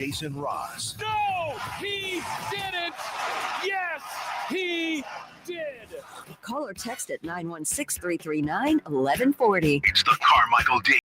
Jason Ross. No, he didn't. Yes, he did. Call or text at 916-339-1140. It's the Carmichael Dave.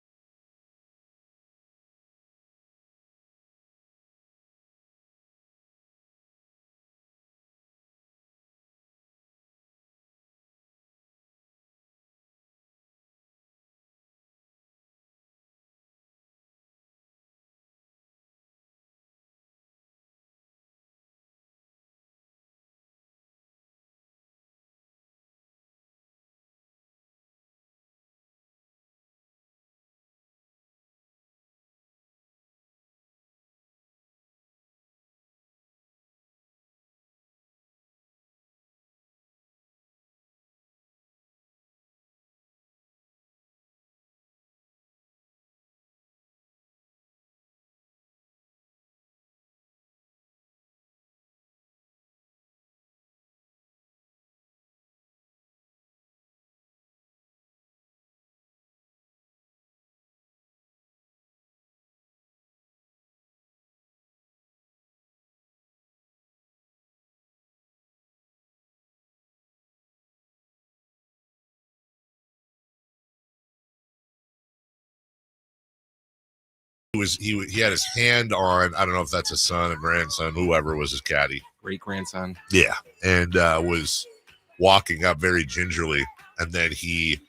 He had his hand on, I don't know if that's a son, a grandson, whoever was his caddy. Great grandson. Yeah. And was walking up very gingerly. And then he,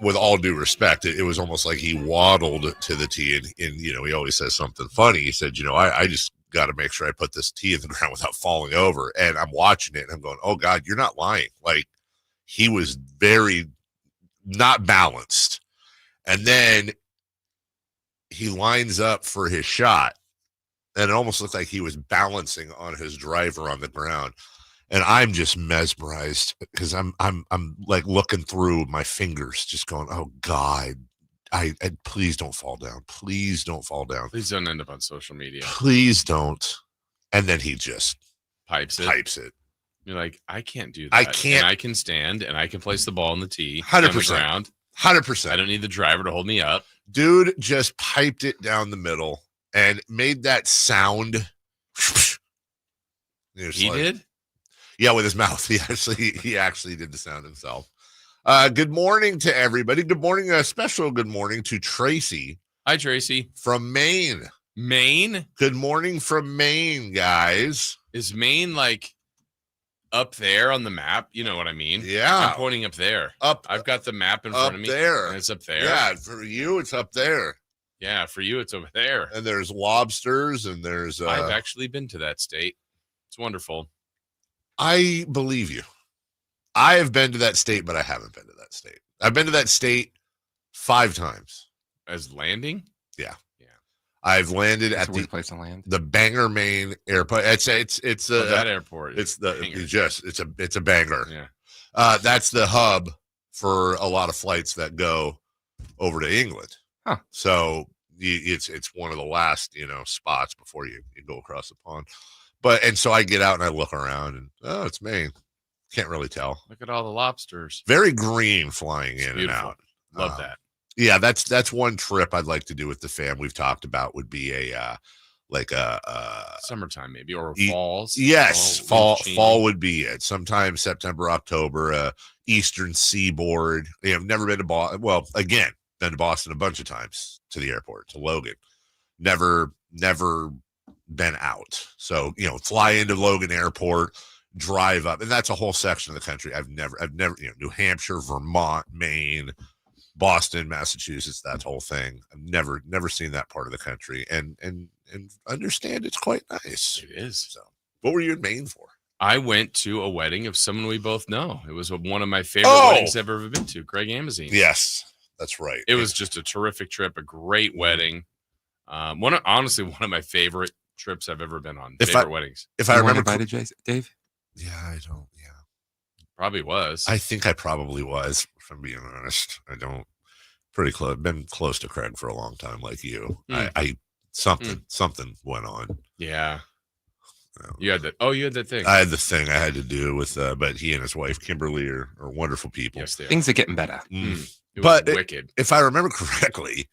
with all due respect, it was almost like he waddled to the tee. And he always says something funny. He said, I just got to make sure I put this tee in the ground without falling over. And I'm watching it and I'm going, oh, God, you're not lying. Like, he was very not balanced. And then he lines up for his shot, and it almost looked like he was balancing on his driver on the ground. And I'm just mesmerized because I'm like looking through my fingers, just going, oh God, I please don't fall down. Please don't fall down. Please don't end up on social media. Please don't. And then he just pipes it. You're like, I can't do that. I can't. And I can stand and I can place the ball in the tee 100%. on the ground. 100%. I don't need the driver to hold me up. Dude just piped it down the middle and made that sound. He did? Yeah, with his mouth. He actually did the sound himself. Good morning to everybody. Good morning. A special good morning to Tracy. Hi, Tracy. From Maine. Maine? Good morning from Maine, guys. Is Maine like up there on the map? You know what I mean? Yeah. I'm pointing up there. I've got the map in front of me. Up there. And it's up there. Yeah, for you, it's up there. Yeah, for you, it's over there. And there's lobsters and there's... I've actually been to that state. It's wonderful. I believe you. I have been to that state, but I haven't been to that state. I've been to that state 5 times. As landing? Yeah. I've landed at the place to land. The Bangor, Maine airport. It's that airport. It's a banger. Yeah. That's the hub for a lot of flights that go over to England. Huh. So it's one of the last, spots before you go across the pond. And so I get out and I look around and it's Maine. Can't really tell. Look at all the lobsters. Very green flying in beautiful. and out. Love that. Yeah, that's one trip I'd like to do with the fam. We've talked about would be a summertime maybe or falls. Yes, fall would be it. Sometime September, October. Eastern Seaboard. I've never been to Boston. Well, again, been to Boston a bunch of times to the airport to Logan. Never been out. So fly into Logan Airport, drive up, and that's a whole section of the country. I've never. New Hampshire, Vermont, Maine. Boston, Massachusetts, that whole thing. I've never seen that part of the country and understand it's quite nice. It is. So what were you in Maine for? I went to a wedding of someone we both know. It was one of my favorite weddings I've ever been to, Greg Amazine. Yes, that's right. It was just a terrific trip, a great wedding. Honestly, one of my favorite trips I've ever been on. Weddings. If I remember invited, Dave? Yeah, I don't. Yeah. Probably was. I think I probably was, if I'm being honest. I don't. Pretty close. Been close to Craig for a long time, like you. Something went on. Yeah. You had that. Oh, you had that thing. I had the thing I had to do with, but he and his wife Kimberly are wonderful people. Yes, they are. Things are getting better. It was wicked. If I remember correctly,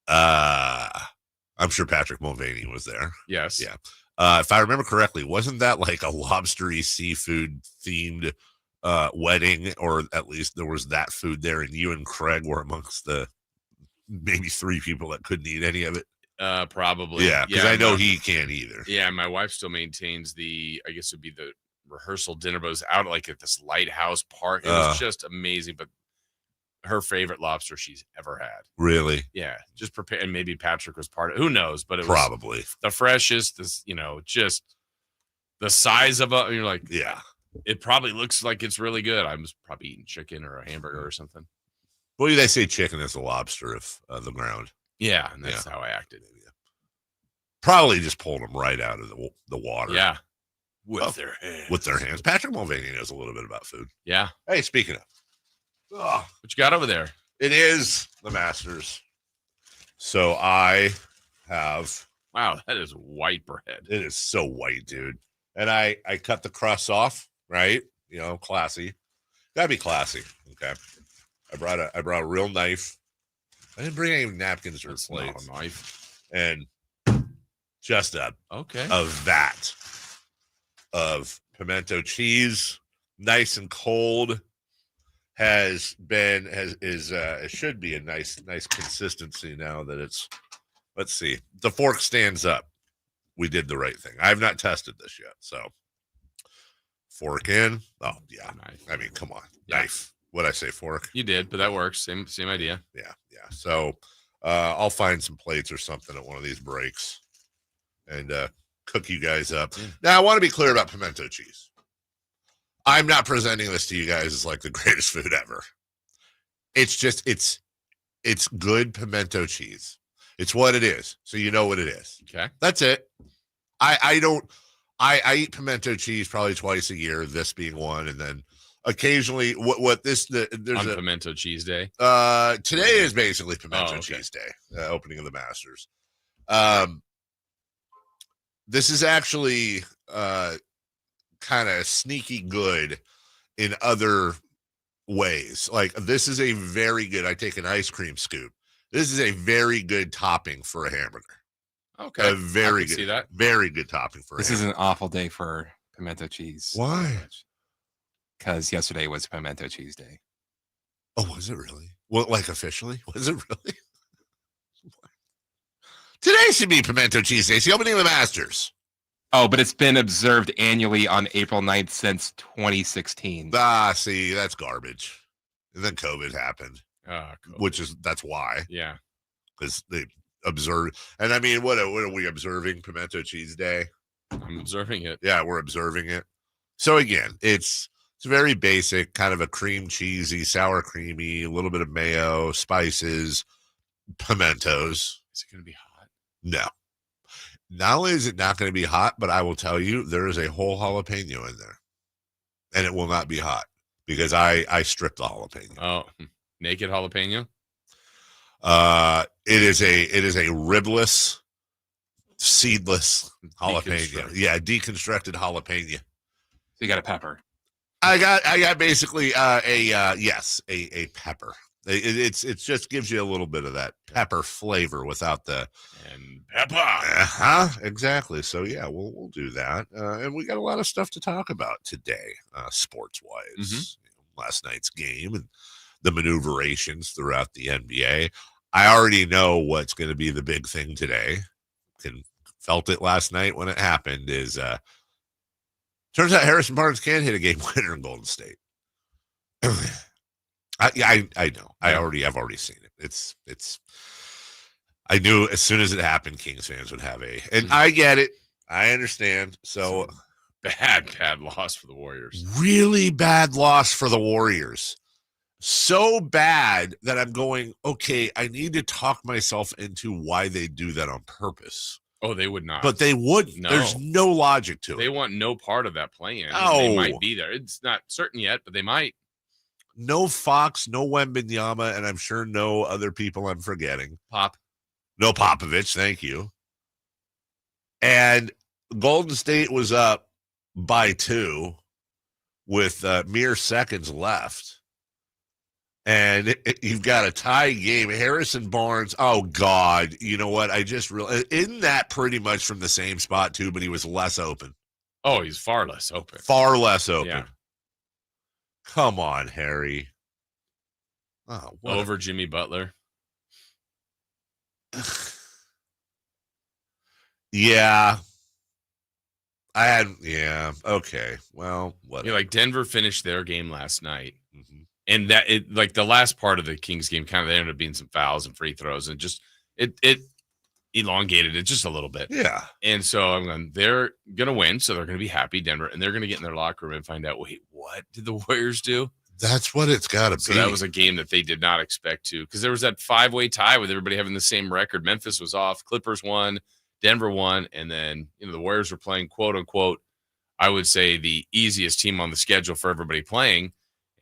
I I'm sure Patrick Mulvaney was there. Yes. Yeah. If I remember correctly, wasn't that like a lobstery seafood themed wedding, or at least there was that food there, and you and Craig were amongst the maybe 3 people that couldn't eat any of it? Probably. Yeah, because I know he can't either. Yeah, my wife still maintains I guess it would be the rehearsal dinner, but it was out like at this lighthouse park. It was just amazing, but her favorite lobster she's ever had. Really? Yeah, just prepare, and maybe Patrick was part of it. Who knows? But it Probably was the freshest. This, just the size of it. You're like, yeah. It probably looks like it's really good. I was probably eating chicken or a hamburger or something. Well, they say chicken is the lobster of the ground. Yeah, and that's how I acted. Probably just pulled them right out of the water. Yeah, with their hands. With their hands. Patrick Mulvaney knows a little bit about food. Yeah. Hey, speaking of, what you got over there? It is the Masters. So I have. Wow, that is white bread. It is so white, dude. And I cut the crust off, right? Classy. Gotta be classy. Okay. I brought a real knife. I didn't bring any napkins or plates. Not a knife. And just a vat of pimento cheese, nice and cold, it should be a nice consistency now that it's. Let's see. The fork stands up. We did the right thing. I have not tested this yet, so fork in. Oh yeah, knife. I mean, come on, Yeah. Knife. What'd I say? Fork. You did, but that works. Same idea. Yeah. So I'll find some plates or something at one of these breaks and cook you guys up. Yeah. Now, I want to be clear about pimento cheese. I'm not presenting this to you guys as like the greatest food ever. It's just it's good pimento cheese. It's what it is. So you know what it is. Okay. That's it. I eat pimento cheese probably twice a year, this being one, and then occasionally there's on Pimento Cheese Day. Today is basically Pimento Cheese Day, opening of the Masters. This is actually kind of sneaky good in other ways. Like, this is a very good, I take an ice cream scoop. This is a very good topping for a hamburger. Okay. A very good, see that. Very good topping for a This is an awful day for pimento cheese. Why? Because yesterday was Pimento Cheese Day. Oh, was it really? Well, like officially? Was it really? Today should be Pimento Cheese Day. It's the opening of the Masters. Oh, but it's been observed annually on April 9th since 2016. See, that's garbage. And then COVID happened, Cool. that's why. Yeah. Because they observed. And I mean, what are we observing? Pimento Cheese Day? I'm observing it. Yeah, we're observing it. So again, it's very basic, kind of a cream cheesy, sour creamy, a little bit of mayo, spices, pimentos. Is it going to be hot? No. Not only is it not going to be hot, but I will tell you, there is a whole jalapeno in there. And it will not be hot because I stripped the jalapeno. Oh, naked jalapeno? It is a ribless, seedless jalapeno. Yeah, deconstructed jalapeno. So you got a pepper. I got basically a pepper. It just gives you a little bit of that pepper flavor without the pepper. Exactly. So yeah, we'll do that. And we got a lot of stuff to talk about today, sports wise. Last night's game and the maneuverations throughout the NBA. I already know what's going to be the big thing today. Felt it last night when it happened. Is turns out Harrison Barnes can hit a game winner in Golden State. I know. I've already seen it. It's. I knew as soon as it happened, Kings fans would have and I get it. I understand. So bad loss for the Warriors. Really bad loss for the Warriors. So bad that I'm going, okay, I need to talk myself into why they do that on purpose. Oh, they would not. But they wouldn't. No. There's no logic to it. They want no part of that plan. Oh. They might be there. It's not certain yet, but they might. No Fox, no Wembanyama, and I'm sure no other people I'm forgetting. No Popovich, thank you. And Golden State was up by 2 with mere seconds left. And you've got a tie game. Harrison Barnes, oh, God. You know what? I just realized, isn't that pretty much from the same spot, too, but he was less open? Oh, he's far less open. Far less open. Yeah. Come on, Harry. Oh, Over Jimmy Butler. Yeah. Okay. Well, what? Yeah, like Denver finished their game last night. Mm-hmm. And that like the last part of the Kings game, kind of there ended up being some fouls and free throws, and just it elongated it just a little bit. Yeah. And so I'm going, they're gonna win, so they're gonna be happy, Denver, and they're gonna get in their locker room and find out, wait, what did the Warriors do? That's what it's gotta be. So that was a game that they did not expect to, because there was that 5-way tie with everybody having the same record. Memphis was off, Clippers won, Denver won, and then the Warriors were playing, quote unquote, I would say the easiest team on the schedule for everybody playing,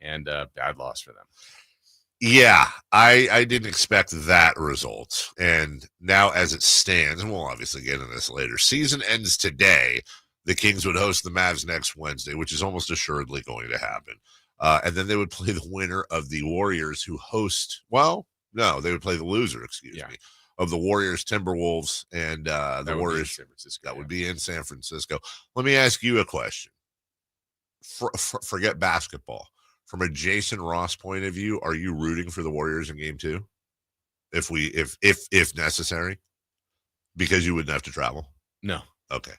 and bad loss for them. Yeah, I didn't expect that result. And now as it stands, and we'll obviously get into this later, season ends today. The Kings would host the Mavs next Wednesday, which is almost assuredly going to happen. And then they would play the winner of the Warriors who host, they would play the loser, me, of the Warriors, Timberwolves, and the Warriors. San Francisco, that would be in San Francisco. Let me ask you a question. Forget basketball. From a Jason Ross point of view, are you rooting for the Warriors in game 2? If necessary? Because you wouldn't have to travel? No. Okay.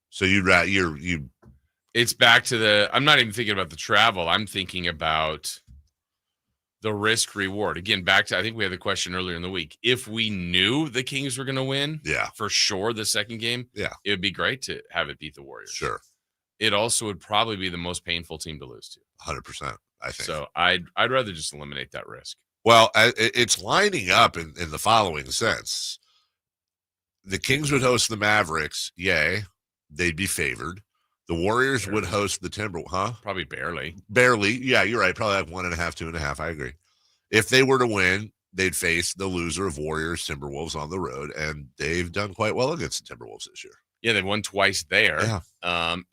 So you it's back to I'm not even thinking about the travel. I'm thinking about the risk reward. Again, back to, I think we had the question earlier in the week. If we knew the Kings were going to win, for sure, the second game, it would be great to have it beat the Warriors. Sure. It also would probably be the most painful team to lose to. 100%, I think. So I'd rather just eliminate that risk. Well, it's lining up in the following sense. The Kings would host the Mavericks. Yay. They'd be favored. The Warriors would host the Timberwolves. Huh? Probably barely. Barely. Yeah, you're right. Probably like 1.5, 2.5. I agree. If they were to win, they'd face the loser of Warriors, Timberwolves on the road, and they've done quite well against the Timberwolves this year. Yeah, they won twice there. Yeah.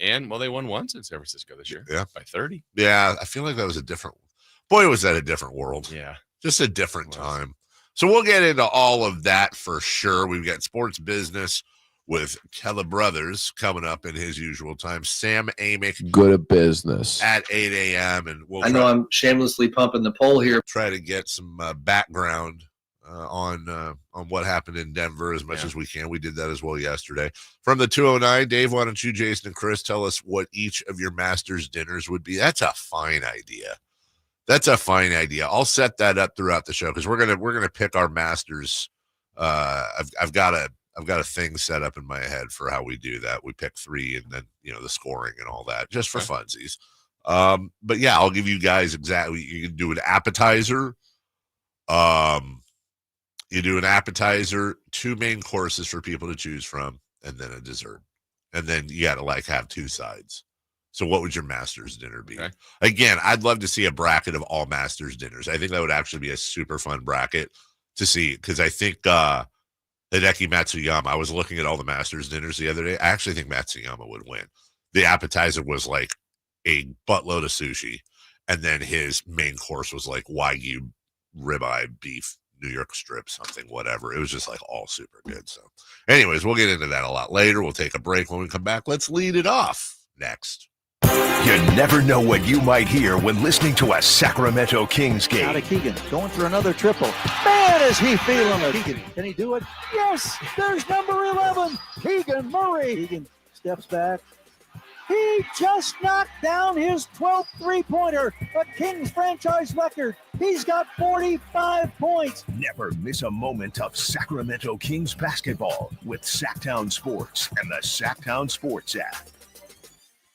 And they won once in San Francisco this year. Yeah. By 30. Yeah, I feel like that was a different – boy, was that a different world. Yeah. Just a different time. So we'll get into all of that for sure. We've got sports business with Keller Brothers coming up in his usual time. Sam Amick. Good at business. At 8 a.m. And I know I'm shamelessly pumping the poll here. Try to get some background on what happened in Denver as much as we can. We did that as well yesterday. From the 209, Dave, why don't you, Jason, and Chris, tell us what each of your Masters dinners would be? That's a fine idea. I'll set that up throughout the show because we're gonna pick our Masters. I've got a thing set up in my head for how we do that. We pick 3 and then the scoring and all that just for funsies. But yeah, I'll give you guys exactly. You can do an appetizer. You do an appetizer, 2 main courses for people to choose from, and then a dessert. And then you got to have 2 sides. So what would your Masters dinner be? Okay. Again, I'd love to see a bracket of all Masters dinners. I think that would actually be a super fun bracket to see because I think Hideki Matsuyama, I was looking at all the Masters dinners the other day. I actually think Matsuyama would win. The appetizer was like a buttload of sushi, and then his main course was like Wagyu ribeye beef, New York strip, something, whatever. It was just all super good. So anyways, we'll get into that a lot later. We'll take a break. When we come back, let's lead it off next. You never know what you might hear when listening to a Sacramento Kings game. Out of Keegan, going for another triple. Man, is he feeling it. Keegan, can he do it? Yes, there's number 11, Keegan Murray. Keegan steps back. He just knocked down his 12th three-pointer, a Kings franchise record. He's got 45 points. Never miss a moment of Sacramento Kings basketball with Sacktown Sports and the Sacktown Sports app.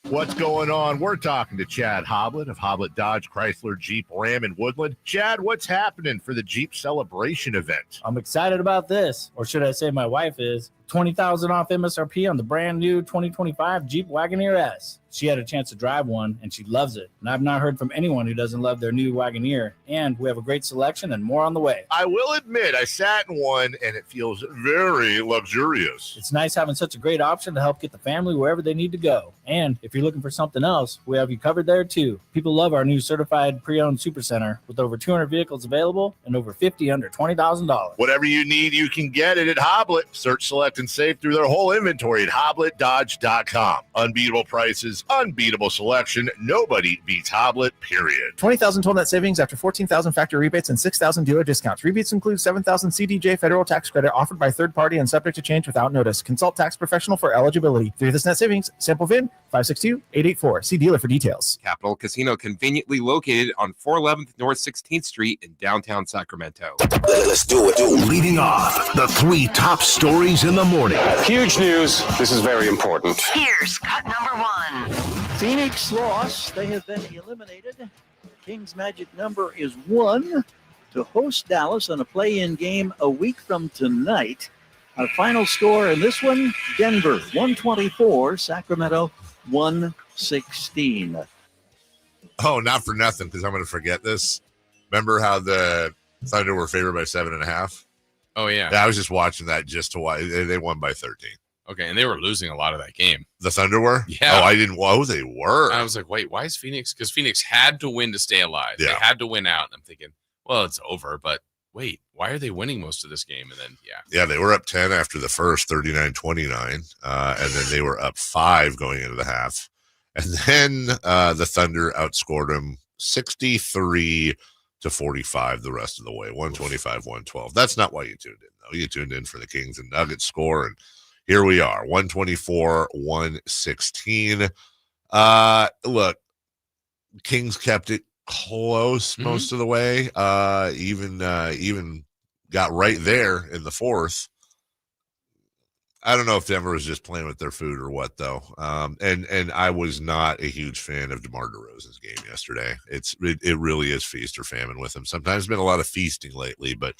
What's going on? We're talking to Chad Hoblet of Hoblet Dodge Chrysler Jeep Ram in Woodland. Chad, what's happening for the Jeep Celebration event? I'm excited about this, or should I say my wife is. $20,000 off MSRP on the brand new 2025 Jeep Wagoneer S. She had a chance to drive one, and she loves it. And I've not heard from anyone who doesn't love their new Wagoneer. And we have a great selection and more on the way. I will admit, I sat in one, and it feels very luxurious. It's nice having such a great option to help get the family wherever they need to go. And if you're looking for something else, we have you covered there, too. People love our new certified pre-owned supercenter with over 200 vehicles available and over 50 under $20,000. Whatever you need, you can get it at Hoblet. Search, select, and save through their whole inventory at HobletDodge.com. Unbeatable prices, unbeatable selection. Nobody beats Hoblet, period. 20,000 total net savings after 14,000 factory rebates and 6,000 dealer discounts. Rebates include 7,000 CDJ federal tax credit offered by third party and subject to change without notice. Consult tax professional for eligibility. Through this net savings, sample VIN 562-884. See dealer for details. Capital Casino, conveniently located on 411th North 16th Street in downtown Sacramento. Let's do it. Leading off, the 3 top stories in the morning. Huge news. This is very important. Here's cut number 1. Phoenix lost. They have been eliminated. Kings' magic number is 1 to host Dallas on a play-in game a week from tonight. Our final score in this one, Denver 124, Sacramento 116. Oh, not for nothing, because I'm going to forget this. Remember how the Thunder were favored by 7.5? Oh, yeah. I was just watching that just to watch. They won by 13. Okay, and they were losing a lot of that game. The Thunder were? Yeah. Oh, I didn't. Oh, they were. I was like, wait, why is Phoenix? Because Phoenix had to win to stay alive. Yeah. They had to win out. And I'm thinking, well, it's over. But wait, why are they winning most of this game? And then, Yeah, they were up 10 after the first, 39-29. And then they were up 5 going into the half. And then the Thunder outscored them 63-45 the rest of the way, 125-112. That's not why you tuned in, though. You tuned in for the Kings and Nuggets score, and here we are, 124-116. Look, Kings kept it close most of the way. Even got right there in the fourth. I don't know if Denver was just playing with their food or what, though. And I was not a huge fan of DeMar DeRozan's game yesterday. It really is feast or famine with him. Sometimes been a lot of feasting lately, but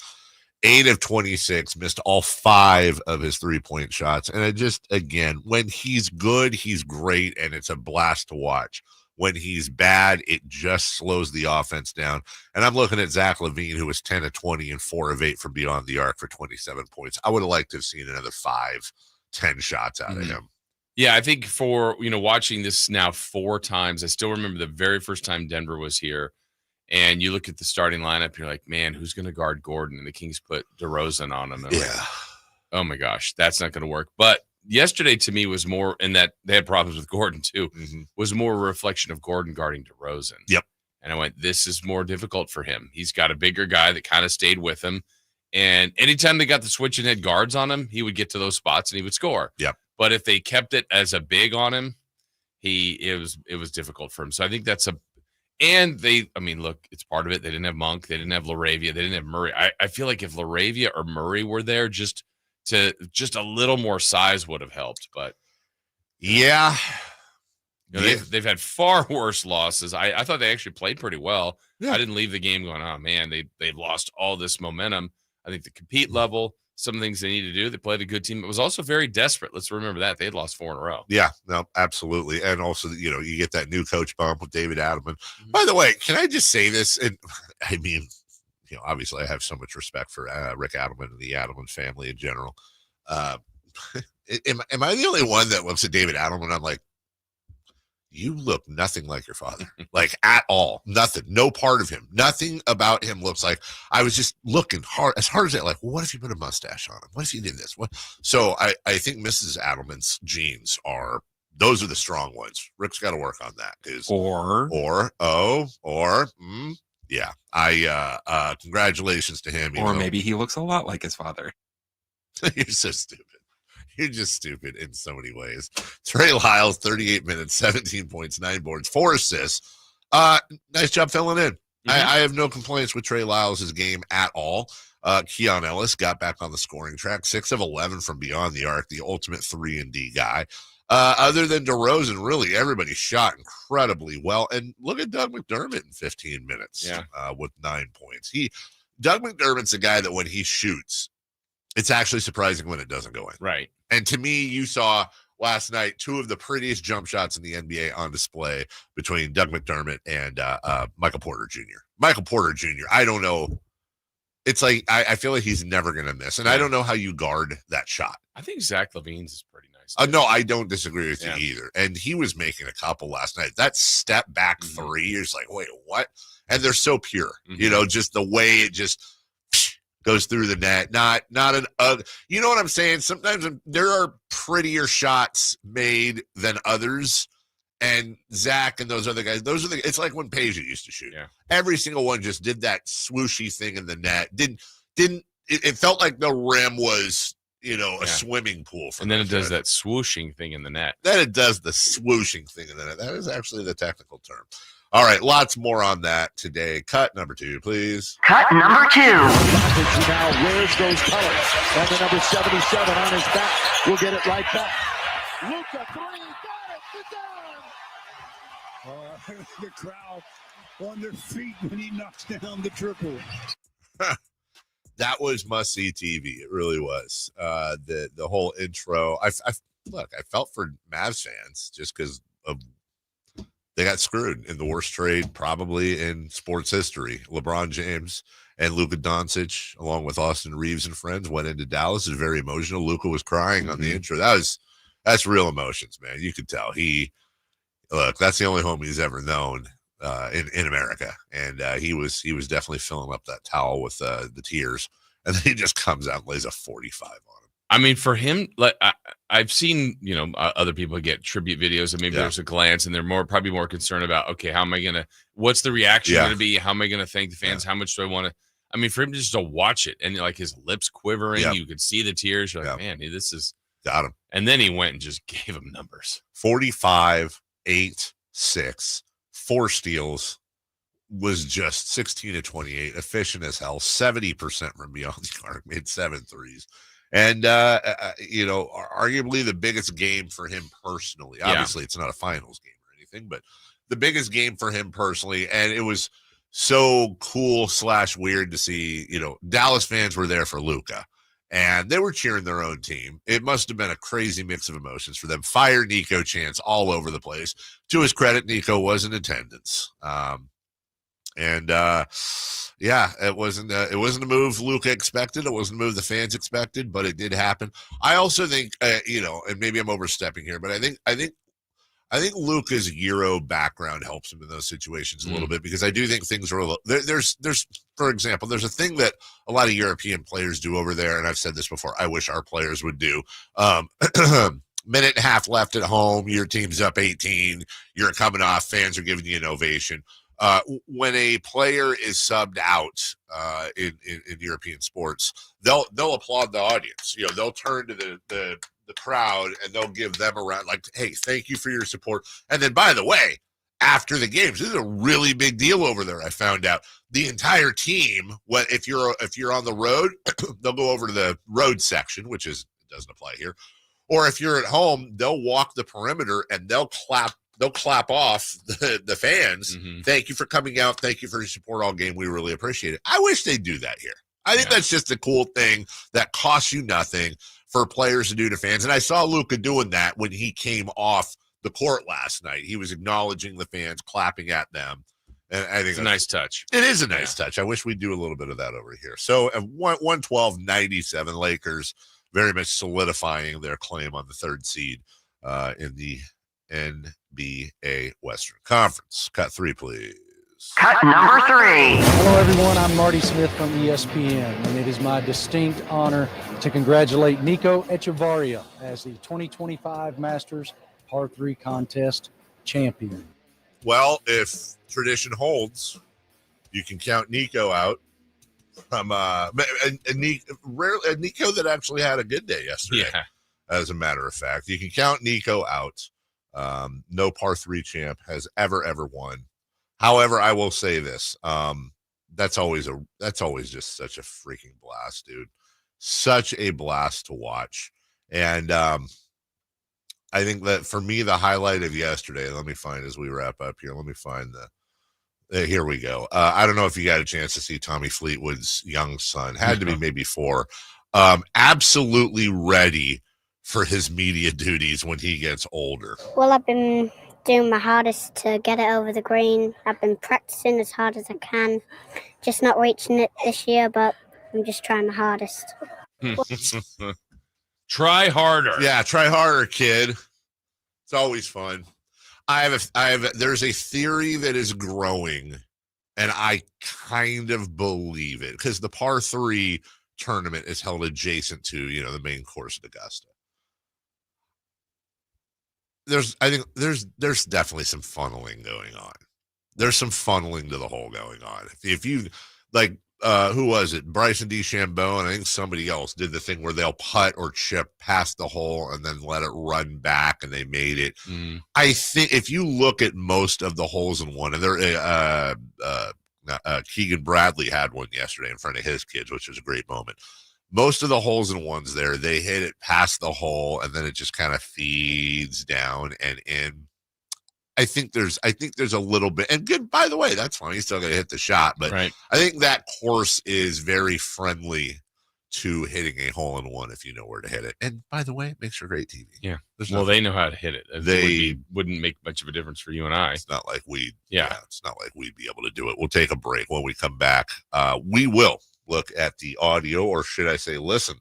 8 of 26, missed all 5 of his 3-point shots. And it just, again, when he's good, he's great, and it's a blast to watch. When he's bad, it just slows the offense down. And I'm looking at Zach LaVine, who was 10 of 20 and 4 of 8 from beyond the arc for 27 points. I would have liked to have seen another 5-10 shots out of him. Yeah, I think for, watching this now 4 times, I still remember the very first time Denver was here. And you look at the starting lineup, you're like, man, who's going to guard Gordon? And the Kings put DeRozan on him. Yeah. Like, oh, my gosh, that's not going to work. But yesterday to me was more, in that they had problems with Gordon too, was more a reflection of Gordon guarding DeRozan. Yep. And I went, this is more difficult for him. He's got a bigger guy that kind of stayed with him. And anytime they got the switch and had guards on him, he would get to those spots and he would score. Yep. But if they kept it as a big on him, it was difficult for him. So I think that's look, it's part of it. They didn't have Monk. They didn't have LaRavia. They didn't have Murray. I feel like if LaRavia or Murray were there, just a little more size would have helped. But yeah, they've had far worse losses. I thought they actually played pretty well. Yeah. I didn't leave the game going, oh man, they've lost all this momentum. I think the compete level, some things they need to do. They played a good team. It was also very desperate. Let's remember that they had lost 4 in a row. Yeah, no, absolutely. And also, you get that new coach bump with David Adelman. By the way, can I just say this? And I mean, obviously I have so much respect for Rick Adelman and the Adelman family in general. Am I the only one that looks at David Adelman? I'm like, you look nothing like your father, like at all. Nothing, no part of him, nothing about him looks like. I was just looking as hard as that. Like, well, what if you put a mustache on him? What if you did this? What? So I think Mrs. Adelman's genes those are the strong ones. Rick's got to work on that. Yeah. Congratulations to him. Or maybe he looks a lot like his father. You're so stupid. You're just stupid in so many ways. Trey Lyles, 38 minutes, 17 points, 9 boards, 4 assists. Nice job filling in. I have no complaints with Trey Lyles' game at all. Keon Ellis got back on the scoring track, 6 of 11 from beyond the arc, the ultimate 3-and-D guy. Other than DeRozan, really everybody shot incredibly well. And look at Doug McDermott in 15 minutes with 9 points. Doug McDermott's a guy that when he shoots, it's actually surprising when it doesn't go in. Right. And to me, you saw last night, two of the prettiest jump shots in the NBA on display between Doug McDermott and Michael Porter Jr. Michael Porter Jr., I don't know. It's like I feel like he's never going to miss. And I don't know how you guard that shot. I think Zach LaVine's is pretty nice. No, I don't disagree with you either. And he was making a couple last night. That step back three, you're just like, wait, what? And they're so pure. You know, just the way it just goes through the net. Not an you know what I'm saying? Sometimes there are prettier shots made than others. And Zach and those other guys, it's like when Peja used to shoot. Yeah. Every single one just did that swooshy thing in the net. It felt like the rim was, a swimming pool. And then it does that swooshing thing in the net. Then it does the swooshing thing in the net. That is actually the technical term. All right, lots more on that today. Cut number 2, please. Cut number 2. Now wears those colors. And the number 77 on his back. We'll get it right back. Luka, 3, got it, it's down. The crowd on their feet when he knocks down the triple. That was must-see TV. It really was. The whole intro. I felt for Mavs fans just because they got screwed in the worst trade probably in sports history. LeBron James and Luka Doncic, along with Austin Reeves and friends, went into Dallas. It was very emotional. Luka was crying on the intro. That's real emotions, man. You could tell. That's the only home he's ever known in America, and he was definitely filling up that towel with the tears, and then he just comes out and lays a 45 on him. I mean, for him, like I've seen, other people get tribute videos, and maybe there's a glance, and they're probably more concerned about, okay, what's the reaction going to be? How am I going to thank the fans? How much do I want to? I mean, for him just to watch it and like his lips quivering, you could see the tears. You're like, man, this is got him. And then he went and just gave him numbers: 45, 8, 6, 4 steals. Was just 16 to 28, efficient as hell, 70% from beyond the arc, made 7 threes. And, arguably the biggest game for him personally. Obviously, it's not a finals game or anything, but the biggest game for him personally. And it was so cool / weird to see, Dallas fans were there for Luka. And they were cheering their own team. It must have been a crazy mix of emotions for them. Fire Nico chants all over the place. To his credit, Nico was in attendance. It wasn't a move Luka expected. It wasn't a move the fans expected, but it did happen. I also think, and maybe I'm overstepping here, but I think Luka's Euro background helps him in those situations a little bit, because I do think things are there's for example, there's a thing that a lot of European players do over there, and I've said this before, I wish our players would do. Minute and a half left at home, your team's up 18, you're coming off, fans are giving you an ovation. When a player is subbed out in European sports, they'll applaud the audience. They'll turn to the crowd and they'll give them a round, like, hey, thank you for your support. And then, by the way, after the games, this is a really big deal over there. I found out the entire team, if you're on the road, they'll go over to the road section, which doesn't apply here. Or if you're at home, they'll walk the perimeter and they'll clap off the fans. Thank you for coming out. Thank you for your support all game. We really appreciate it. I wish they'd do that here. I think that's just a cool thing that costs you nothing for players to do to fans. And I saw Luka doing that when he came off the court last night. He was acknowledging the fans, clapping at them. And I think it's a nice touch. It is a nice touch. I wish we'd do a little bit of that over here. So 112-97 Lakers very much solidifying their claim on the 3rd seed in the NBA Western Conference. Cut 3, please. Cut number 3. Hello, everyone. I'm Marty Smith from ESPN, and it is my distinct honor to congratulate Nico Echevarria as the 2025 Masters Par 3 Contest champion. Well, if tradition holds, you can count Nico out from Nico that actually had a good day yesterday. Yeah. As a matter of fact, you can count Nico out. No Par 3 champ has ever won. However, I will say this: that's always just such a freaking blast, dude. Such a blast to watch. And I think that for me, the highlight of yesterday. Let me find as we wrap up here. Let me find here we go. I don't know if you got a chance to see Tommy Fleetwood's young son. Had to be maybe 4. Absolutely ready for his media duties when he gets older? Well, I've been doing my hardest to get it over the green. I've been practicing as hard as I can. Just not reaching it this year, but I'm just trying my hardest. Try harder. Yeah, try harder, kid. It's always fun. There's a theory that is growing, and I kind of believe it, because the par 3 tournament is held adjacent to, the main course at Augusta. I think there's definitely some funneling going on. There's some funneling to the hole going on. If you like, who was it? Bryson DeChambeau, and I think somebody else did the thing where they'll putt or chip past the hole and then let it run back, and they made it. I think if you look at most of the holes in one, and there, Keegan Bradley had one yesterday in front of his kids, which was a great moment. Most of the holes in ones there, they hit it past the hole, and then it just kind of feeds down and in. I think there's a little bit, and good, by the way, that's fine. He's still going to hit the shot, but right. I think that course is very friendly to hitting a hole in one if you know where to hit it. And by the way, it makes for great TV. Yeah. They know how to hit it. They wouldn't make much of a difference for you and I. It's not like it's not like we'd be able to do it. We'll take a break. When we come back, we will look at the audio, or should I say listen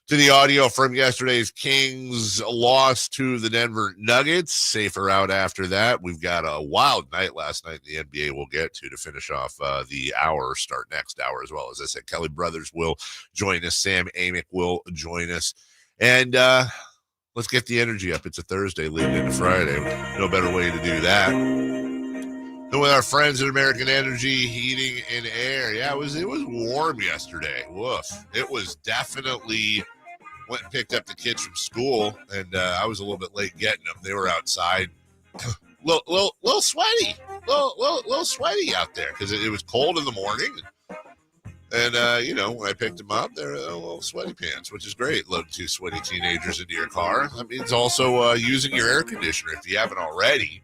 to the audio from yesterday's Kings loss to the Denver Nuggets. Safer out after that. We've got a wild night last night in the NBA we'll get to finish off the hour, start next hour as well. As I said, Kelly Brothers will join us. Sam Amick will join us. And let's get the energy up. It's a Thursday leading into Friday. No better way to do that than with our friends at American Energy Heating and Air. Yeah, it was warm yesterday. Woof. It was definitely... Went and picked up the kids from school, and I was a little bit late getting them. They were outside, little sweaty, little sweaty out there because it was cold in the morning. And when I picked them up, they're little sweaty pants, which is great. Load 2 sweaty teenagers into your car. That means also using your air conditioner if you haven't already.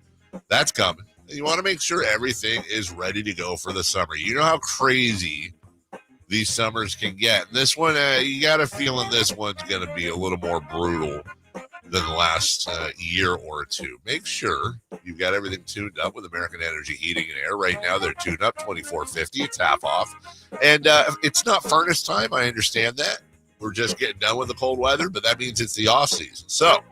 That's coming. You want to make sure everything is ready to go for the summer. You know how crazy these summers can get. And this one, you got a feeling this one's going to be a little more brutal than the last year or two. Make sure you've got everything tuned up with American Energy Heating and Air. Right now, they're tuned up $24.50. It's half off. And it's not furnace time. I understand that. We're just getting done with the cold weather, but that means it's the off season. So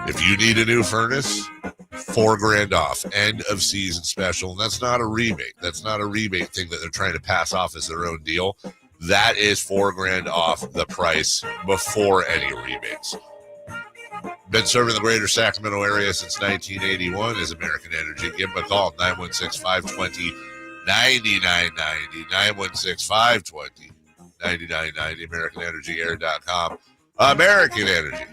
if you need a new furnace, $4,000 off, end of season special. And that's not a rebate. That's not a rebate thing that they're trying to pass off as their own deal. That is $4,000 off the price before any rebates. Been serving the greater Sacramento area since 1981 as American Energy. Give them a call, 916-520-9990, 916-520-9990, AmericanEnergyAir.com. American Energy,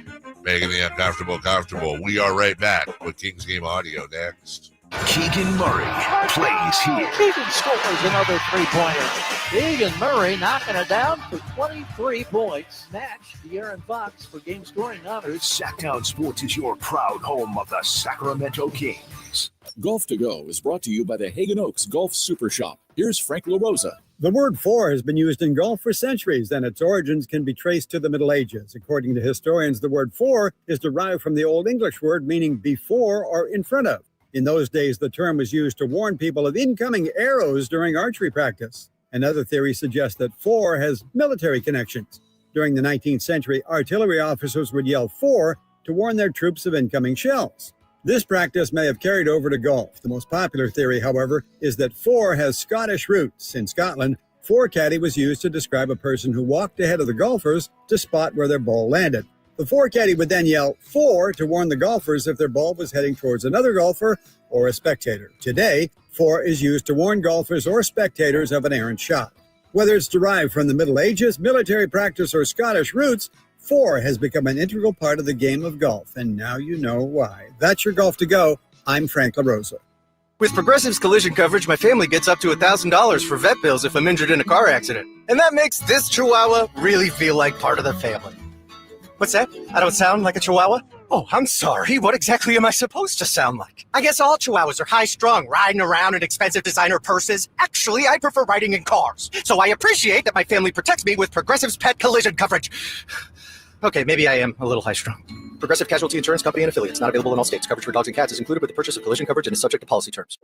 making the uncomfortable comfortable. We are right back with Kings Game Audio next. Keegan Murray plays here. Keegan scores another three-pointer. Keegan Murray knocking it down for 23 points. Match De'Aaron Fox for game scoring honors. Sacktown Sports is your proud home of the Sacramento Kings. Golf to Go is brought to you by the Hagen Oaks Golf Super Shop. Here's Frank LaRosa. The word "for" has been used in golf for centuries, and its origins can be traced to the Middle Ages. According to historians, the word "for" is derived from the Old English word meaning before or in front of. In those days, the term was used to warn people of incoming arrows during archery practice. Another theory suggests that "for" has military connections. During the 19th century, artillery officers would yell "for" to warn their troops of incoming shells. This practice may have carried over to golf. The most popular theory, however, is that "for" has Scottish roots. In Scotland, "forecaddy" was used to describe a person who walked ahead of the golfers to spot where their ball landed. The forecaddy would then yell "for" to warn the golfers if their ball was heading towards another golfer or a spectator. Today, "for" is used to warn golfers or spectators of an errant shot. Whether it's derived from the Middle Ages, military practice, or Scottish roots, "for" has become an integral part of the game of golf, and now you know why. That's your Golf to Go. I'm Frank LaRosa. With Progressive's collision coverage, my family gets up to $1,000 for vet bills if I'm injured in a car accident. And that makes this Chihuahua really feel like part of the family. What's that? I don't sound like a Chihuahua? Oh, I'm sorry. What exactly am I supposed to sound like? I guess all Chihuahuas are high-strung, riding around in expensive designer purses. Actually, I prefer riding in cars. So I appreciate that my family protects me with Progressive's pet collision coverage. Okay, maybe I am a little high-strung. Progressive Casualty Insurance Company and Affiliates. Not available in all states. Coverage for dogs and cats is included with the purchase of collision coverage and is subject to policy terms.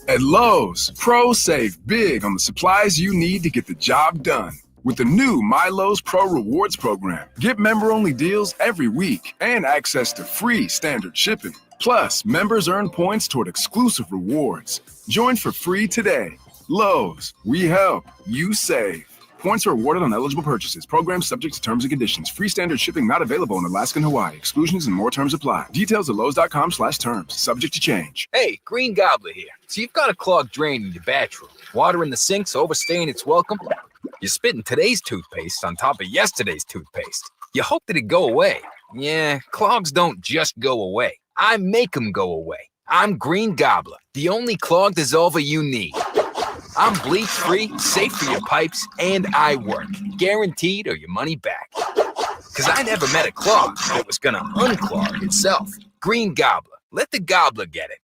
At Lowe's, pros save big on the supplies you need to get the job done. With the new My Lowe's Pro Rewards program, get member-only deals every week and access to free standard shipping. Plus, members earn points toward exclusive rewards. Join for free today. Lowe's, we help, you save. Points are awarded on eligible purchases. Program subject to terms and conditions. Free standard shipping not available in Alaska and Hawaii. Exclusions and more terms apply. Details at lowes.com/terms. Subject to change. Hey, Green Gobbler here. So you've got a clogged drain in your bathroom. Water in the sink's overstaying its welcome. You're spitting today's toothpaste on top of yesterday's toothpaste. You hope that it go away. Yeah, clogs don't just go away. I make them go away. I'm Green Gobbler, the only clog dissolver you need. I'm bleach-free, safe for your pipes, and I work. Guaranteed or your money back. Because I never met a clog that was going to unclog itself. Green Gobbler. Let the gobbler get it.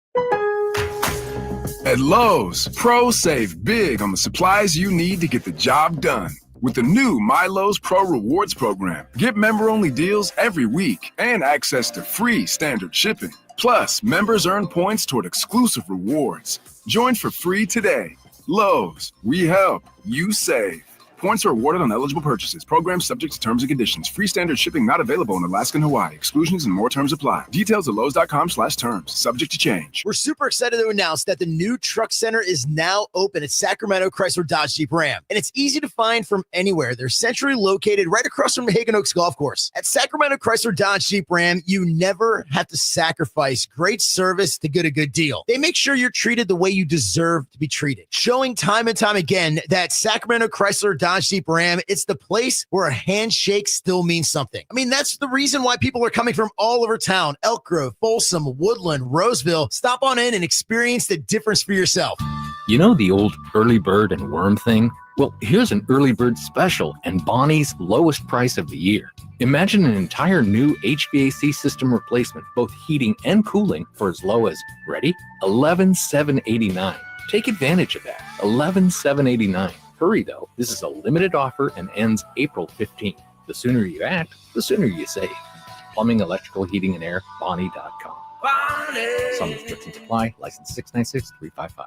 At Lowe's, pros save big on the supplies you need to get the job done. With the new My Lowe's Pro Rewards program, get member-only deals every week and access to free standard shipping. Plus, members earn points toward exclusive rewards. Join for free today. Lowe's, we help, you save. Points are awarded on eligible purchases. Program subject to terms and conditions. Free standard shipping not available in Alaska and Hawaii. Exclusions and more terms apply. Details at lowes.com/terms. Subject to change. We're super excited to announce that the new Truck Center is now open at Sacramento Chrysler Dodge Jeep Ram. And it's easy to find from anywhere. They're centrally located right across from the Hagen Oaks Golf Course. At Sacramento Chrysler Dodge Jeep Ram, you never have to sacrifice great service to get a good deal. They make sure you're treated the way you deserve to be treated. Showing time and time again that Sacramento Chrysler Dodge Jeep Ram, it's the place where a handshake still means something. I mean, that's the reason why people are coming from all over town. Elk Grove, Folsom, Woodland, Roseville. Stop on in and experience the difference for yourself. You know the old early bird and worm thing? Well, here's an early bird special and Bonnie's lowest price of the year. Imagine an entire new HVAC system replacement, both heating and cooling, for as low as, ready? $11,789. Take advantage of that. $11,789. Hurry, though. This is a limited offer and ends April 15th. The sooner you act, the sooner you save. Plumbing, electrical, heating, and air, Bonnie.com. Bonnie! Some restrictions apply. License 696-355.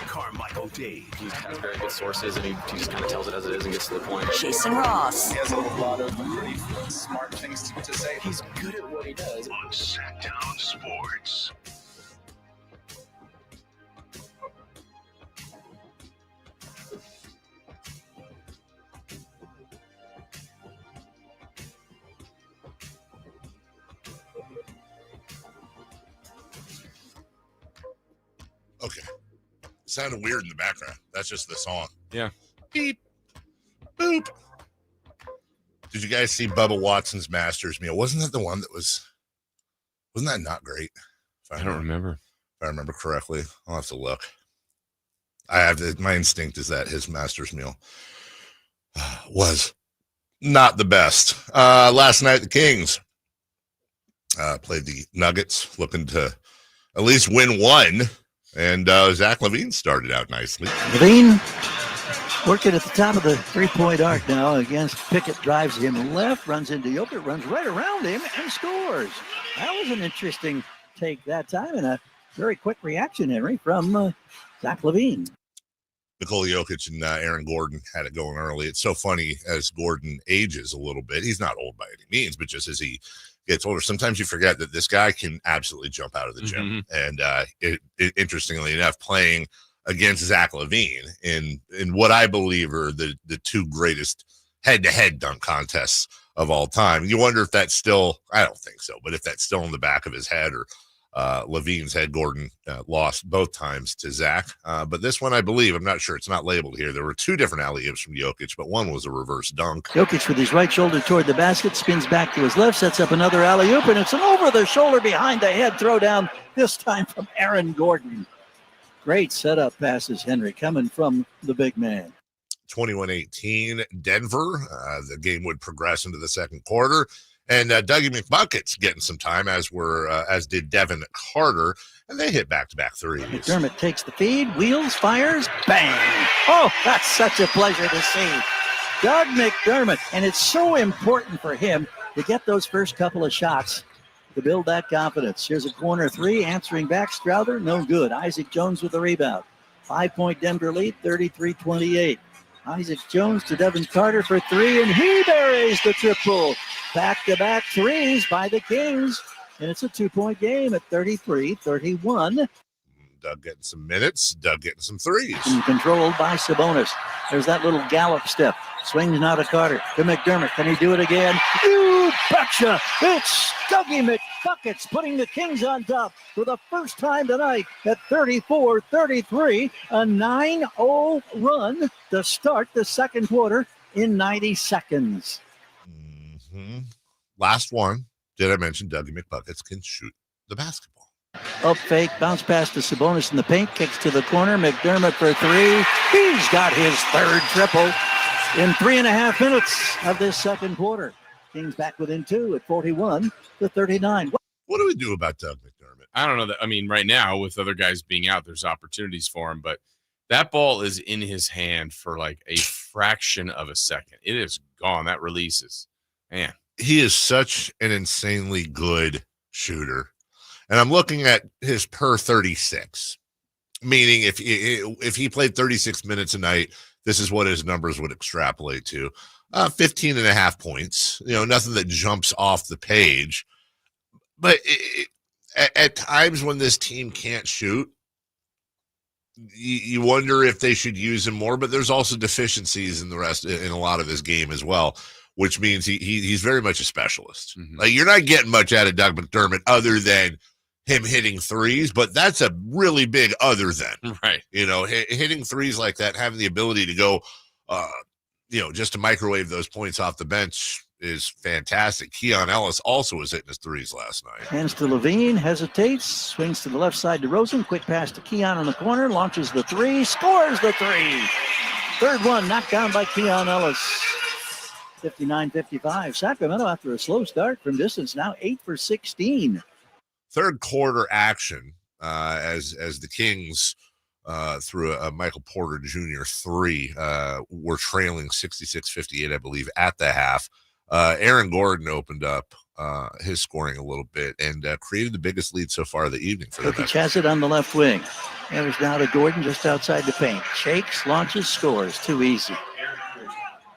Carmichael Dave. He has very good sources, and he just kind of tells it as it is and gets to the point. Jason Ross. He has a lot of pretty smart things to say. He's good at what he does. On Sacktown Sports. Okay. Sounded weird in the background. That's just the song. Yeah. Beep. Boop. Did you guys see Bubba Watson's Masters meal? Wasn't that the one that wasn't that not great? I don't remember. If I remember correctly. I'll have to look. My instinct is that his Masters meal was not the best. Last night, the Kings played the Nuggets, looking to at least win one. And Zach LaVine started out nicely. LaVine working at the top of the three-point arc now against Pickett, drives him left, runs into Jokic, runs right around him, and scores. That was an interesting take that time, and a very quick reaction, Henry, from Zach LaVine. Nikola Jokic and Aaron Gordon had it going early. It's so funny as Gordon ages a little bit. He's not old by any means, but just as he gets older, sometimes you forget that this guy can absolutely jump out of the gym. And interestingly enough, playing against Zach LaVine in what I believe are the two greatest head-to-head dunk contests of all time. You wonder if that's still, I don't think so, but if that's still in the back of his head, or LaVine's head. Gordon lost both times to Zach. But this one, I believe, I'm not sure, it's not labeled here. There were two different alley-oops from Jokic, but one was a reverse dunk. Jokic with his right shoulder toward the basket, spins back to his left, sets up another alley-oop, and it's an over-the-shoulder, behind-the-head throwdown, this time from Aaron Gordon. Great setup passes, Henry, coming from the big man. 21-18 Denver. The game would progress into the second quarter, and Dougie McBucket's getting some time, as did Devin Carter, and they hit back-to-back threes. McDermott takes the feed, wheels, fires, bang! Oh, that's such a pleasure to see. Doug McDermott, and it's so important for him to get those first couple of shots to build that confidence. Here's a corner three, answering back, Strouder, no good. Isaac Jones with the rebound. 5-point Denver lead, 33-28. Isaac Jones to Devin Carter for three, and he buries the triple. Back-to-back threes by the Kings, and it's a 2-point game at 33-31. Doug getting some minutes, Doug getting some threes. And controlled by Sabonis. There's that little gallop step. Swings now to Carter, to McDermott. Can he do it again? You betcha! It's Dougie McBuckets putting the Kings on top for the first time tonight at 34-33. A 9-0 run to start the second quarter in 90 seconds. Mm-hmm. Last one. Did I mention Dougie McBuckets can shoot the basketball? Up fake, bounce pass to Sabonis in the paint, kicks to the corner. McDermott for three. He's got his third triple in 3.5 minutes of this second quarter. Kings back within two at 41-39. What do we do about Doug McDermott? I don't know that. I mean, right now with other guys being out, there's opportunities for him, but that ball is in his hand for like a fraction of a second. It is gone. That releases. Man, he is such an insanely good shooter. And I'm looking at his per 36, meaning if he played 36 minutes a night, this is what his numbers would extrapolate to. 15.5 points, nothing that jumps off the page. But at times when this team can't shoot, you wonder if they should use him more, but there's also deficiencies in a lot of his game as well, which means he's very much a specialist. Mm-hmm. Like, you're not getting much out of Doug McDermott other than him hitting threes, but that's a really big other than, right? Hitting threes like that, having the ability to go, just to microwave those points off the bench is fantastic. Keon Ellis also was hitting his threes last night. Hands to LaVine, hesitates, swings to the left side to Rosen, quick pass to Keon in the corner, launches the three, scores the three. Third one knocked down by Keon Ellis. 59-55. Sacramento, after a slow start from distance, now 8 for 16. Third quarter action as the Kings through a Michael Porter Jr. three were trailing 66-58, I believe, at the half. Aaron Gordon opened up his scoring a little bit and created the biggest lead so far of the evening for them. Jokic has it on the left wing. Hammers now to Gordon just outside the paint. Shakes, launches, scores. Too easy.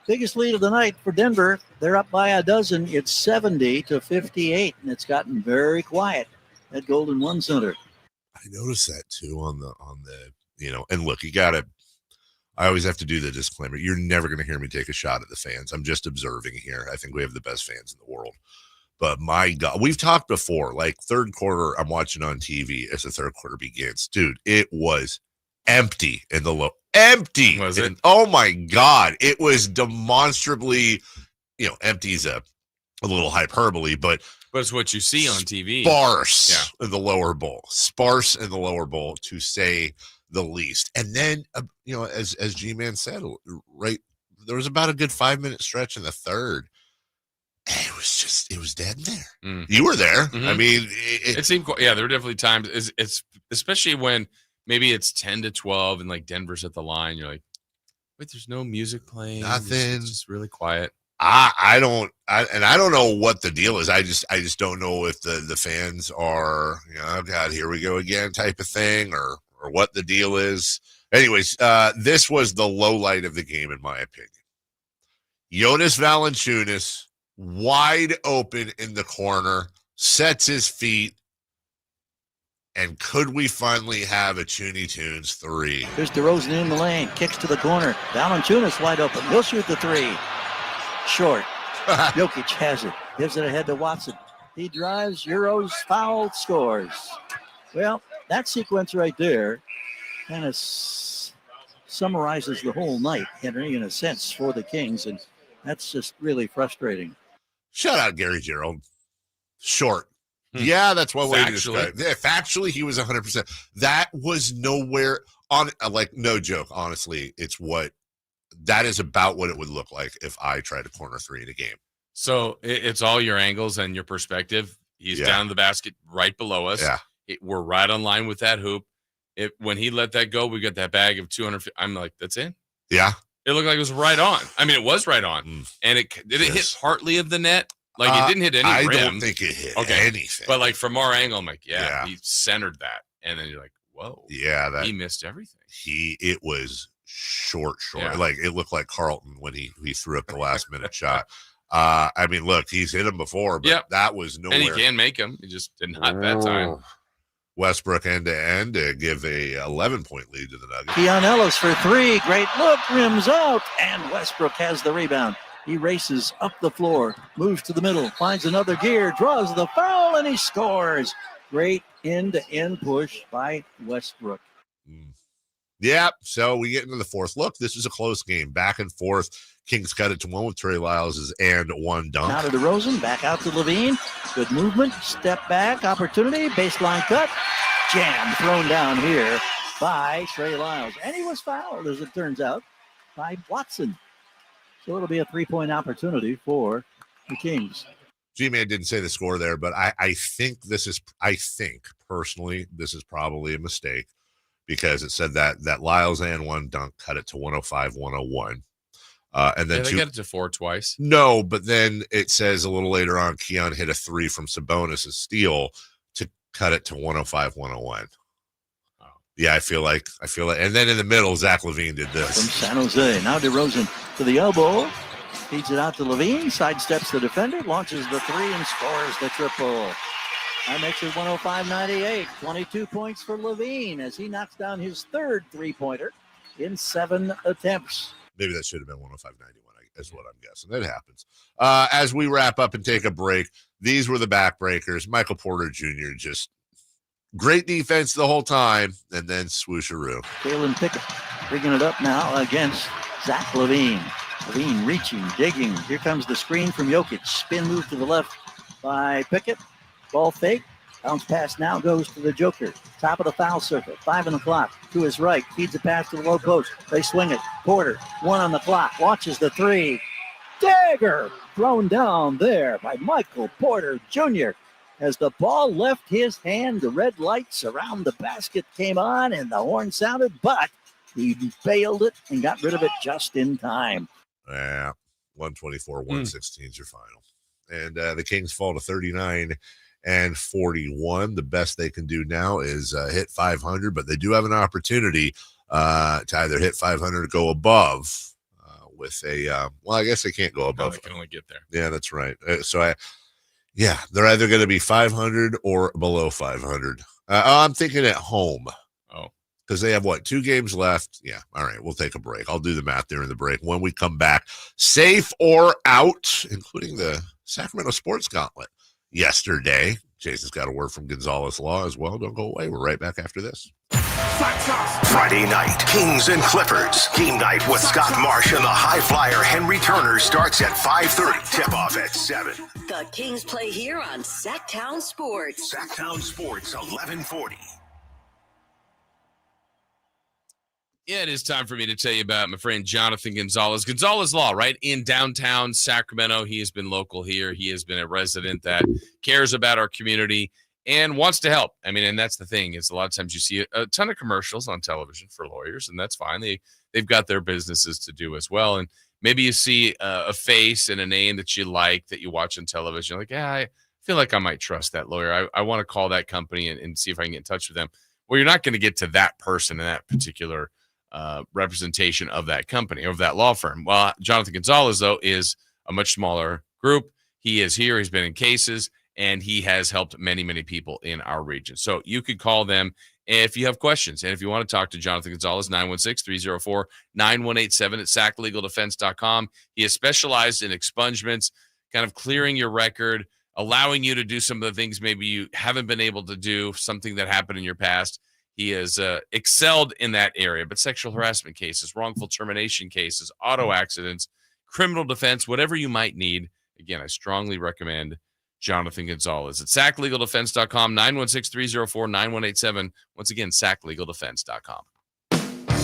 Biggest lead of the night for Denver. They're up by a dozen. It's 70-58, and it's gotten very quiet at Golden One Center. I noticed that too on the and look, I always have to do the disclaimer. You're never going to hear me take a shot at the fans. I'm just observing here. I think we have the best fans in the world. But my God, we've talked before, like third quarter, I'm watching on TV as the third quarter begins. Dude, it was empty in the low. Empty. Was it? Oh my God. It was demonstrably, empty is a little hyperbole, but it's what you see on TV. Sparse in the lower bowl. Sparse in the lower bowl, to say the least. And then, as G-Man said, right, there was about a good 5-minute stretch in the third. And it was dead in there. Mm. You were there. Mm-hmm. I mean, it seemed, there were definitely times, it's especially when maybe it's 10-12 and like Denver's at the line. You're like, wait, there's no music playing. Nothing. It's just really quiet. I don't know what the deal is. I just don't know if the fans are, oh God, here we go again type of thing, or what the deal is. Anyways, this was the low light of the game, in my opinion. Jonas Valanciunas, wide open in the corner, sets his feet, And could we finally have a Tooney Tunes 3? Here's DeRozan in the lane, kicks to the corner. Valanciunas wide open. He'll shoot the three. Short. Jokic has it. Gives it ahead to Watson. He drives, Euros, fouled, scores. Well, that sequence right there kind of summarizes the whole night, Henry, in a sense, for the Kings. And that's just really frustrating. Shout out Gary Gerald. Short. Yeah, that's one way to describe it. Yeah, factually, he was 100%. That was nowhere on, like, no joke. Honestly, that is about what it would look like if I tried to corner three in a game. So it's all your angles and your perspective. He's down the basket right below us. Yeah. We're right on line with that hoop. When he let that go, we got that bag of 200. I'm like, that's in. Yeah. It looked like it was right on. I mean, it was right on. And it hit partly of the net? Like, it didn't hit any rim. I don't think it hit anything. But, like, from our angle, I'm like, he centered that. And then you're like, whoa. Yeah. He missed everything. It was short. Yeah. Like, it looked like Carlton when he threw up the last-minute shot. I mean, look, he's hit him before, but that was nowhere. And he can make them. He just didn't hit that time. Westbrook end-to-end to give a 11-point lead to the Nuggets. Keon Ellis for three. Great look. Rims out. And Westbrook has the rebound. He races up the floor, moves to the middle, finds another gear, draws the foul, and he scores. Great end-to-end push by Westbrook. Yeah, so we get into the fourth. Look, this is a close game, back and forth. Kings cut it to one with Trey Lyles' and one dunk. Now to DeRozan, back out to Levine. Good movement, step back, opportunity, baseline cut. Jam thrown down here by Trey Lyles. And he was fouled, as it turns out, by Watson. So it'll be a three-point opportunity for the Kings. G-Man didn't say the score there, but I think personally, this is probably a mistake because it said that Lyles and one dunk cut it to 105-101. And then they got it to 4 twice. No, but then it says a little later on, Keon hit a 3 from Sabonis' steal to cut it to 105-101. Yeah, I feel like, and then in the middle, Zach LaVine did this. From San Jose, now DeRozan to the elbow, feeds it out to LaVine, sidesteps the defender, launches the three, and scores the triple. That makes it 105-98, 22 points for LaVine as he knocks down his third three-pointer in 7 attempts. Maybe that should have been 105-91, is what I'm guessing. That happens. As we wrap up and take a break, these were the backbreakers. Michael Porter Jr. just great defense the whole time, and then swoosharoo. Jalen Pickett bringing it up now against Zach LaVine. LaVine reaching, digging. Here comes the screen from Jokic. Spin move to the left by Pickett. Ball fake. Bounce pass now goes to the Joker. Top of the foul circle. 5 on the clock. To his right. Feeds a pass to the low post. They swing it. Porter, 1 on the clock. Launches the three. Dagger thrown down there by Michael Porter Jr. As the ball left his hand, the red lights around the basket came on and the horn sounded, but he bailed it and got rid of it just in time. Yeah, 124-116 is your final. And the Kings fall to 39-41. The best they can do now is hit 500, but they do have an opportunity to either hit 500 or go above with a, well, I guess they can't go above. No, they can only get there. Yeah, that's right. Yeah, they're either going to be 500 or below 500. I'm thinking at home. Oh. Because they have, 2 games left? Yeah, all right, we'll take a break. I'll do the math during the break. When we come back, safe or out, including the Sacramento Sports Gauntlet yesterday. Jason's got a word from Gonzalez Law as well. Don't go away. We're right back after this. Friday night, Kings and Clippers. Game night with Scott Marsh and the high flyer Henry Turner starts at 5:30. Tip-off at 7. The Kings play here on Sacktown Sports. Sacktown Sports, 1140. Yeah, it is time for me to tell you about my friend Jonathan Gonzalez. Gonzalez Law, right in downtown Sacramento. He has been local here. He has been a resident that cares about our community and wants to help. I mean, and that's the thing is a lot of times you see a ton of commercials on television for lawyers, and that's fine. They've got their businesses to do as well. And maybe you see a face and a name that you like that you watch on television. You're like, yeah, I feel like I might trust that lawyer. I want to call that company and see if I can get in touch with them. Well, you're not going to get to that person in that particular representation of that company, of that law firm. Well, Jonathan Gonzalez, though, is a much smaller group. He is here. He's been in cases, and he has helped many, many people in our region. So you could call them if you have questions. And if you want to talk to Jonathan Gonzalez, 916-304-9187 at saclegaldefense.com. He is specialized in expungements, kind of clearing your record, allowing you to do some of the things maybe you haven't been able to do, something that happened in your past. He has excelled in that area, but sexual harassment cases, wrongful termination cases, auto accidents, criminal defense, whatever you might need. Again, I strongly recommend Jonathan Gonzalez at saclegaldefense.com, 916-304-9187. Once again, saclegaldefense.com.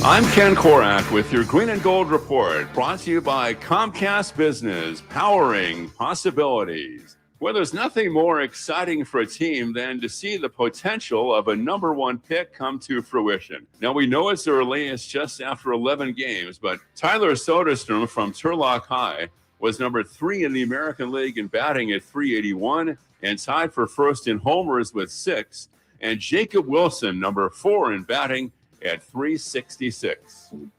I'm Ken Korak with your Green and Gold Report, brought to you by Comcast Business, powering possibilities. Well, there's nothing more exciting for a team than to see the potential of a number one pick come to fruition. Now, we know it's early, it's just after 11 games, but Tyler Soderstrom from Turlock High was number 3 in the American League in batting at .381 and tied for first in homers with 6. And Jacob Wilson, number 4 in batting at .366.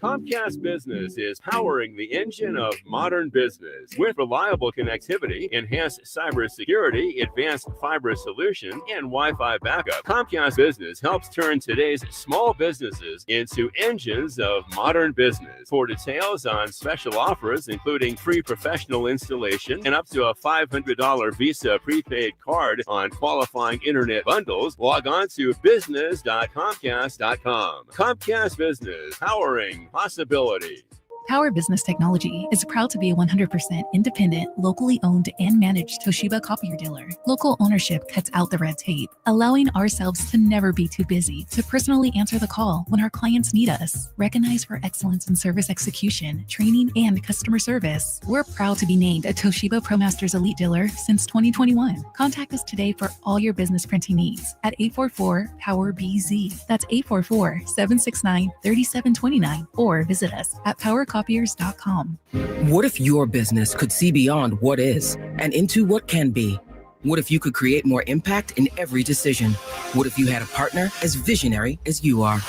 Comcast Business is powering the engine of modern business with reliable connectivity, enhanced cybersecurity, advanced fiber solution, and Wi-Fi backup. Comcast Business helps turn today's small businesses into engines of modern business. For details on special offers, including free professional installation and up to a $500 Visa prepaid card on qualifying internet bundles, log on to business.comcast.com. Comcast Business, powering possibility. Power Business Technology is proud to be a 100% independent, locally owned and managed Toshiba copier dealer. Local ownership cuts out the red tape, allowing ourselves to never be too busy to personally answer the call when our clients need us. Recognized for excellence in service execution, training, and customer service, we're proud to be named a Toshiba ProMasters Elite Dealer since 2021. Contact us today for all your business printing needs at 844-POWER-BZ. That's 844-769-3729, or visit us at powercopiers.com. What if your business could see beyond what is and into what can be? What if you could create more impact in every decision? What if you had a partner as visionary as you are?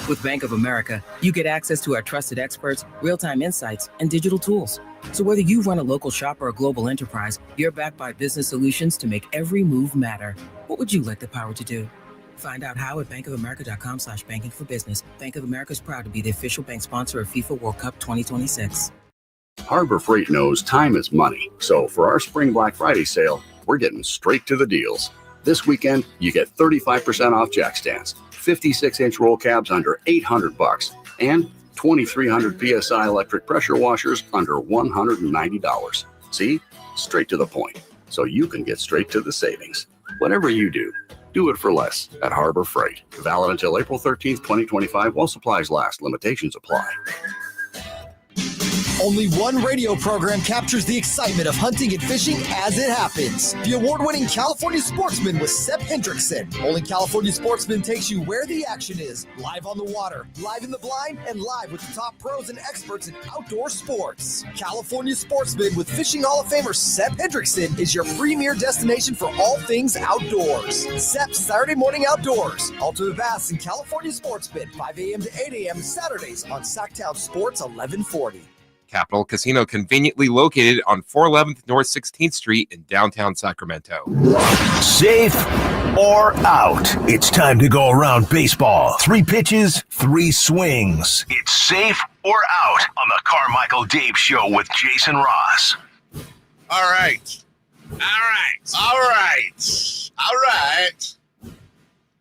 With Bank of America, you get access to our trusted experts, real-time insights, and digital tools. So whether you run a local shop or a global enterprise, you're backed by business solutions to make every move matter. What would you like the power to do? Find out how at bankofamerica.com/banking for business. Bank of America is proud to be the official bank sponsor of FIFA World Cup 2026. Harbor Freight knows time is money. So for our Spring Black Friday sale, we're getting straight to the deals. This weekend, you get 35% off jack stands, 56-inch roll cabs under $800, and 2,300 PSI electric pressure washers under $190. See? Straight to the point. So you can get straight to the savings. Whatever you do, do it for less at Harbor Freight. Valid until April 13th, 2025 while supplies last. Limitations apply. Only one radio program captures the excitement of hunting and fishing as it happens. The award-winning California Sportsman with Sep Hendrickson. Only California Sportsman takes you where the action is. Live on the water, live in the blind, and live with the top pros and experts in outdoor sports. California Sportsman with Fishing Hall of Famer Sep Hendrickson is your premier destination for all things outdoors. Sep's Saturday Morning Outdoors. Ultimate Bass and California Sportsman, 5 a.m. to 8 a.m. Saturdays on Sacktown Sports 1140. Capital Casino, conveniently located on 411th North 16th Street in downtown Sacramento. Safe or out? It's time to go around baseball. 3 pitches, 3 swings. It's safe or out on the Carmichael Dave Show with Jason Ross. All right.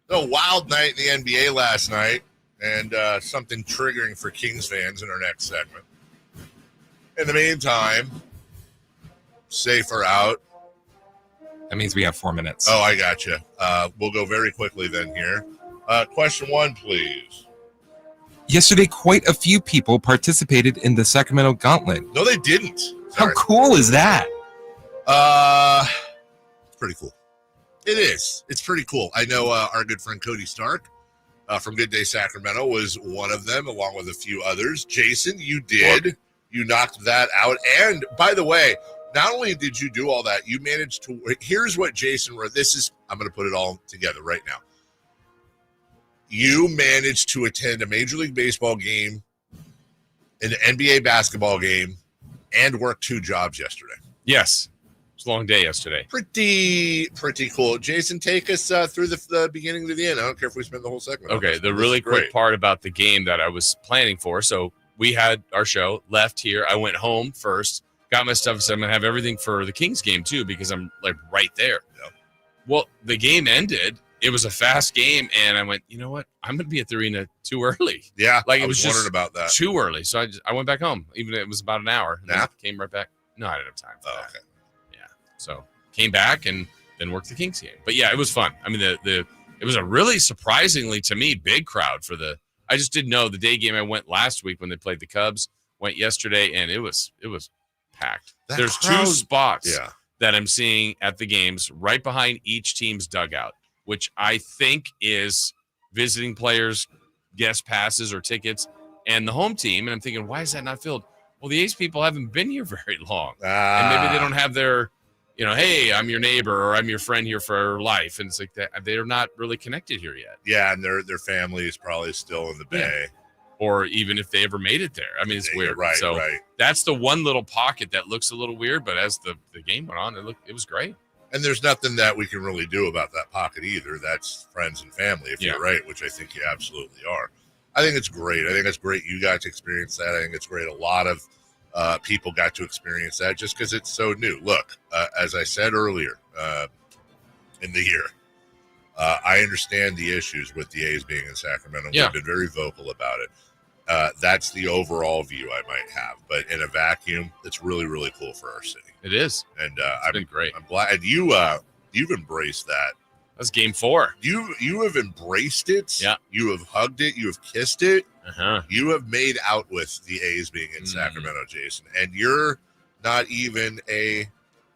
A wild night in the NBA last night, and something triggering for Kings fans in our next segment. In the meantime, safe or out? That means we have 4 minutes. Oh, I got you. We'll go very quickly then here. Question 1, please. Yesterday, quite a few people participated in the Sacramento Gauntlet. No, they didn't. How cool is that? It's pretty cool. It is. It's pretty cool. I know our good friend Cody Stark from Good Day Sacramento was one of them, along with a few others. Jason, you did. You knocked that out. And by the way, not only did you do all that, you managed to. Here's what Jason wrote. I'm going to put it all together right now. You managed to attend a Major League Baseball game, an NBA basketball game, and work 2 jobs yesterday. Yes. It's a long day yesterday. Pretty cool. Jason, take us through the beginning to the end. I don't care if we spend the whole segment. Okay, the really quick part about the game that I was planning for. So we had our show, left here. I went home first, got my stuff, so I'm going to have everything for the Kings game too because I'm like right there. Yep. Well, the game ended. It was a fast game, and I went, you know what? I'm going to be at the arena too early. Yeah, like I was just wondering about that. Too early. So I went back home, even if it was about an hour. Nap? Came right back. No, I didn't have time for that. Okay. Yeah. So came back and then worked the Kings game. But yeah, it was fun. I mean, it was a really surprisingly to me big crowd for the. I just didn't know the day game. I went last week when they played the Cubs. Went yesterday, and it was packed. There's crowd, 2 spots yeah. that I'm seeing at the games right behind each team's dugout, which I think is visiting players, guest passes or tickets, and the home team. And I'm thinking, why is that not filled? Well, the A's people haven't been here very long. And maybe they don't have their, hey, I'm your neighbor or I'm your friend here for life. And it's like that. They're not really connected here yet. Yeah, and their family is probably still in the Bay. Yeah. Or even if they ever made it there. I mean, it's weird. Right, so right. that's the one little pocket that looks a little weird, but as the game went on, it was great. And there's nothing that we can really do about that pocket either. That's friends and family, if you're right, which I think you absolutely are. I think it's great. I think it's great you got to experience that. I think it's great a lot of people got to experience that just because it's so new. Look, as I said earlier in the year, I understand the issues with the A's being in Sacramento. Yeah. We've been very vocal about it. That's the overall view I might have. But in a vacuum, it's really, really cool for our city. It is. And it's been great. I'm glad. And you've embraced that. That's game 4. You have embraced it. Yeah. You have hugged it. You have kissed it. Uh-huh. You have made out with the A's being in Sacramento, Jason. And you're not even a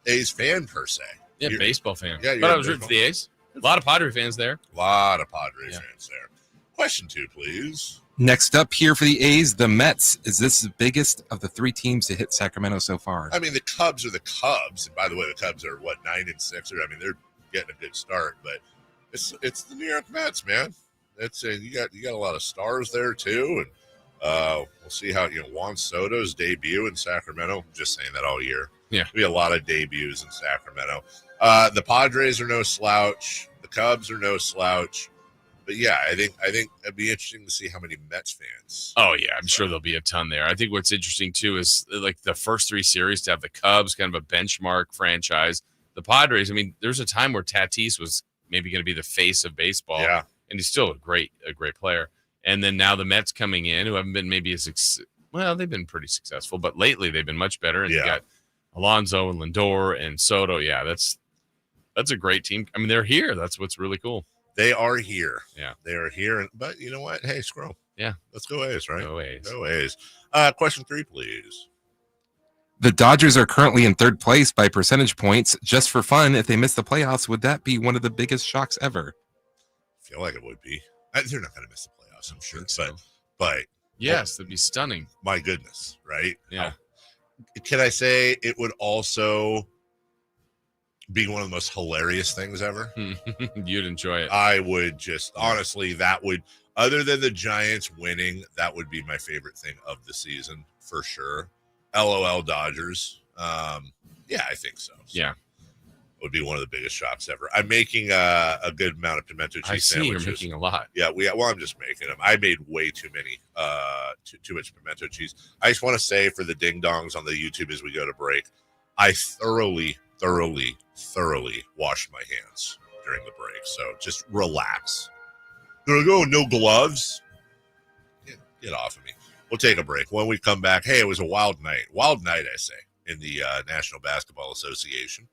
A's fan per se. Yeah, You're, baseball fan. Yeah, but I was rooting for the A's. A lot of Padre fans there. A lot of Padres fans there. Question 2, please. Next up here for the A's, the Mets. Is this the biggest of the 3 teams to hit Sacramento so far? I mean, the Cubs are the Cubs. And by the way, the Cubs are, 9-6? I mean, they're getting a good start. But it's the New York Mets, man. You got a lot of stars there, too. And we'll see how, Juan Soto's debut in Sacramento. I'm just saying that all year. Yeah. There'll be a lot of debuts in Sacramento. The Padres are no slouch. The Cubs are no slouch. But yeah, I think it'd be interesting to see how many Mets fans. Oh yeah, I'm sure there'll be a ton there. I think what's interesting too is like the first 3 series to have the Cubs, kind of a benchmark franchise. The Padres. I mean, there's a time where Tatis was maybe going to be the face of baseball. Yeah, and he's still a great player. And then now the Mets coming in, who haven't been maybe they've been pretty successful, but lately they've been much better. And you got Alonso and Lindor and Soto. Yeah, that's a great team. I mean, they're here. That's what's really cool. They are here. Yeah. They are here. But you know what? Hey, screw 'em. Yeah. Let's go A's, right? Go A's. Go A's. Question 3, please. The Dodgers are currently in 3rd place by percentage points. Just for fun, if they miss the playoffs, would that be one of the biggest shocks ever? I feel like it would be. They're not going to miss the playoffs, I'm sure. So. But yes, that'd be stunning. My goodness, right? Yeah. Can I say it would also be one of the most hilarious things ever? You'd enjoy it. I would just, honestly, that would, other than the Giants winning, that would be my favorite thing of the season for sure. LOL Dodgers. Yeah, I think so. Yeah. It would be one of the biggest shocks ever. I'm making a good amount of pimento cheese sandwiches. You're making a lot. Yeah, I'm just making them. I made way too many, too much pimento cheese. I just want to say for the ding-dongs on the YouTube as we go to break, I thoroughly washed my hands during the break. So just relax. Gonna go, no gloves. Get off of me. We'll take a break. When we come back, hey, it was a wild night. Wild night, I say, in the National Basketball Association.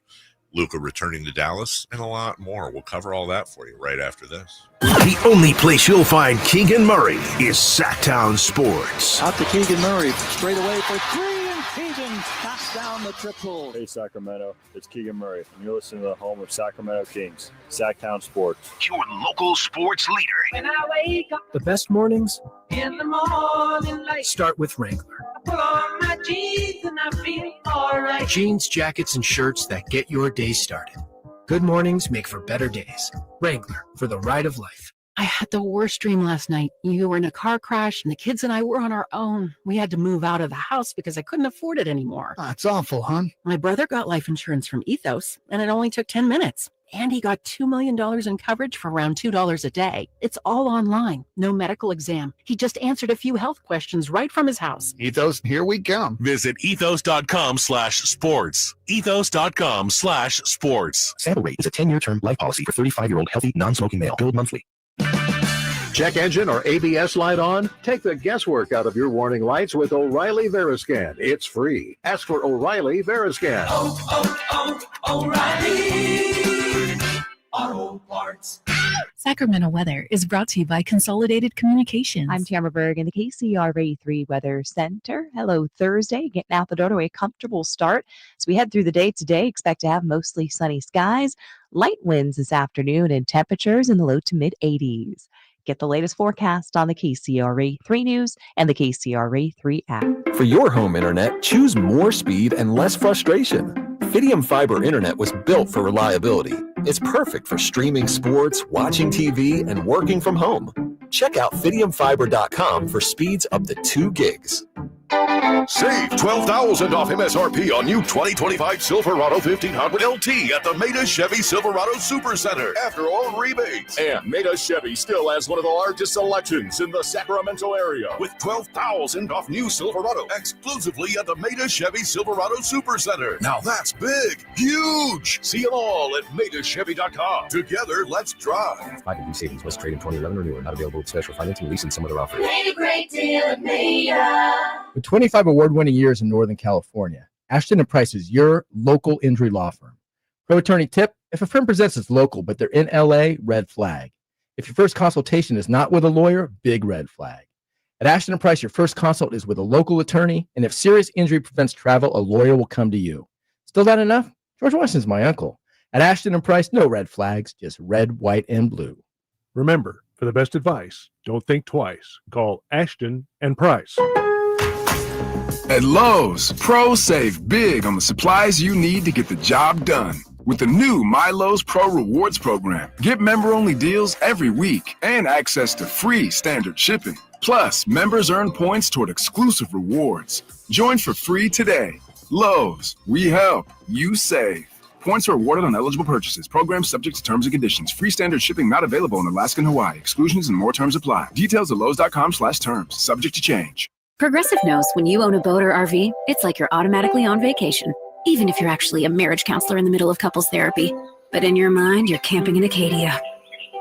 Luka returning to Dallas, and a lot more. We'll cover all that for you right after this. The only place you'll find Keegan Murray is Sacktown Sports. Out to Keegan Murray, straight away for 3, and Keegan knocks down the triple. Hey, Sacramento, it's Keegan Murray, and you're listening to the home of Sacramento Kings, Sacktown Sports. Your local sports leader. When I wake up The best mornings in the morning light, start with Wrangler. I put on my jeans and I feel all right. Jeans, jackets, and shirts that get your day started. Good mornings make for better days. Wrangler, for the ride of life. I had the worst dream last night. You were in a car crash and the kids and I were on our own. We had to move out of the house because I couldn't afford it anymore. That's awful, hon. My brother got life insurance from Ethos and it only took 10 minutes. And he got $2 million in coverage for around $2 a day. It's all online. No medical exam. He just answered a few health questions right from his house. Ethos, here we come. Visit ethos.com/sports. Ethos.com/sports. Sample rate is a 10-year term life policy for 35-year-old healthy, non-smoking male. Billed monthly. Check engine or ABS light on? Take the guesswork out of your warning lights with O'Reilly Veriscan. It's free. Ask for O'Reilly Veriscan. O'Reilly Auto Parts. Sacramento weather is brought to you by Consolidated Communications. I'm Tamara Berg in the KCRA 3 Weather Center. Hello, Thursday. Getting out the door to a comfortable start. As we head through the day today, expect to have mostly sunny skies, light winds this afternoon, and temperatures in the low to mid 80s. Get the latest forecast on the KCRA 3 News and the KCRA 3 app. For your home internet, choose more speed and less frustration. Fidium Fiber Internet was built for reliability. It's perfect for streaming sports, watching TV, and working from home. Check out FidiumFiber.com for speeds up to 2 gigs. Save $12,000 off MSRP on new 2025 Silverado 1500 LT at the Maida Chevy Silverado Supercenter after all rebates. And Maida Chevy still has one of the largest selections in the Sacramento area. With $12,000 off new Silverado exclusively at the Maida Chevy Silverado Supercenter. Now that's big, huge. See them all at MaidaChevy.com. Together, let's drive. 5 savings must trade in 2011 or newer. Not available with special financing, lease, and some other offers. Made a great deal at Maida. With 25 award-winning years in Northern California, Ashton & Price is your local injury law firm. Pro attorney tip: if a firm presents as local but they're in LA, red flag. If your first consultation is not with a lawyer, big red flag. At Ashton & Price, your first consult is with a local attorney, and if serious injury prevents travel, a lawyer will come to you. Still not enough? George Washington's my uncle. At Ashton & Price, no red flags, just red, white, and blue. Remember, for the best advice, don't think twice. Call Ashton & Price. At Lowe's, pros save big on the supplies you need to get the job done. With the new My Lowe's Pro Rewards program, get member-only deals every week and access to free standard shipping. Plus, members earn points toward exclusive rewards. Join for free today. Lowe's, we help, you save. Points are awarded on eligible purchases. Program subject to terms and conditions. Free standard shipping not available in Alaska and Hawaii. Exclusions and more terms apply. Details at lowes.com/terms. Subject to change. Progressive knows when you own a boat or RV, it's like you're automatically on vacation, even if you're actually a marriage counselor in the middle of couples therapy. But in your mind, you're camping in Acadia,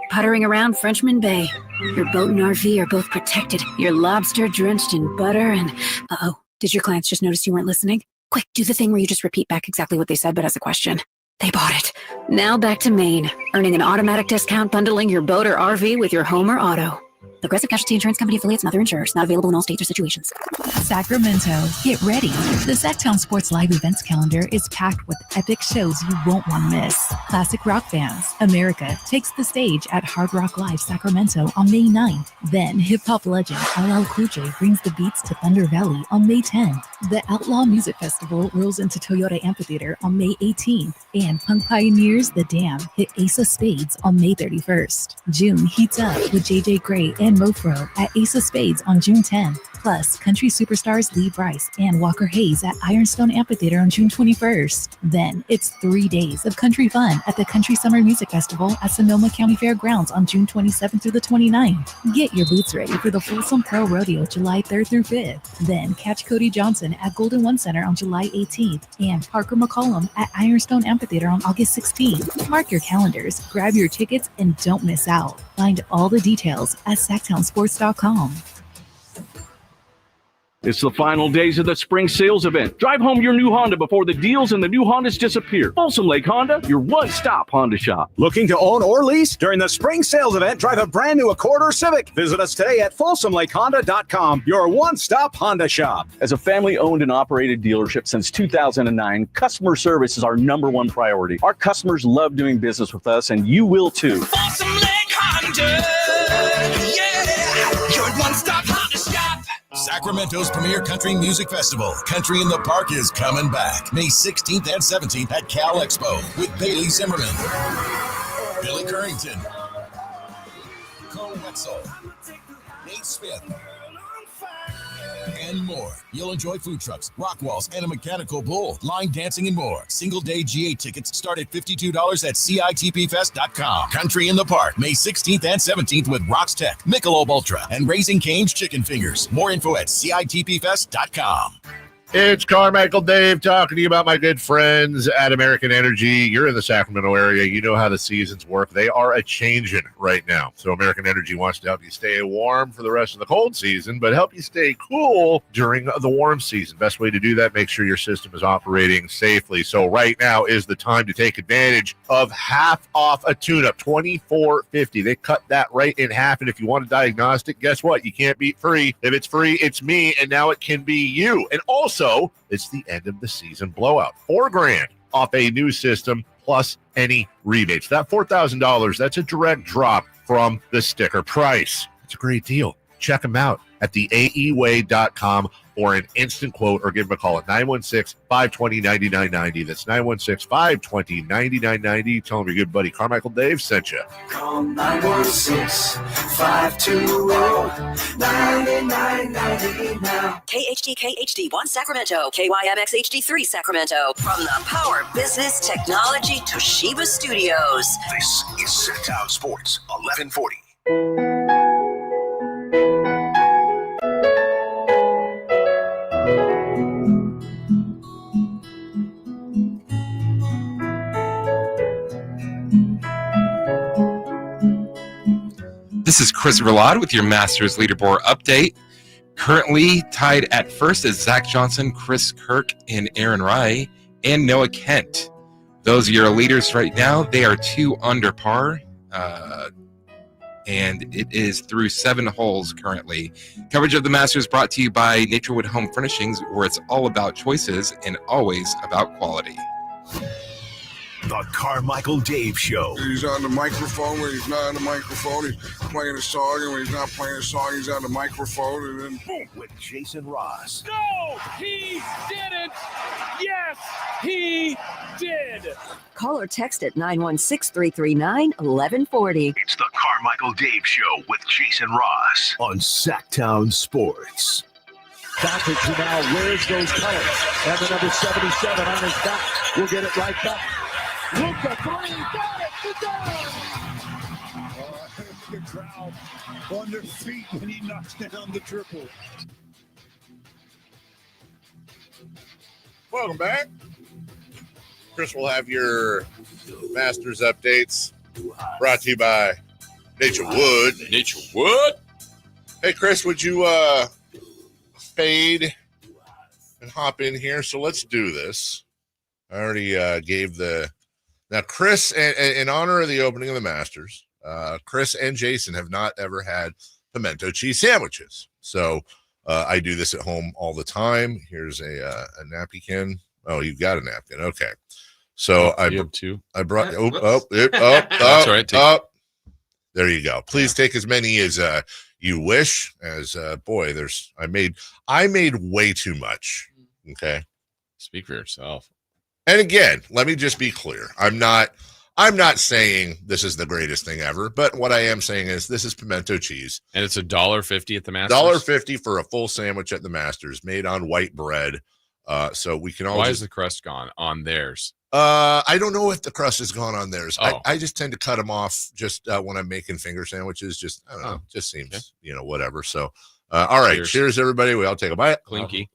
puttering around Frenchman Bay. Your boat and RV are both protected. Your lobster drenched in butter and... Uh-oh, did your clients just notice you weren't listening? Quick, do the thing where you just repeat back exactly what they said, but as a question. They bought it. Now back to Maine, earning an automatic discount bundling your boat or RV with your home or auto. Progressive Casualty Insurance Company affiliates and other insurers. Not available in all states or situations. Sacramento, get ready. The Sacktown Sports Live events calendar is packed with epic shows you won't want to miss. Classic rock bands, America takes the stage at Hard Rock Live Sacramento on May 9th. Then hip-hop legend LL Cool J brings the beats to Thunder Valley on May 10th. The Outlaw Music Festival rolls into Toyota Amphitheater on May 18th. And punk pioneers The Dam hit Ace of Spades on May 31st. June heats up with JJ Gray and Mofro at Ace of Spades on June 10th. Plus, country superstars Lee Brice and Walker Hayes at Ironstone Amphitheater on June 21st. Then, it's 3 days of country fun at the Country Summer Music Festival at Sonoma County Fairgrounds on June 27th through the 29th. Get your boots ready for the Folsom Pearl Rodeo July 3rd through 5th. Then, catch Cody Johnson at Golden One Center on July 18th and Parker McCollum at Ironstone Amphitheater on August 16th. Mark your calendars, grab your tickets, and don't miss out. Find all the details at sacktownsports.com. It's the final days of the spring sales event. Drive home your new Honda before the deals and the new Hondas disappear. Folsom Lake Honda, your one-stop Honda shop. Looking to own or lease? During the spring sales event, drive a brand new Accord or Civic. Visit us today at FolsomLakeHonda.com, your one-stop Honda shop. As a family-owned and operated dealership since 2009, customer service is our #1 priority. Our customers love doing business with us, and you will too. Folsom Lake Honda, yeah, your one-stop Honda shop. Sacramento's premier country music festival, Country in the Park, is coming back May 16th and 17th at Cal Expo with Bailey Zimmerman, Billy Currington, Wetzel, Nate Smith, and more. You'll enjoy food trucks, rock walls, and a mechanical bull, line dancing, and more. Single-day GA tickets start at $52 at CITPFest.com. Country in the Park, May 16th and 17th with Rocks Tech, Michelob Ultra, and Raising Cane's Chicken Fingers. More info at CITPFest.com. It's Carmichael Dave talking to you about my good friends at American Energy. You're in the Sacramento area. You know how the seasons work. They are a-changing right now. So American Energy wants to help you stay warm for the rest of the cold season, but help you stay cool during the warm season. Best way to do that, make sure your system is operating safely. So right now is the time to take advantage of half off a tune-up, $24.50. They cut that right in half, and if you want a diagnostic, guess what? You can't beat free. If it's free, it's me, and now it can be you. And also, it's the end of the season blowout. $4,000 off a new system plus any rebates. That $4,000, that's a direct drop from the sticker price. It's a great deal. Check them out at theaeway.com or an instant quote, or give them a call at 916-520-9990. That's 916-520-9990. Tell them your good buddy Carmichael Dave sent you. Call 916-520-9990 now. KHTK HD1 Sacramento, KYMX HD3 Sacramento. From the Power Business Technology Toshiba Studios. This is Sacktown Sports 1140. This is Chris Verlade with your Masters Leaderboard update. Currently tied at first is Zach Johnson, Chris Kirk, and Aaron Rai, and Noah Kent. Those are your leaders right now. They are 2 under par, and it is through 7 holes currently. Coverage of the Masters brought to you by Naturewood Home Furnishings, where it's all about choices and always about quality. The Carmichael Dave Show. He's on the microphone when he's not on the microphone. He's playing a song, and when he's not playing a song, he's on the microphone, and then boom. With Jason Ross. No, he didn't. Yes, he did. Call or text at 916-339-1140. It's the Carmichael Dave Show with Jason Ross on Sacktown Sports. Backwards now wears those colors. And the number 77 on his back will get it right back. Luka, 3, got it, good down. The crowd on their feet when he knocks down the triple. Welcome back. Chris will have your Masters updates brought to you by Naturewood. Naturewood. Hey, Chris, would you fade and hop in here? So let's do this. I already gave the... Now, Chris, in honor of the opening of the Masters, Chris and Jason have not ever had pimento cheese sandwiches. So I do this at home all the time. Here's a napkin. Oh, you've got a napkin. Okay. So I brought That's all right. There you go. Please take as many as you wish. As boy, I made way too much. Okay. Speak for yourself. And again, let me just be clear. I'm not saying this is the greatest thing ever, but what I am saying is this is pimento cheese. And it's $1.50 at the Masters? $1.50 for a full sandwich at the Masters, made on white bread. So we can all. Why is the crust gone on theirs? I don't know if the crust is gone on theirs. Oh. I just tend to cut them off just when I'm making finger sandwiches. Just, I don't know. Just seems, whatever. So, all right. Cheers, everybody. We all take a bite. Clinky.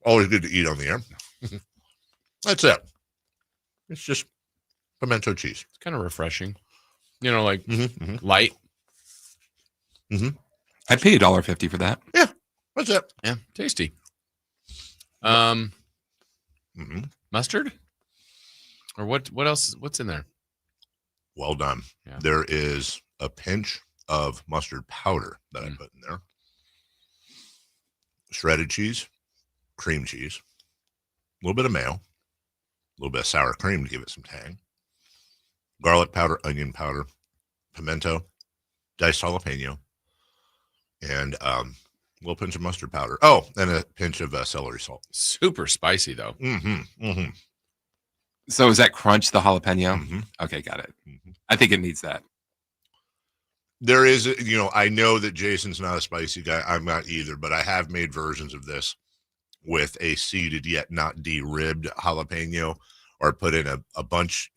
Always good to eat on the air. That's it. It's just pimento cheese. It's kind of refreshing. Like light. Mm-hmm. I'd pay $1.50 for that. Yeah. That's it. Yeah. Tasty. Mustard? Or what else? What's in there? Well done. Yeah. There is a pinch of mustard powder that I put in there. Shredded cheese, cream cheese, a little bit of mayo, a little bit of sour cream to give it some tang, garlic powder, onion powder, pimento, diced jalapeno, and a little pinch of mustard powder. Oh, and a pinch of celery salt. Super spicy, though. So is that crunch the jalapeno? Okay, got it. I think it needs that. There is, I know that Jason's not a spicy guy. I'm not either, but I have made versions of this with a seeded yet not de-ribbed jalapeno, or put in a bunch,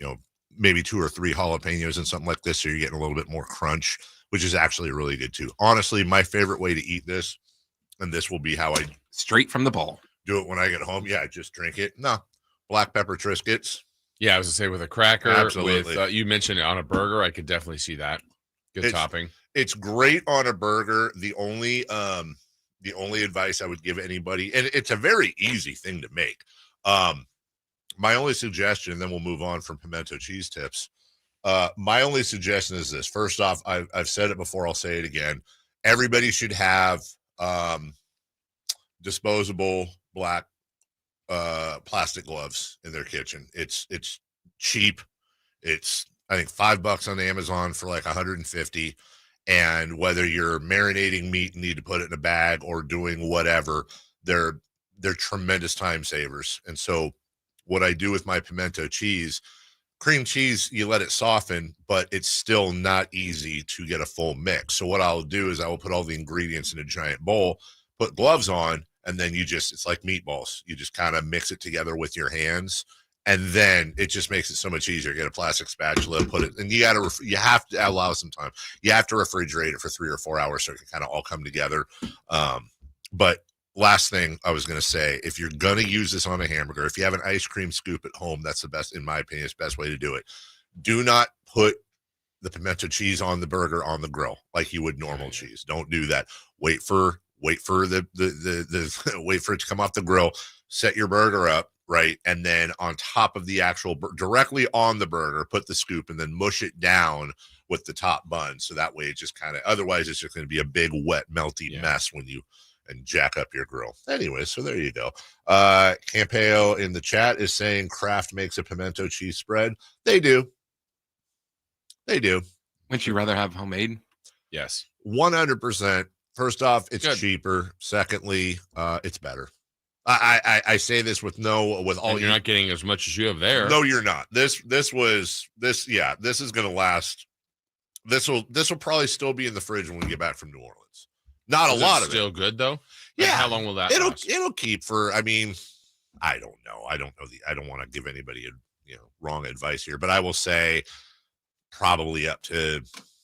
maybe 2 or 3 jalapenos and something like this, so you're getting a little bit more crunch, which is actually really good too. Honestly, my favorite way to eat this, and this will be how I straight from the bowl do it when I get home. Yeah, just drink it. No, black pepper Triscuits. Yeah, I was gonna say with a cracker. Absolutely. With you mentioned it on a burger, I could definitely see that. Good topping. It's great on a burger. The only advice I would give anybody, and it's a very easy thing to make. My only suggestion, and then we'll move on from pimento cheese tips. My only suggestion is this. First off, I've said it before. I'll say it again. Everybody should have disposable black plastic gloves in their kitchen. It's cheap. It's, I think, $5 on Amazon for like 150. And whether you're marinating meat and need to put it in a bag or doing whatever, they're tremendous time savers. And so what I do with my pimento cheese, cream cheese, you let it soften, but it's still not easy to get a full mix. So what I'll do is I will put all the ingredients in a giant bowl, put gloves on, and then it's like meatballs. You just kind of mix it together with your hands. And then it just makes it so much easier. Get a plastic spatula, put it, and you have to allow some time. You have to refrigerate it for 3 or 4 hours so it can kind of all come together. But last thing I was going to say, if you're going to use this on a hamburger, if you have an ice cream scoop at home, that's the best, in my opinion, it's the best way to do it. Do not put the pimento cheese on the burger on the grill like you would normal cheese. Don't do that. Wait for wait for it to come off the grill. Set your burger up. Right. And then on top of the actual, directly on the burger, put the scoop and then mush it down with the top bun. So that way it just kind of, otherwise it's just going to be a big, wet, melty mess when you jack up your grill. Anyway, so there you go. Campeo in the chat is saying Kraft makes a pimento cheese spread. They do. They do. Wouldn't you rather have homemade? Yes. 100%. First off, it's cheaper. Secondly, it's better. I say this with all. You're not getting as much as you have there. No, you're not. This is going to last. This will probably still be in the fridge when we get back from New Orleans. Not a lot of it. Still good though. Yeah. How long will that last? It'll keep for. I mean, I don't know. I don't want to give anybody wrong advice here, but I will say probably up to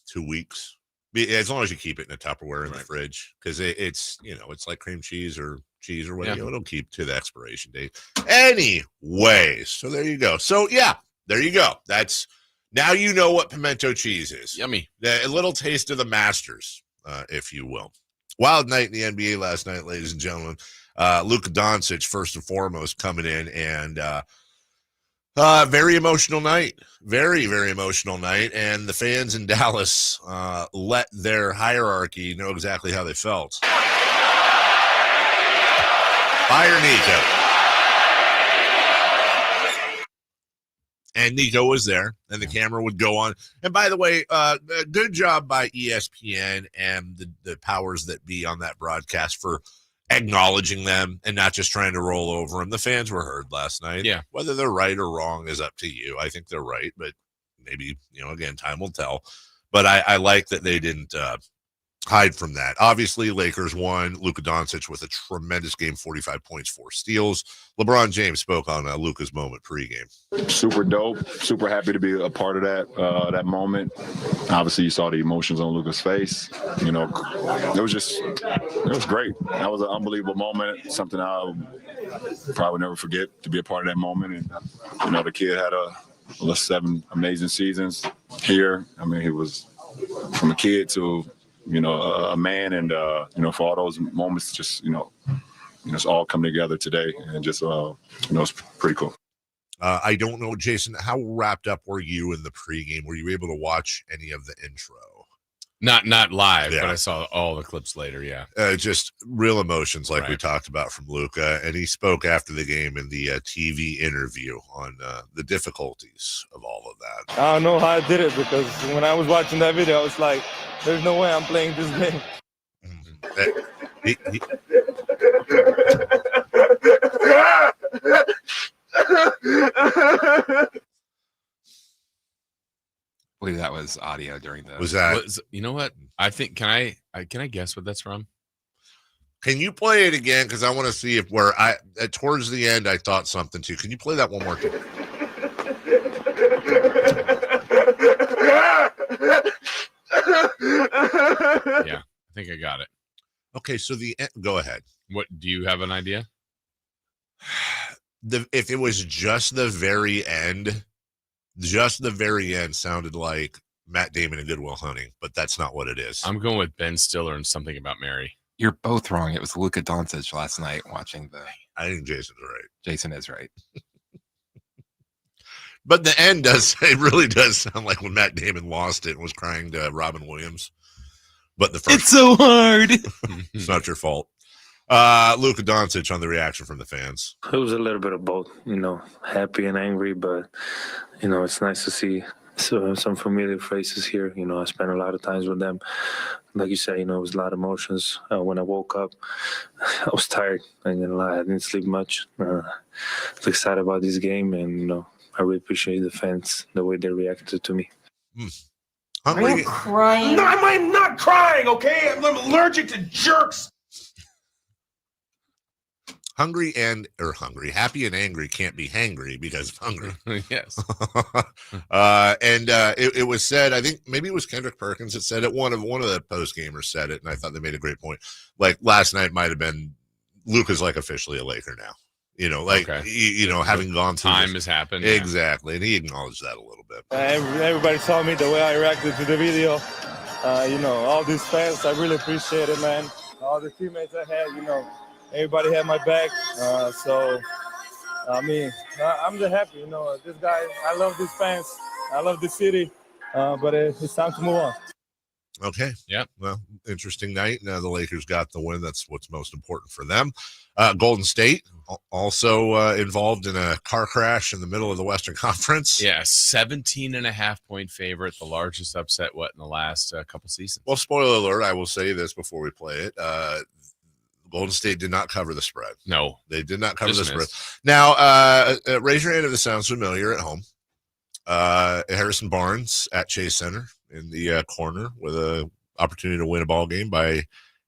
2 weeks, as long as you keep it in a Tupperware in the fridge, because it's like cream cheese or whatever. It'll keep to the expiration date. Anyways, so there you go. So there you go. That's now you know what pimento cheese is. Yummy. A little taste of the masters, if you will. Wild night in the NBA last night, ladies and gentlemen. Luka Doncic, first and foremost, coming in, and very emotional night. Very, very emotional night. And the fans in Dallas let their hierarchy know exactly how they felt. Fire Nico. And Nico was there, and the camera would go on. And by the way, good job by ESPN and the powers that be on that broadcast for acknowledging them and not just trying to roll over them. The fans were heard last night. Yeah. Whether they're right or wrong is up to you. I think they're right, but maybe, again, time will tell. But I like that they didn't hide from that. Obviously, Lakers won. Luka Doncic with a tremendous game, 45 points, 4 steals. LeBron James spoke on Luka's moment pregame. Super dope. Super happy to be a part of that moment. Obviously, you saw the emotions on Luka's face. It was great. That was an unbelievable moment. Something I'll probably never forget, to be a part of that moment. And the kid had 7 amazing seasons here. I mean, he was from a kid to a man, and for all those moments, just it's all come together today, and just it's pretty cool. I don't know, Jason, how wrapped up were you in the pregame? Were you able to watch any of the intro? Not live, but I saw all the clips later. Yeah, just real emotions, like we talked about from Luka, and he spoke after the game in the TV interview on the difficulties of all of that. I don't know how I did it, because when I was watching that video, I was like, "There's no way I'm playing this game." I believe that was his audio during the. Was that? You know what? I think. Can I guess what that's from? Can you play it again? Because I want to see if towards the end I thought something too. Can you play that one more time? Yeah, I think I got it. Okay, so go ahead. What do you have an idea? If it was just the very end sounded like Matt Damon and Good Will Hunting, but that's not what it is. I'm going with Ben Stiller and Something About Mary. You're both wrong. It was Luka Doncic last night watching the. I think Jason's right. Jason is right. But the end it really does sound like when Matt Damon lost it and was crying to Robin Williams. But the first, it's so hard. It's not your fault. Luka Doncic on the reaction from the fans. It was a little bit of both, happy and angry, but, it's nice to see some familiar faces here. I spent a lot of times with them. Like you said, it was a lot of emotions. When I woke up, I was tired. I didn't sleep much. I was excited about this game, and, I really appreciate the fans, the way they reacted to me. Are you crying? No, I'm not crying, okay? I'm allergic to jerks. Happy and angry can't be hangry because of hungry. Yes. It was said, I think maybe it was Kendrick Perkins that said it. One of the post gamers said it, and I thought they made a great point. Like last night might have been Luka's like officially a Laker now. Having gone through time has happened. Exactly, and he acknowledged that a little bit. Everybody saw me the way I reacted to the video. All these fans, I really appreciate it, man. All the teammates I had, everybody had my back. I'm just happy. This guy, I love these fans. I love the city. But it's time to move on. Okay. Yeah. Well, interesting night. Now the Lakers got the win. That's what's most important for them. Golden State also involved in a car crash in the middle of the Western Conference. Yeah, 17.5-point favorite, the largest upset in the last couple seasons. Well, spoiler alert, I will say this before we play it. Golden State did not cover the spread. No. They did not cover the spread. Now, raise your hand if this sounds familiar at home. Harrison Barnes at Chase Center in the corner with an opportunity to win a ball game by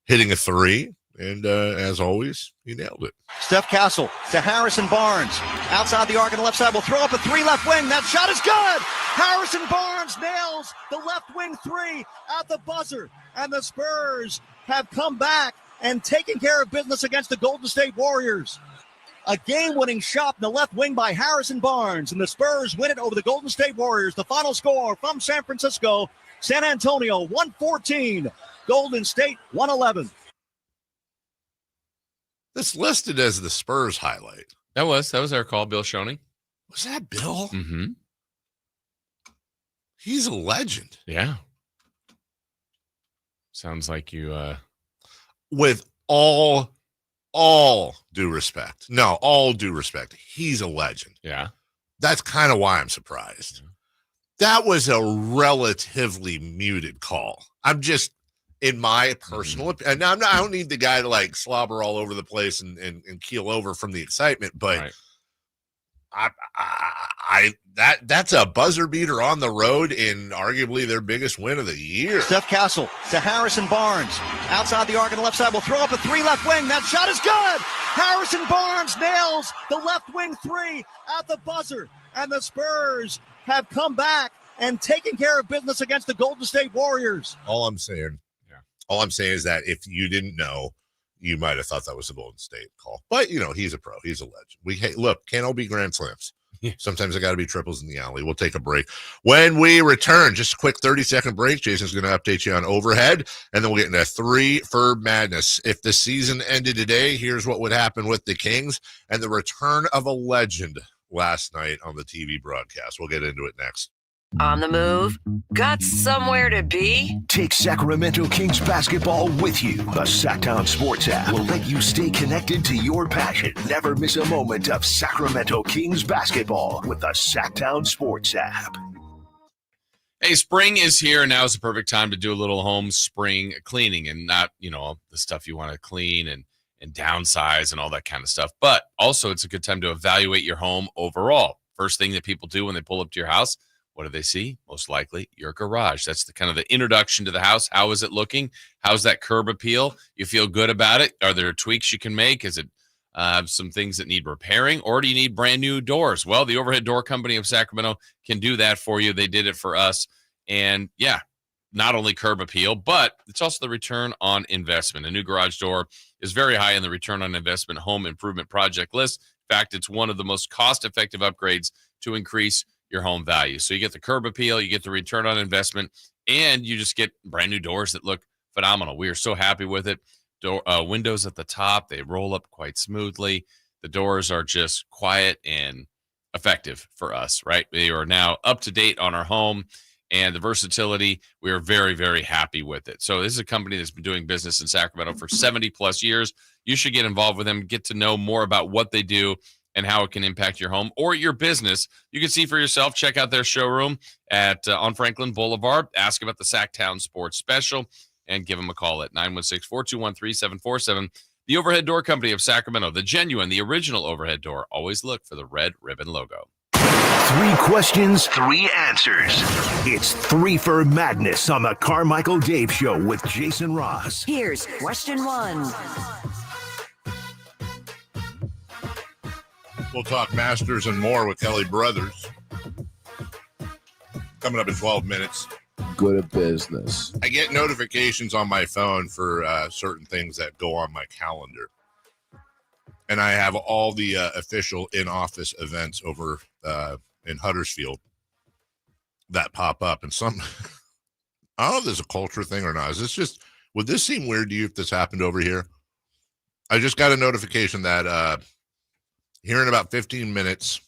hitting a three. And as always, he nailed it. Steph Castle to Harrison Barnes. Outside the arc on the left side will throw up a three left wing. That shot is good. Harrison Barnes nails the left wing three at the buzzer. And the Spurs have come back and taken care of business against the Golden State Warriors. A game-winning shot in the left wing by Harrison Barnes, and the Spurs win it over the Golden State Warriors. The final score from San Francisco, San Antonio 114, Golden State 111. That's listed as the Spurs highlight. That was our call, Bill Schoening. Was that Bill? Mm-hmm. He's a legend. Yeah. Sounds like you with all due respect. No, all due respect. He's a legend. Yeah. That's kind of why I'm surprised. Yeah. That was a relatively muted call. I'm just, in my personal opinion, and I don't need the guy to like slobber all over the place and keel over from the excitement, but that's a buzzer beater on the road in arguably their biggest win of the year. Steph Castle to Harrison Barnes. Outside the arc on the left side will throw up a three left wing. That shot is good. Harrison Barnes nails the left wing three at the buzzer. And the Spurs have come back and taken care of business against the Golden State Warriors. All I'm saying is that if you didn't know, you might have thought that was a Golden State call. But, he's a pro. He's a legend. Look, can't all be grand slams. Sometimes I got to be triples in the alley. We'll take a break. When we return, just a quick 30-second break. Jason's going to update you on overhead, and then we'll get into 3 for madness. If the season ended today, here's what would happen with the Kings and the return of a legend last night on the TV broadcast. We'll get into it next. On the move? Got somewhere to be? Take Sacramento Kings basketball with you. The Sacktown Sports app will let you stay connected to your passion. Never miss a moment of Sacramento Kings basketball with the Sacktown Sports app. Hey, spring is here, and now is the perfect time to do a little home spring cleaning, and not, the stuff you want to clean and downsize and all that kind of stuff. But also, it's a good time to evaluate your home overall. First thing that people do when they pull up to your house, What do they see? Most likely your garage. That's the kind of the introduction to the house. How is it looking? How's that curb appeal? You feel good about it? Are there tweaks you can make? Is it some things that need repairing, or do you need brand new doors? Well, the Overhead Door Company of Sacramento can do that for you. They did it for us. And yeah, not only curb appeal, but it's also the return on investment. A new garage door is very high in the return on investment home improvement project list. In fact, it's one of the most cost-effective upgrades to increase your home value. So you get the curb appeal, you get the return on investment, and you just get brand new doors that look phenomenal. We are so happy with it. Windows at the top, they roll up quite smoothly. The doors are just quiet and effective for us, right? We are now up to date on our home, and the versatility, we are very, very happy with it. So this is a company that's been doing business in Sacramento for 70 plus years. You should get involved with them, get to know more about what they do and how it can impact your home or your business. You can see for yourself. Check out their showroom at on Franklin Boulevard. Ask about the Sacktown Sports Special and give them a call at 916-421-3747. The Overhead Door Company of Sacramento, the genuine, the original overhead door. Always look for the red ribbon logo. 3 questions, 3 answers. It's 3 for Madness on the Carmichael Dave Show with Jason Ross. Here's question 1. We'll talk Masters and more with Kelly Brothers. Coming up in 12 minutes. Good at business. I get notifications on my phone for certain things that go on my calendar. And I have all the official in-office events over in Huddersfield that pop up. And some, I don't know if there's a culture thing or not. Is this just, would this seem weird to you if this happened over here? I just got a notification that here in about 15 minutes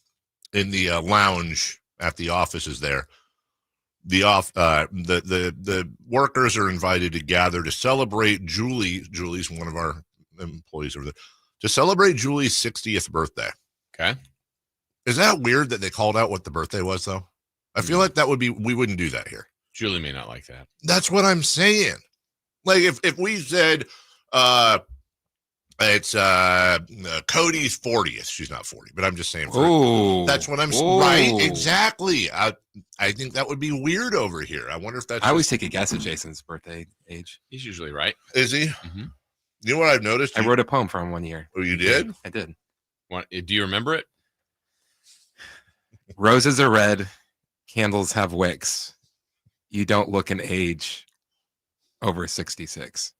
in the lounge at the offices there, the workers are invited to gather to celebrate Julie's one of our employees over there, to celebrate Julie's 60th birthday. Okay. Is that weird that they called out what the birthday was, though? I feel like that would be, we wouldn't do that here. Julie may not like that. That's what I'm saying. Like if we said it's Cody's 40th, she's not 40, but I'm just saying. That's what I'm saying. Right? Exactly. I think that would be weird over here. I wonder if that's. I always take a guess at Jason's birthday age. He's usually right. Is he? Mm-hmm. You know what I've noticed? I wrote a poem for him one year. Oh, you did? I did. Do you remember it? Roses are red, candles have wicks. You don't look an age over 66.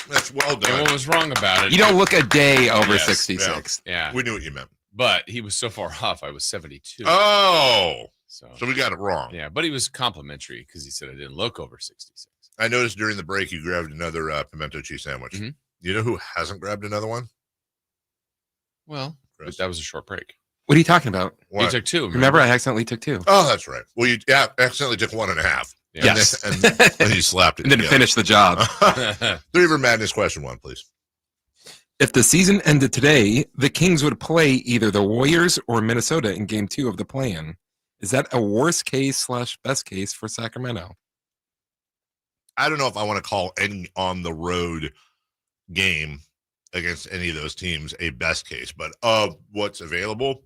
That's well done. And what was wrong about it? You don't look a day over 66. Yeah. We knew what you meant. But he was so far off. I was 72. Oh. So we got it wrong. Yeah, but he was complimentary because he said I didn't look over 66. I noticed during the break you grabbed another pimento cheese sandwich. Mm-hmm. You know who hasn't grabbed another one? Well, that was a short break. What are you talking about? He took 2. Remember, I accidentally took 2. Oh, that's right. Well, you accidentally took 1.5. Yeah. Yes. And then you slapped it. And then finish the job. 3 for Madness question 1, please. If the season ended today, the Kings would play either the Warriors or Minnesota in game 2 of the play-in. Is that a worst case / best case for Sacramento? I don't know if I want to call any on the road game against any of those teams a best case, but of what's available,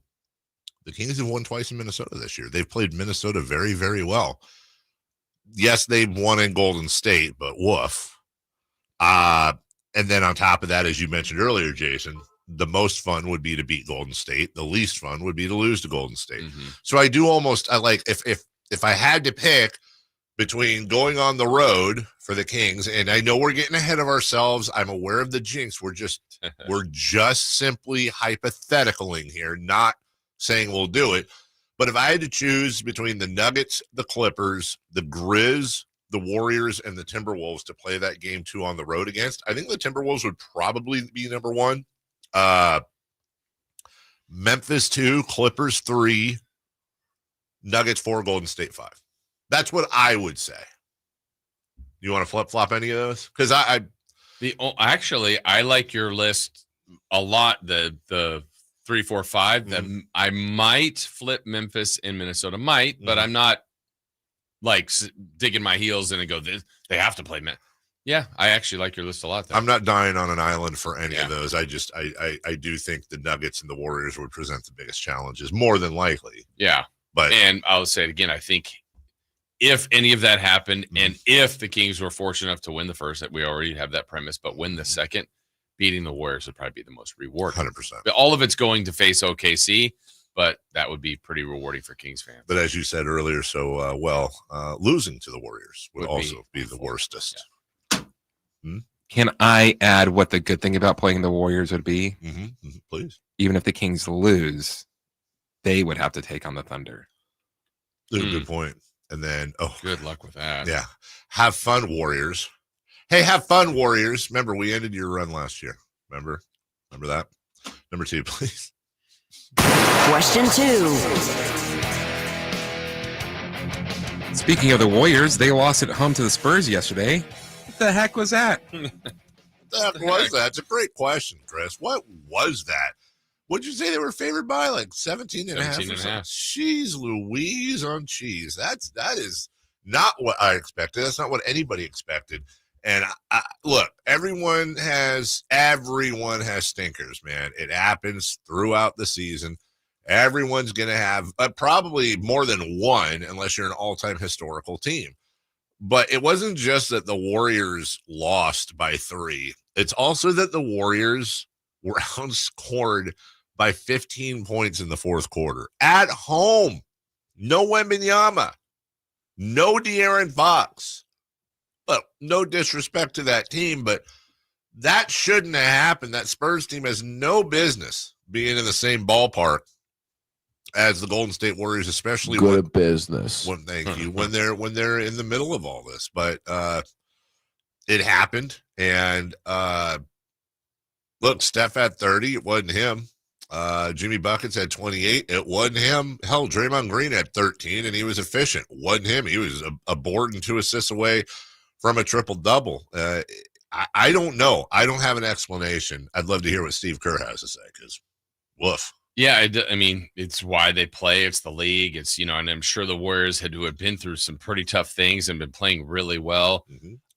the Kings have won twice in Minnesota this year. They've played Minnesota very, very well. Yes, they've won in Golden State, but woof. And then on top of that, as you mentioned earlier, Jason, the most fun would be to beat Golden State. The least fun would be to lose to Golden State. Mm-hmm. So I like if I had to pick between going on the road for the Kings, and I know we're getting ahead of ourselves. I'm aware of the jinx. We're just simply hypotheticaling here, not saying we'll do it. But if I had to choose between the Nuggets, the Clippers, the Grizz, the Warriors, and the Timberwolves to play that game 2 on the road against, I think the Timberwolves would probably be number 1. Memphis 2, Clippers 3, Nuggets 4, Golden State 5. That's what I would say. You want to flip-flop any of those? Because actually, I like your list a lot. The 3, 4, 5. That I might flip Memphis and Minnesota. But I'm not like digging my heels in and go, they have to play. Yeah, I actually like your list a lot. There. I'm not dying on an island for any of those. I do think the Nuggets and the Warriors would present the biggest challenges, more than likely. Yeah. And I'll say it again. I think if any of that happened, and if the Kings were fortunate enough to win the first, that we already have that premise, but win the second, beating the Warriors would probably be the most rewarding. 100%. All of it's going to face OKC, but that would be pretty rewarding for Kings fans. But as you said earlier so losing to the Warriors would also be the worstest. Yeah. Can I add what the good thing about playing the Warriors would be? Please. Even if the Kings lose, they would have to take on the Thunder. Good point. And then, good luck with that. Yeah. Have fun, Warriors. Hey, have fun, Warriors. Remember, we ended your run last year. Remember that? Number 2, please. Question 2. Speaking of the Warriors, they lost at home to the Spurs yesterday. What the heck was that? What was that? It's a great question, Chris. What was that? What'd you say they were favored by? Like 17 and a half? 17 and a half. Jeez Louise on cheese. That is not what I expected. That's not what anybody expected. And look, everyone has stinkers, man. It happens throughout the season. Everyone's going to have probably more than one, unless you're an all-time historical team. But it wasn't just that the Warriors lost by 3. It's also that the Warriors were outscored by 15 points in the fourth quarter. At home. No Wembanyama. No De'Aaron Fox. Well, no disrespect to that team, but that shouldn't have happened. That Spurs team has no business being in the same ballpark as the Golden State Warriors, especially good business. Thank you. When they're in the middle of all this, but it happened. And look, Steph had 30. It wasn't him. Jimmy Buckets had 28. It wasn't him. Hell, Draymond Green had 13, and he was efficient. It wasn't him. He was a board and 2 assists away from a triple-double. I don't know. I don't have an explanation. I'd love to hear what Steve Kerr has to say, because woof. Yeah, I mean, it's why they play. It's the league. It's, and I'm sure the Warriors had been through some pretty tough things and been playing really well.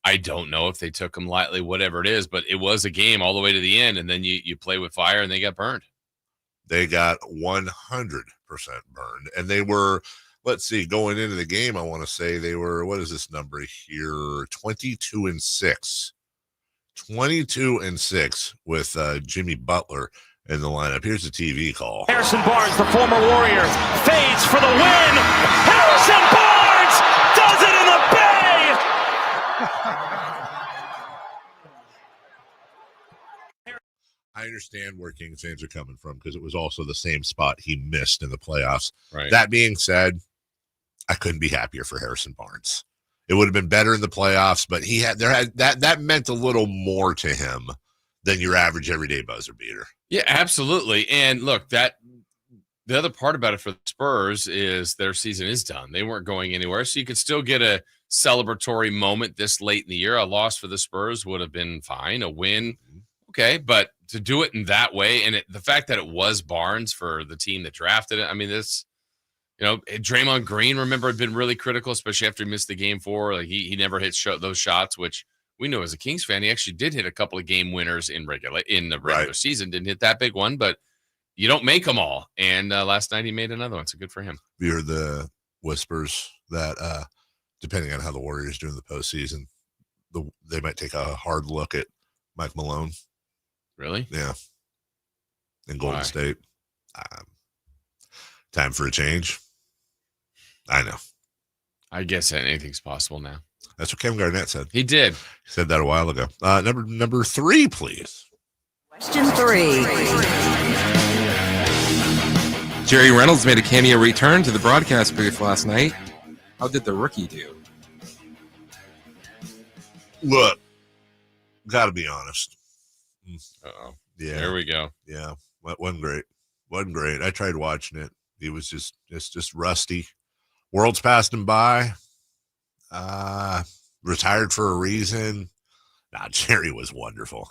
I don't know if they took them lightly, whatever it is, but it was a game all the way to the end, and then you play with fire, and they got burned. They got 100% burned. And they were, let's see, going into the game, I want to say they were, what is this number here? 22-6. 22-6 with Jimmy Butler in the lineup. Here's the TV call. Harrison Barnes, the former Warrior, fades for the win. Harrison Barnes does it in the Bay. I understand where Kings fans are coming from, because it was also the same spot he missed in the playoffs. Right. That being said, I couldn't be happier for Harrison Barnes. It would have been better in the playoffs, but that meant a little more to him than your average everyday buzzer beater. Yeah, absolutely. And look, the other part about it for the Spurs is their season is done. They weren't going anywhere, so you could still get a celebratory moment this late in the year. A loss for the Spurs would have been fine. A win, okay, but to do it in that way, and the fact that it was Barnes for the team that drafted it, I mean, this, Draymond Green, remember, had been really critical, especially after he missed the game 4. Like he never hit those shots, which we know as a Kings fan, he actually did hit a couple of game winners in the regular season. Didn't hit that big one, but you don't make them all. And last night he made another one, so good for him. You heard the whispers that depending on how the Warriors do in the postseason, they might take a hard look at Mike Malone. Really? Yeah. In Golden State. Time for a change. I know. I guess anything's possible now. That's what Kevin Garnett said. He did. He said that a while ago. Number 3, please. Question 3. Jerry Reynolds made a cameo return to the broadcast booth last night. How did the rookie do? Look, got to be honest. Uh-oh. Yeah. There we go. Yeah. Wasn't great. I tried watching it. He was just rusty. Worlds passed him by. Retired for a reason. Nah, Jerry was wonderful.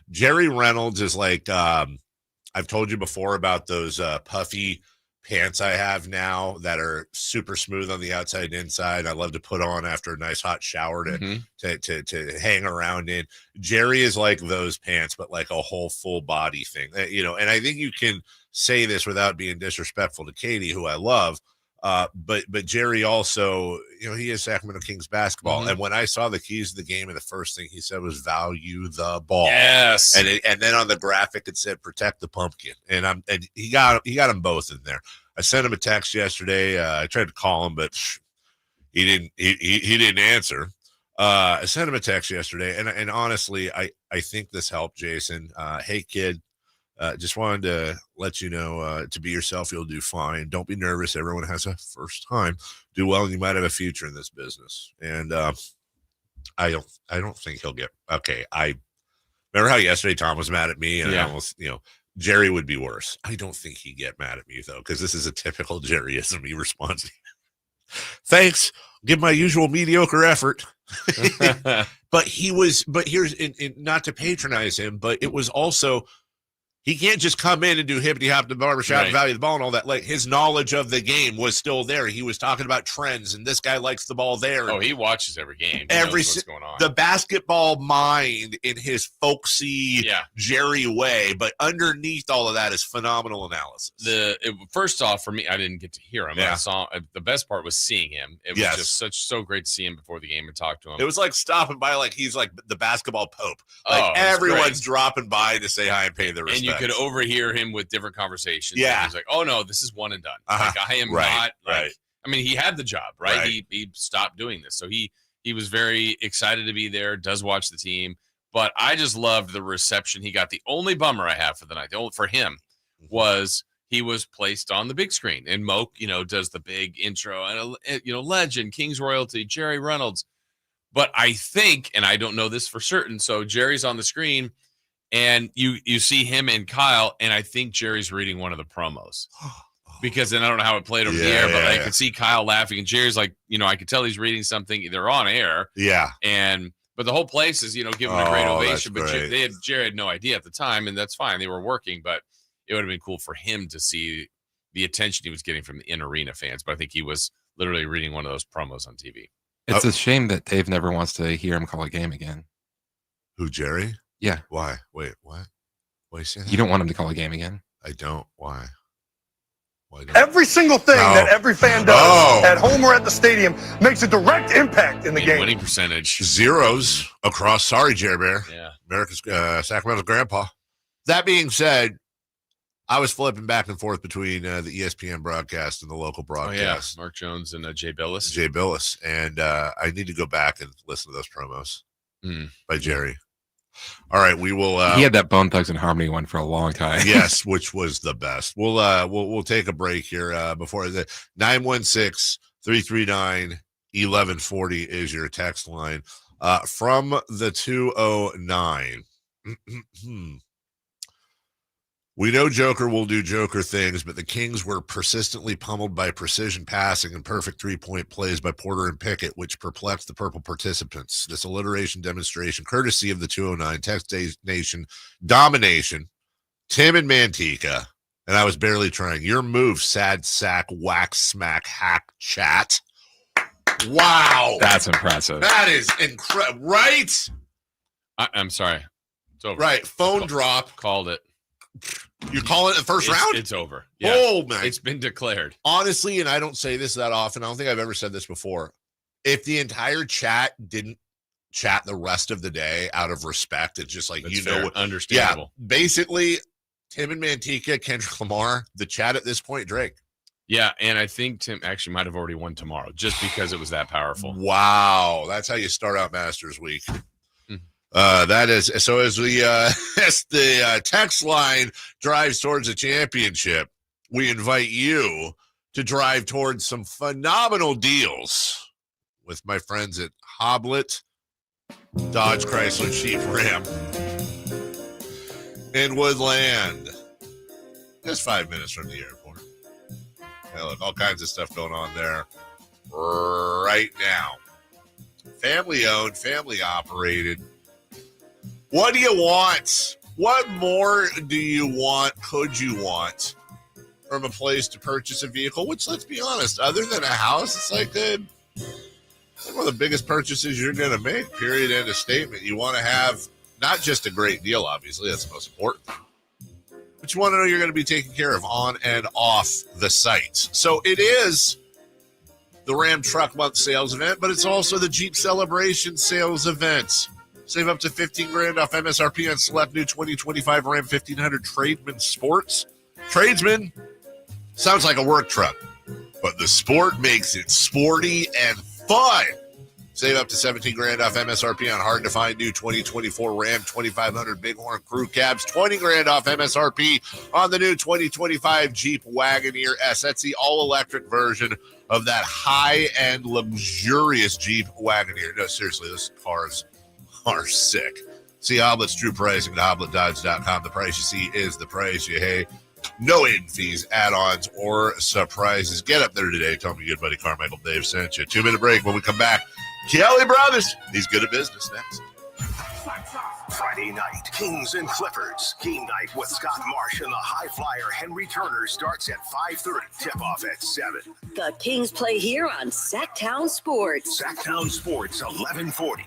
Jerry Reynolds is like, I've told you before about those puffy pants I have now that are super smooth on the outside and inside. I love to put on after a nice hot shower to hang around in. Jerry is like those pants, but like a whole full body thing, and I think you can say this without being disrespectful to Katie, who I love. But Jerry also, he is Sacramento Kings basketball. And when I saw the keys to the game, and the first thing he said was value the ball. Yes. And then on the graphic, it said protect the pumpkin. And he got them both in there. I sent him a text yesterday. I tried to call him, but he didn't answer. I sent him a text yesterday. And honestly, I think this helped, Jason. Hey kid, just wanted to let you know, to be yourself, you'll do fine. Don't be nervous. Everyone has a first time. Do well, and you might have a future in this business. And I don't think he'll get okay. I remember how yesterday Tom was mad at me, and I almost, Jerry would be worse. I don't think he'd get mad at me though, because this is a typical Jerryism. He responds, "Thanks, give my usual mediocre effort." But here's not to patronize him, but it was also. He can't just come in and do hippity hop the barbershop and value the ball and all that. Like, his knowledge of the game was still there. He was talking about trends, and this guy likes the ball there. Oh, he watches every game. He knows what's going on. The basketball mind in his folksy Jerry way, but underneath all of that is phenomenal analysis. First off, for me, I didn't get to hear him. I saw the best part was seeing him. It was just so great to see him before the game and talk to him. It was like stopping by, like he's like the basketball pope. Like everyone's dropping by to say hi and pay their respect. And you could overhear him with different conversations. Yeah. He's like, oh, no, this is one and done. Like, I am not. Like, I mean, he had the job, right? He stopped doing this. So he was very excited to be there, does watch the team. But I just loved the reception he got. The only bummer I have for the night, for him, was he was placed on the big screen. And Moke, does the big intro. And, legend, Kings royalty, Jerry Reynolds. But I think, and I don't know this for certain, so Jerry's on the screen. And you see him and Kyle, and I think Jerry's reading one of the promos. Because then I don't know how it played over the air, but I could see Kyle laughing, and Jerry's like, I could tell he's reading something. They're on air. Yeah. But the whole place is, giving a great ovation. But Jerry had no idea at the time, and that's fine. They were working, but it would have been cool for him to see the attention he was getting from the in-arena fans. But I think he was literally reading one of those promos on TV. It's a shame that Dave never wants to hear him call a game again. Who, Jerry? Yeah. Why? Wait, what? Why you say that? You don't want him to call a game again? I don't. Why? Every single thing that every fan does at home or at the stadium makes a direct impact in the game. Winning percentage. Zeros across. Sorry, Jerry Bear. Yeah. America's Sacramento's grandpa. That being said, I was flipping back and forth between the ESPN broadcast and the local broadcast. Mark Jones and Jay Billis. And I need to go back and listen to those promos by Jerry. All right, we will. He had that Bone Thugs and Harmony one for a long time. Yes, which was the best. We'll take a break here before the 916-339-1140 is your text line from the 209. We know Joker will do Joker things, but the Kings were persistently pummeled by precision passing and perfect three-point plays by Porter and Pickett, which perplexed the Purple participants. This alliteration demonstration, courtesy of the 209 Text Nation domination, Tim and Manteca, and I was barely trying. Your move, sad sack, whack, smack, hack, chat. Wow. That's impressive. That is incredible, right? I'm sorry. It's over. Right, phone drop. Called it. You're calling it the first round? It's over. Yeah. Oh, man. It's been declared. Honestly, and I don't say this that often. I don't think I've ever said this before. If the entire chat didn't chat the rest of the day out of respect, it's just like, That's fair. Understandable. Yeah, basically, Tim and Manteca, Kendrick Lamar, the chat at this point, Drake. Yeah, and I think Tim actually might have already won tomorrow just because it was that powerful. Wow. That's how you start out Masters Week. That is so. As we as the text line drives towards a championship, we invite you to drive towards some phenomenal deals with my friends at Hoblet Dodge Chrysler Jeep Ram in Woodland. Just 5 minutes from the airport. Hey, look, all kinds of stuff going on there right now. Family owned, family operated. What do you want? What more do you want? Could you want from a place to purchase a vehicle, which, let's be honest, other than a house, it's like one of the biggest purchases you're going to make, period, end of statement. You want to have not just a great deal, obviously, that's the most important thing, but you want to know you're going to be taken care of on and off the sites. So it is the Ram Truck Month sales event, but it's also the Jeep Celebration sales event. Save up to $15,000 off MSRP on select new 2025 Ram 1500 Tradesman Sports. Tradesman sounds like a work truck, but the sport makes it sporty and fun. Save up to $17,000 off MSRP on hard-to-find new 2024 Ram 2500 Bighorn Crew Cabs. $20,000 off MSRP on the new 2025 Jeep Wagoneer S. That's the all-electric version of that high-end, luxurious Jeep Wagoneer. No, seriously, those cars are sick. See Hoblet's true pricing at HobletDodge.com. The price you see is the price you pay. No hidden fees, add-ons, or surprises. Get up there today. Tell me your good buddy Carmichael Dave sent you. 2-minute break. When we come back, Kelly Brothers. He's good at business next. Friday night, Kings and Clippers. Game night with Scott Marsh and the high flyer Henry Turner starts at 5:30. Tip-off at 7. The Kings play here on Sacktown Sports. Sacktown Sports, 1140.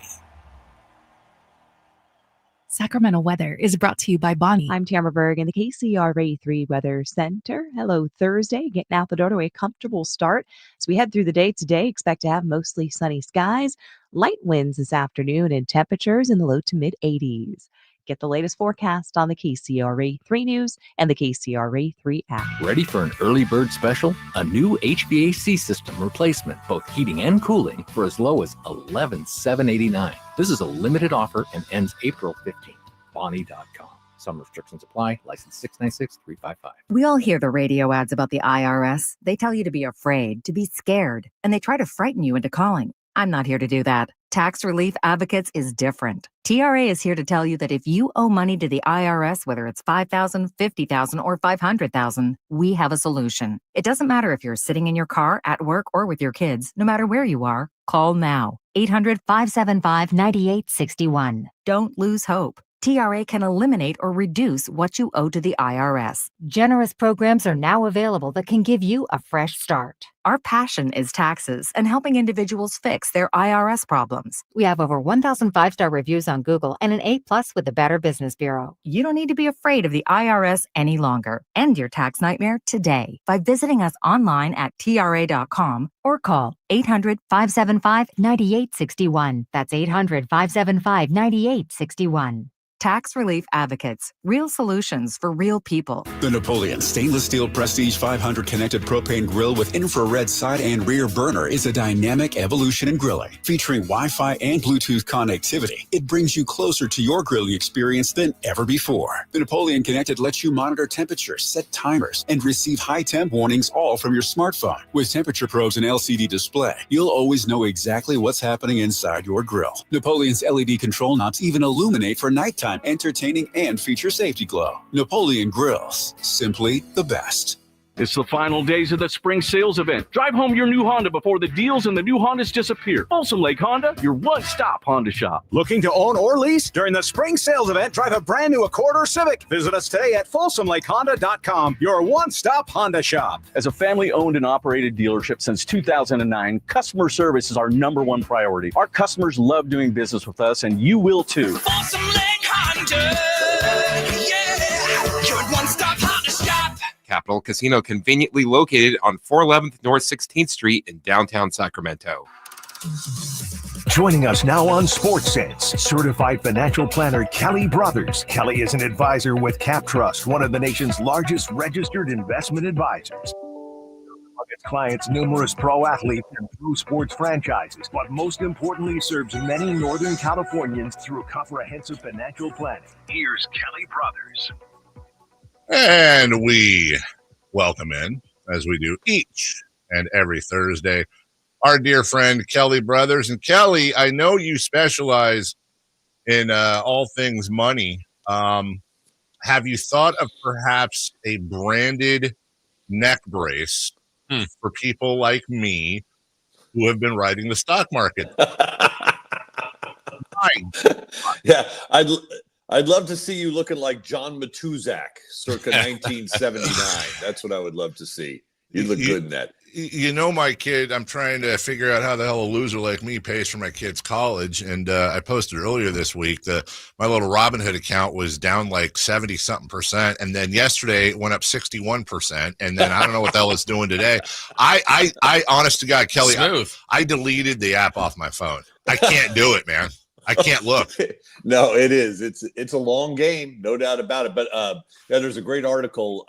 Sacramento weather is brought to you by Bonnie. I'm Tamara Berg in the KCRA 3 Weather Center. Hello, Thursday. Getting out the door to a comfortable start. As we head through the day today, expect to have mostly sunny skies, light winds this afternoon, and temperatures in the low to mid 80s. Get the latest forecast on the KCRA 3 News and the KCRA 3 app. Ready for an early bird special? A new HVAC system replacement, both heating and cooling, for as low as $11,789. This is a limited offer and ends April 15th. Bonnie.com. Some restrictions apply. License 696355. We all hear the radio ads about the IRS. They tell you to be afraid, to be scared, and they try to frighten you into calling. I'm not here to do that. Tax Relief Advocates is different. TRA is here to tell you that if you owe money to the IRS, whether it's $5,000, $50,000, or $500,000, we have a solution. It doesn't matter if you're sitting in your car, at work, or with your kids. No matter where you are, call now. 800-575-9861. Don't lose hope. TRA can eliminate or reduce what you owe to the IRS. Generous programs are now available that can give you a fresh start. Our passion is taxes and helping individuals fix their IRS problems. We have over 1,000 5-star reviews on Google and an A+ with the Better Business Bureau. You don't need to be afraid of the IRS any longer. End your tax nightmare today by visiting us online at TRA.com or call 800-575-9861. That's 800-575-9861. Tax Relief Advocates. Real solutions for real people. The Napoleon Stainless Steel Prestige 500 connected propane grill with infrared side and rear burner is a dynamic evolution in grilling. Featuring Wi-Fi and Bluetooth connectivity, it brings you closer to your grilling experience than ever before. The Napoleon Connected lets you monitor temperature, set timers, and receive high temp warnings all from your smartphone. With temperature probes and LCD display, you'll always know exactly what's happening inside your grill. Napoleon's LED control knobs even illuminate for nighttime, entertaining, and feature safety glow. Napoleon Grills, simply the best. It's the final days of the spring sales event. Drive home your new Honda before the deals and the new Hondas disappear. Folsom Lake Honda, your one-stop Honda shop. Looking to own or lease? During the spring sales event, drive a brand new Accord or Civic. Visit us today at FolsomLakeHonda.com, your one-stop Honda shop. As a family-owned and operated dealership since 2009, customer service is our #1 priority. Our customers love doing business with us, and you will too. Folsom Lake Honda, yeah, your one-stop Honda shop. Capital Casino, conveniently located on 411th North 16th Street in downtown Sacramento. Joining us now on Sports Sense, certified financial planner Kelly Brothers. Kelly is an advisor with Cap Trust, one of the nation's largest registered investment advisors. Its clients numerous pro athletes and pro sports franchises, but most importantly serves many Northern Californians through comprehensive financial planning. Here's Kelly Brothers. And we welcome in, as we do each and every Thursday, our dear friend Kelly Brothers. And Kelly, I know you specialize in all things money. Have you thought of perhaps a branded neck brace for people like me who have been riding the stock market? Yeah, I'd love to see you looking like John Matuzak circa 1979. That's what I would love to see. You'd look good in that. You know, my kid, I'm trying to figure out how the hell a loser like me pays for my kid's college. And I posted earlier this week my little Robinhood account was down like 70-something%. And then yesterday it went up 61%. And then I don't know what the hell it's doing today. I honest to God, Kelly, I deleted the app off my phone. I can't do it, man. I can't look. No, it is. It's a long game, no doubt about it. But there's a great article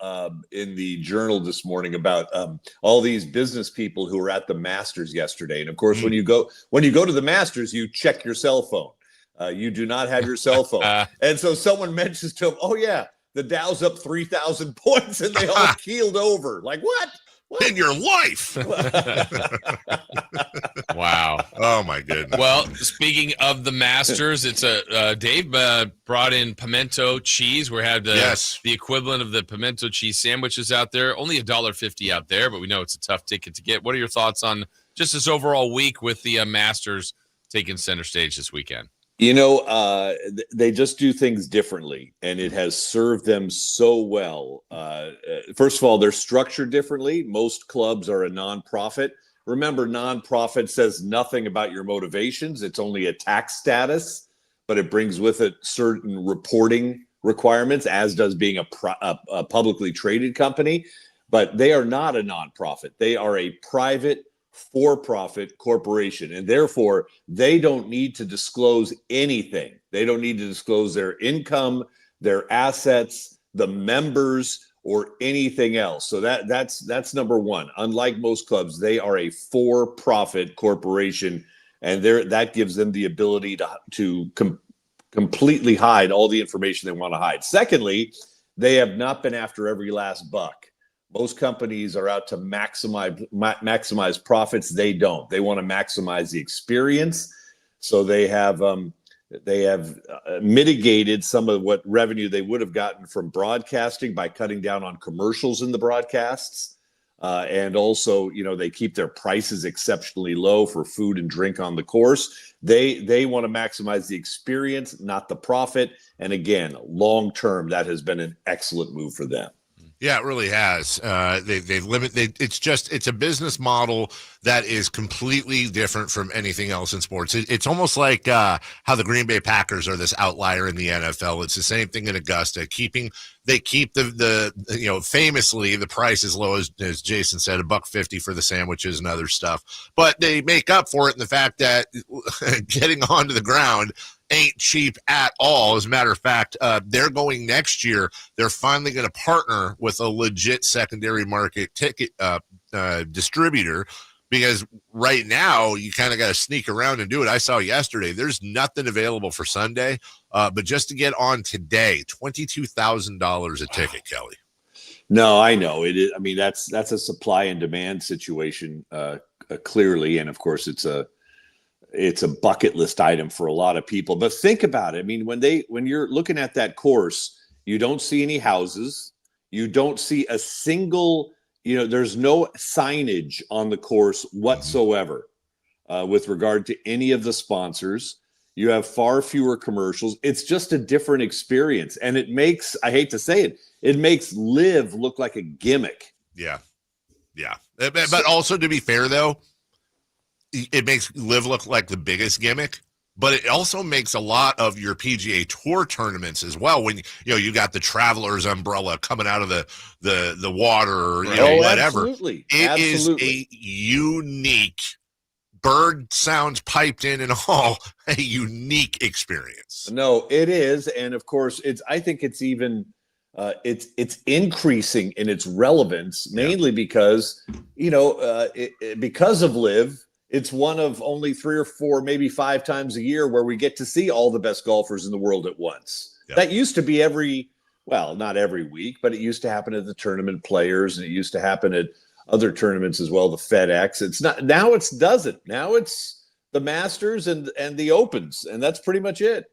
in the Journal this morning about all these business people who were at the Masters yesterday. And of course, when you go to the Masters, you check your cell phone. You do not have your cell phone. And so someone mentions to him, "Oh yeah, the Dow's up 3,000 points," and they all keeled over. Like what? In your life. Wow. Oh my goodness. Well, speaking of the Masters, it's Dave brought in pimento cheese. We had the equivalent of the pimento cheese sandwiches out there. Only $1.50 out there, but we know it's a tough ticket to get. What are your thoughts on just this overall week with the Masters taking center stage this weekend? You know, they just do things differently, and it has served them so well. First of all, they're structured differently. Most clubs are a nonprofit. Remember, nonprofit says nothing about your motivations. It's only a tax status, but it brings with it certain reporting requirements, as does being a publicly traded company. But they are not a nonprofit. They are a private for-profit corporation, and therefore they don't need to disclose anything. They don't need to disclose their income, their assets, the members, or anything else. So that's number one. Unlike most clubs, they are a for-profit corporation, and that gives them the ability to completely hide all the information they want to hide. Secondly, they have not been after every last buck. Most companies are out to maximize profits. They don't. They want to maximize the experience. So they have mitigated some of what revenue they would have gotten from broadcasting by cutting down on commercials in the broadcasts. And also, you know, they keep their prices exceptionally low for food and drink on the course. They want to maximize the experience, not the profit. And again, long term, that has been an excellent move for them. Yeah, it really has. It's a business model that is completely different from anything else in sports. It's almost like how the Green Bay Packers are this outlier in the NFL. It's the same thing in Augusta. They keep the famously the price as low as Jason said, $1.50 for the sandwiches and other stuff. But they make up for it in the fact that getting onto the ground ain't cheap at all. As a matter of fact, they're going next year. They're finally going to partner with a legit secondary market ticket distributor, because right now you kind of got to sneak around and do it. I saw yesterday there's nothing available for Sunday, but just to get on today, $22,000 a ticket, Kelly. No, I know it is. I mean, that's a supply and demand situation clearly, and of course it's a bucket list item for a lot of people. But think about it. I mean, when you're looking at that course, you don't see any houses. You don't see a single, there's no signage on the course whatsoever with regard to any of the sponsors. You have far fewer commercials. It's just a different experience. And it makes, I hate to say it makes LIV look like a gimmick. Yeah. Yeah. But also, to be fair, though, it makes LIV look like the biggest gimmick, but it also makes a lot of your PGA Tour tournaments as well. When you got the Travelers umbrella coming out of the water, or whatever. Absolutely. It is a unique, bird sounds piped in and all, a unique experience. No, it is, and of course, I think it's even it's increasing in its relevance, mainly because because of LIV. It's one of only 3 or 4, maybe 5 times a year where we get to see all the best golfers in the world at once. Yep. That used to be not every week, but it used to happen at the Tournament Players, and it used to happen at other tournaments as well, the FedEx. It's not now. It doesn't. Now it's the Masters and the Opens, and that's pretty much it.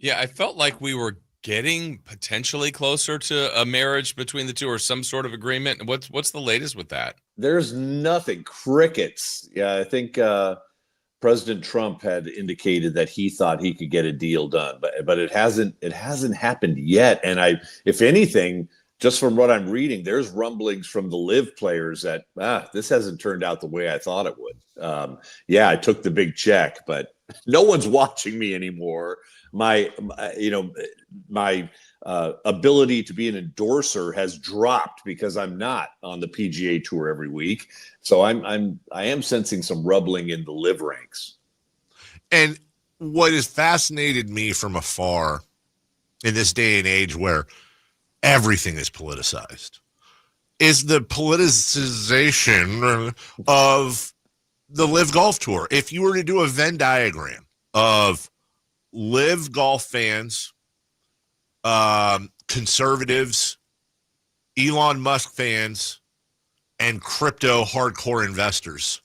Yeah, I felt like we were getting potentially closer to a marriage between the two, or some sort of agreement. What's the latest with that? There's nothing. Crickets. Yeah, I think President Trump had indicated that he thought he could get a deal done, but it hasn't happened yet. And if anything, just from what I'm reading, there's rumblings from the LIV players that this hasn't turned out the way I thought it would. Yeah, I took the big check, but no one's watching me anymore. My ability to be an endorser has dropped because I'm not on the PGA Tour every week. So I am sensing some rumbling in the LIV ranks. And what has fascinated me from afar in this day and age where everything is politicized is the politicization of the LIV Golf Tour. If you were to do a Venn diagram of LIV golf fans, conservatives, Elon Musk fans, and crypto hardcore investors,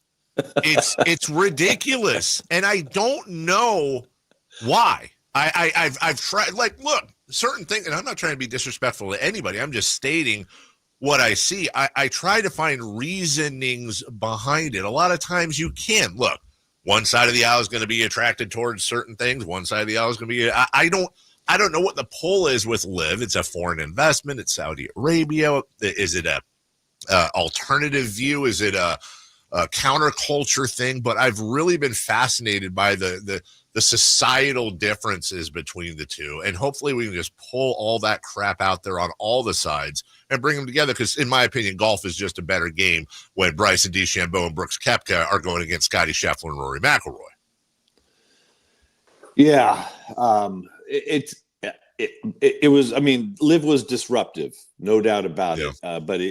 it's ridiculous, and I don't know why. I've tried. Like, look, certain things, and I'm not trying to be disrespectful to anybody. I'm just stating what I see. I try to find reasonings behind it. A lot of times you can look. One side of the aisle is going to be attracted towards certain things. One side of the aisle is going to be. I don't know what the pull is with LIV. It's a foreign investment. It's Saudi Arabia. Is it a alternative view? Is it a counterculture thing? But I've really been fascinated by the societal differences between the two, and hopefully we can just pull all that crap out there on all the sides and bring them together. Because in my opinion, golf is just a better game when Bryson DeChambeau and Brooks Koepka are going against Scottie Scheffler and Rory McIlroy. Yeah, it was. I mean, LIV was disruptive, no doubt about it. But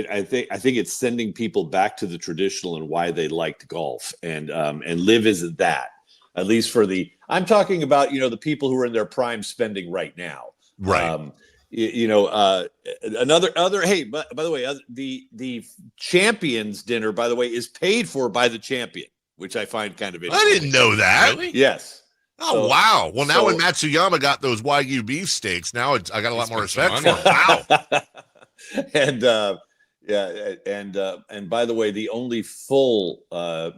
I think it's sending people back to the traditional and why they liked golf, and LIV isn't that. At least for I'm talking about, the people who are in their prime spending right now. Right. Hey, by the way, the champions dinner, by the way, is paid for by the champion, which I find kind of interesting. I didn't know that. Really? Yes. Oh, wow. Well, now when Matsuyama got those Wagyu beef steaks, now I got a lot more respect for him. Wow. And by the way, the only full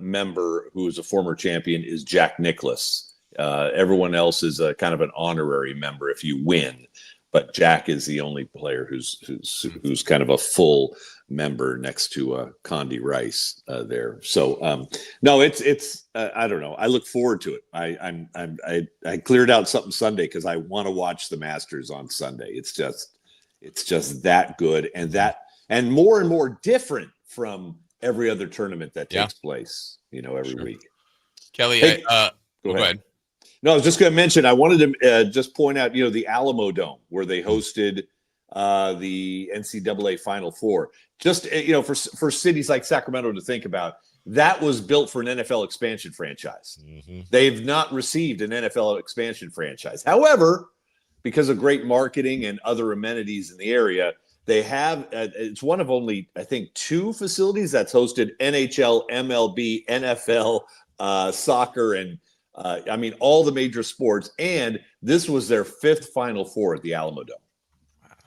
member who is a former champion is Jack Nicklaus. Everyone else is a kind of an honorary member if you win, but Jack is the only player who's kind of a full member next to Condi Rice there. So no, it's I don't know. I look forward to it. I cleared out something Sunday because I want to watch the Masters on Sunday. It's just that good and more different from every other tournament that takes place, every week. Kelly, hey, go ahead. No, I was just going to mention, I wanted to just point out, the Alamo Dome where they hosted the NCAA Final Four. Just, for cities like Sacramento to think about, that was built for an NFL expansion franchise. Mm-hmm. They've not received an NFL expansion franchise. However, because of great marketing and other amenities in the area, they have, it's one of only, I think, 2 facilities that's hosted NHL, MLB, NFL, soccer, and all the major sports. And this was their 5th Final Four at the Alamo Dome.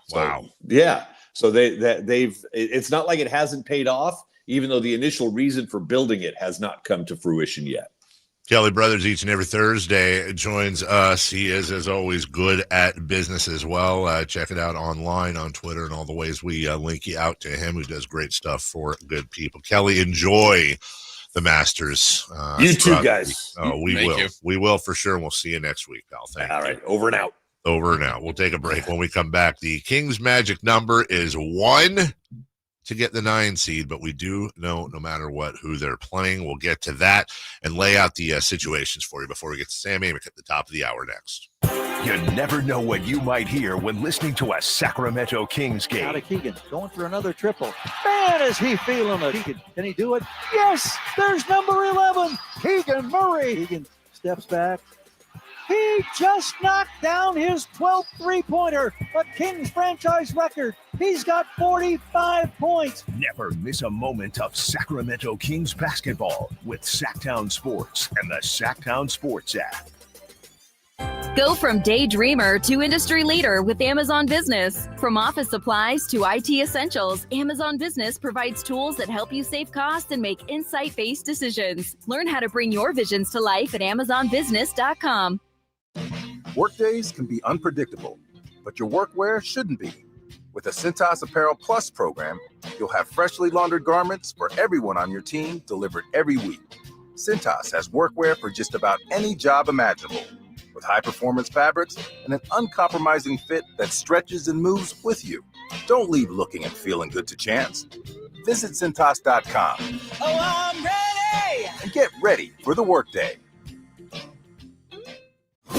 Wow. So, yeah. So they've, it's not like it hasn't paid off, even though the initial reason for building it has not come to fruition yet. Kelly Brothers each and every Thursday joins us. He is, as always, good at business as well. Check it out online on Twitter and all the ways we link you out to him, who does great stuff for good people. Kelly, enjoy the Masters. You too, guys. We will. We will for sure. And we'll see you next week, pal. Thank you. All right. Over and out. Over and out. We'll take a break. When we come back, the Kings' magic number is 1 to get the 9 seed, but we do know no matter what who they're playing. We'll get to that and lay out the situations for you before we get to Sam Amick at the top of the hour next. You never know what you might hear when listening to a Sacramento Kings game. Out of Keegan, going for another triple. Man, is he feeling it. Keegan, can he do it? Yes, there's number 11, Keegan Murray. Keegan steps back. He just knocked down his 12th three-pointer, a Kings franchise record. He's got 45 points. Never miss a moment of Sacramento Kings basketball with Sacktown Sports and the Sacktown Sports app. Go from daydreamer to industry leader with Amazon Business. From office supplies to IT essentials, Amazon Business provides tools that help you save costs and make insight-based decisions. Learn how to bring your visions to life at AmazonBusiness.com. Workdays can be unpredictable, but your workwear shouldn't be. With the Cintas Apparel Plus program, you'll have freshly laundered garments for everyone on your team delivered every week. Cintas has workwear for just about any job imaginable, with high-performance fabrics and an uncompromising fit that stretches and moves with you. Don't leave looking and feeling good to chance. Visit Cintas.com. Oh, I'm ready! And get ready for the workday.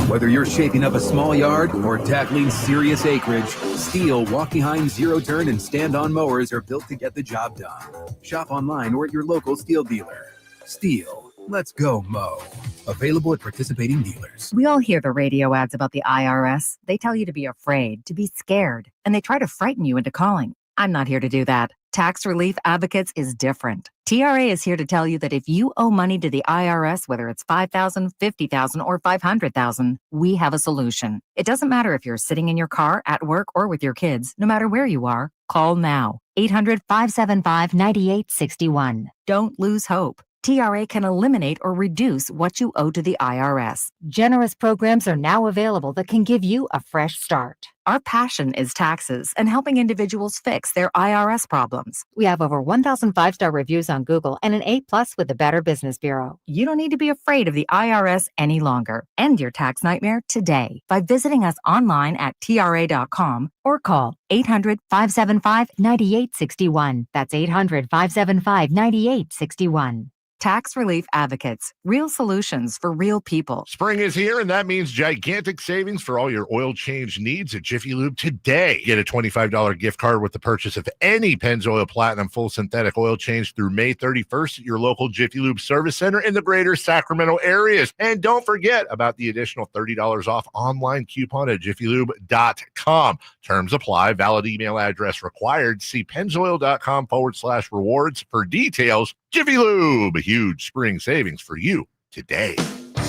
Whether you're shaping up a small yard or tackling serious acreage, Steel walk-behind zero-turn and stand-on mowers are built to get the job done. Shop online or at your local Steel dealer. Steel, let's go mow. Available at participating dealers. We all hear the radio ads about the IRS. They tell you to be afraid, to be scared, and they try to frighten you into calling. I'm not here to do that. Tax Relief Advocates is different. TRA is here to tell you that if you owe money to the IRS, whether it's $5,000, $50,000, or $500,000, we have a solution. It doesn't matter if you're sitting in your car, at work, or with your kids. No matter where you are, call now. 800-575-9861. Don't lose hope. TRA can eliminate or reduce what you owe to the IRS. Generous programs are now available that can give you a fresh start. Our passion is taxes and helping individuals fix their IRS problems. We have over 1,000 5-star reviews on Google and an A+ with the Better Business Bureau. You don't need to be afraid of the IRS any longer. End your tax nightmare today by visiting us online at TRA.com or call 800-575-9861. That's 800-575-9861. Tax Relief Advocates. Real solutions for real people. Spring is here, and that means gigantic savings for all your oil change needs at Jiffy Lube today. Get a $25 gift card with the purchase of any Pennzoil Platinum full synthetic oil change through May 31st at your local Jiffy Lube service center in the greater Sacramento areas. And don't forget about the additional $30 off online coupon at jiffylube.com. Terms apply. Valid email address required. See pennzoil.com/rewards for details. Jiffy Lube, a huge spring savings for you today.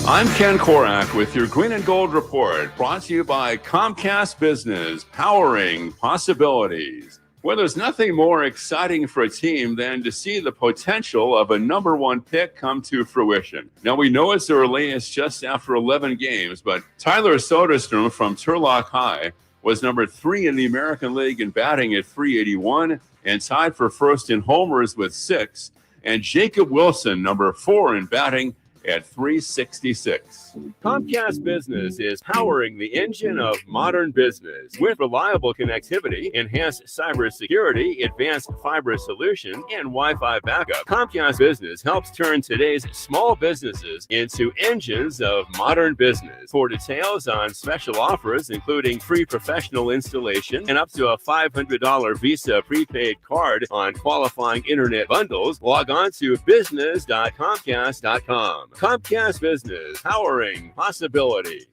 I'm Ken Korak with your Green and Gold Report, brought to you by Comcast Business, powering possibilities. Well, there's nothing more exciting for a team than to see the potential of a number one pick come to fruition. Now, we know it's early, it's just after 11 games, but Tyler Soderstrom from Turlock High was number 3 in the American League in batting at .381 and tied for first in homers with 6. And Jacob Wilson, number 4 in batting at .366. Comcast Business is powering the engine of modern business with reliable connectivity, enhanced cybersecurity, advanced fiber solution, and Wi-Fi backup. Comcast Business helps turn today's small businesses into engines of modern business. For details on special offers, including free professional installation and up to a $500 Visa prepaid card on qualifying internet bundles, log on to business.comcast.com. Comcast Business, powering possibilities.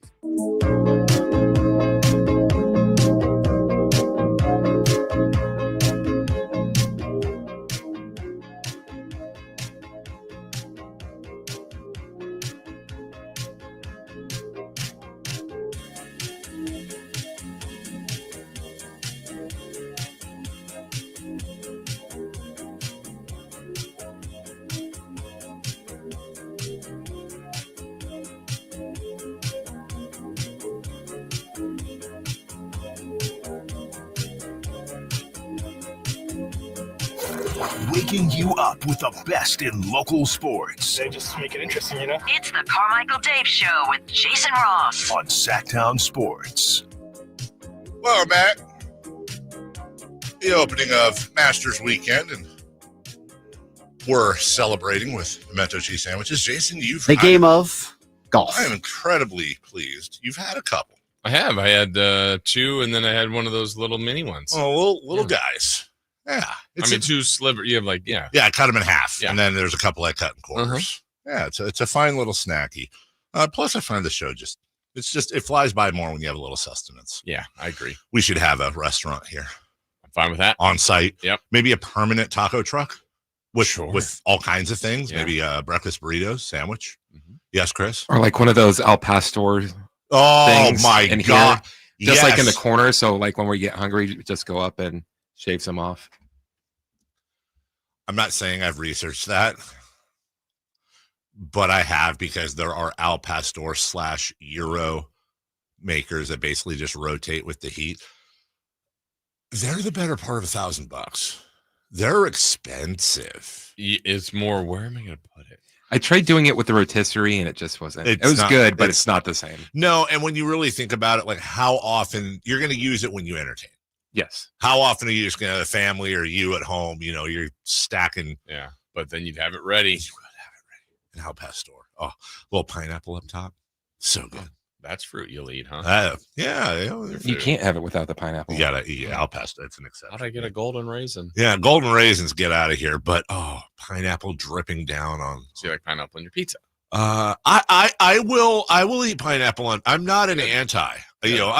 Waking you up with the best in local sports. They just make it interesting, you know? It's the Carmichael Dave Show with Jason Ross on Sacktown Sports. Well, Matt, the opening of Masters weekend, and we're celebrating with pimento cheese sandwiches. Jason, you've the game of golf. I am incredibly pleased. You've had a couple. I have. I had 2, and then I had one of those little mini ones. Oh, little guys. Yeah. I mean, 2 slivers. You have like, yeah. Yeah, I cut them in half. Yeah. And then there's a couple I cut in quarters. Yeah, it's a fine little snacky. Plus, I find the show it flies by more when you have a little sustenance. Yeah, I agree. We should have a restaurant here. I'm fine with that. On site. Yep. Maybe a permanent taco truck with all kinds of things. Yeah. Maybe breakfast burritos, sandwich. Mm-hmm. Yes, Chris? Or like one of those Al Pastor things my in God. here, just like in the Yes. corner. So like when we get hungry, we just go up and shave some off. I'm not saying I've researched that, but I have, because there are Al Pastor / Euro makers that basically just rotate with the heat. They're the better part of $1,000. They're expensive. It's more, where am I going to put it? I tried doing it with the rotisserie and it just wasn't. It was good, but it's not the same. No, and when you really think about it, like how often you're going to use it when you entertain. Yes. How often are you just going to have a family or you at home? You know, you're stacking. Yeah, but then you'd have it ready. You would have it ready. And Al Pastor. Oh, little pineapple up top. So good. That's fruit you'll eat, huh? Yeah. You can't have it without the pineapple. You got to eat Al Pastor. It's an exception. How'd I get a golden raisin? Yeah, golden raisins, get out of here. But, pineapple dripping down on. So you like pineapple on your pizza? I will eat pineapple on. I'm not an anti. You know,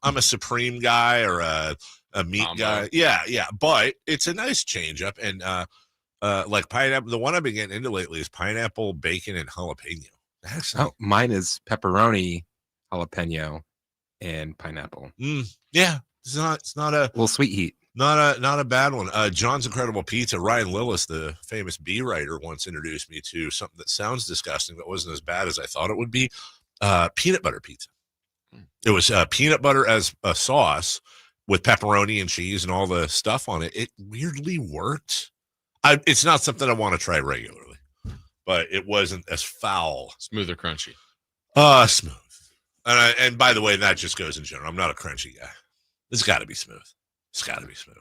I'm a supreme guy or a meat guy. Yeah. But it's a nice change up, and like pineapple. The one I've been getting into lately is pineapple, bacon, and jalapeno. Mine is pepperoni, jalapeno, and pineapple. Yeah, it's not a little sweet heat. Not a bad one. John's Incredible Pizza. Ryan Lillis, the famous bee writer, once introduced me to something that sounds disgusting but wasn't as bad as I thought it would be. Peanut butter pizza. It was peanut butter as a sauce with pepperoni and cheese and all the stuff on it. It weirdly worked. It's not something I want to try regularly, but it wasn't as foul. Smooth or crunchy? Smooth. And by the way, that just goes in general. I'm not a crunchy guy. It's got to be smooth. It's got to be smooth.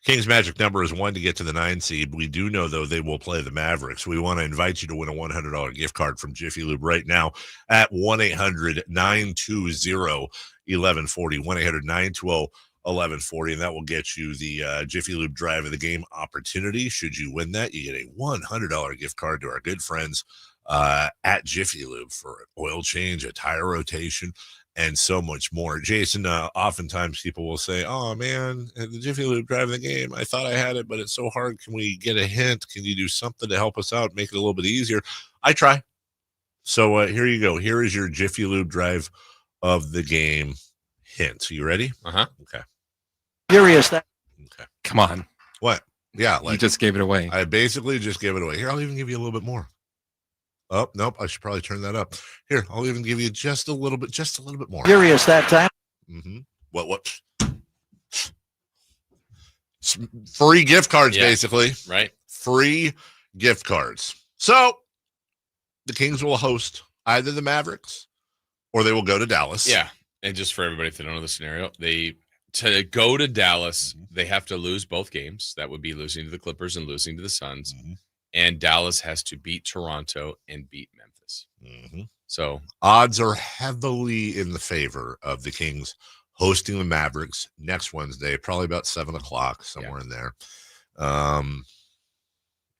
King's magic number is 1 to get to the 9 seed. We do know, though, they will play the Mavericks. We want to invite you to win a $100 gift card from Jiffy Lube right now at 1-800-920-1140. 1-800-920-1140. And that will get you the Jiffy Lube Drive of the Game opportunity. Should you win that, you get a $100 gift card to our good friends at Jiffy Lube for an oil change, a tire rotation, and so much more. Jason, oftentimes people will say, oh man, the Jiffy Lube Drive the Game, I thought I had it, but it's so hard. Can we get a hint? Can you do something to help us out, make it a little bit easier? I try. So here you go. Here is your Jiffy Lube Drive of the Game hint. You ready? Uh-huh. Okay. Curious that. Okay. Come on. What? Yeah. You just gave it away. I basically just gave it away. Here, I'll even give you a little bit more. Oh, nope. I should probably turn that up. Here, I'll even give you just a little bit more. Curious that time. Mm-hmm. What? Free gift cards, basically. Right. Free gift cards. So the Kings will host either the Mavericks or they will go to Dallas. Yeah. And just for everybody, if they don't know the scenario, to go to Dallas, they have to lose both games. That would be losing to the Clippers and losing to the Suns. Mm-hmm. And Dallas has to beat Toronto and beat Memphis. Mm-hmm. So odds are heavily in the favor of the Kings hosting the Mavericks next Wednesday, probably about 7:00, somewhere in there.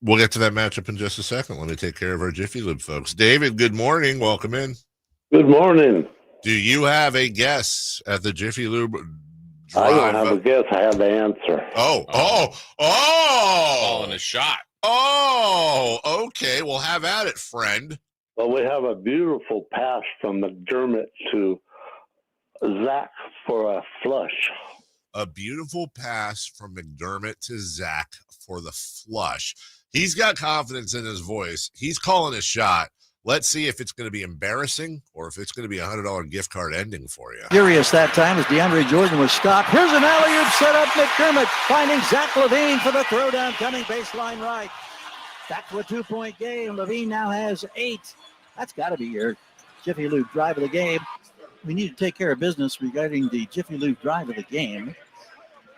We'll get to that matchup in just a second. Let me take care of our Jiffy Lube folks. David, good morning. Welcome in. Good morning. Do you have a guess at the Jiffy Lube Drive? I don't have a guess. I have the answer. Oh! Calling a shot. Oh, okay. Well, have at it, friend. Well, we have a beautiful pass from McDermott to Zach for a flush. A beautiful pass from McDermott to Zach for the flush. He's got confidence in his voice. He's calling a shot. Let's see if it's going to be embarrassing or if it's going to be a $100 gift card ending for you. Curious that time as DeAndre Jordan was stopped. Here's an alley-oop set up. McDermott finding Zach LaVine for the throwdown coming baseline right. Back to a 2-point game. LaVine now has 8. That's got to be your Jiffy Lube Drive of the Game. We need to take care of business regarding the Jiffy Lube Drive of the Game.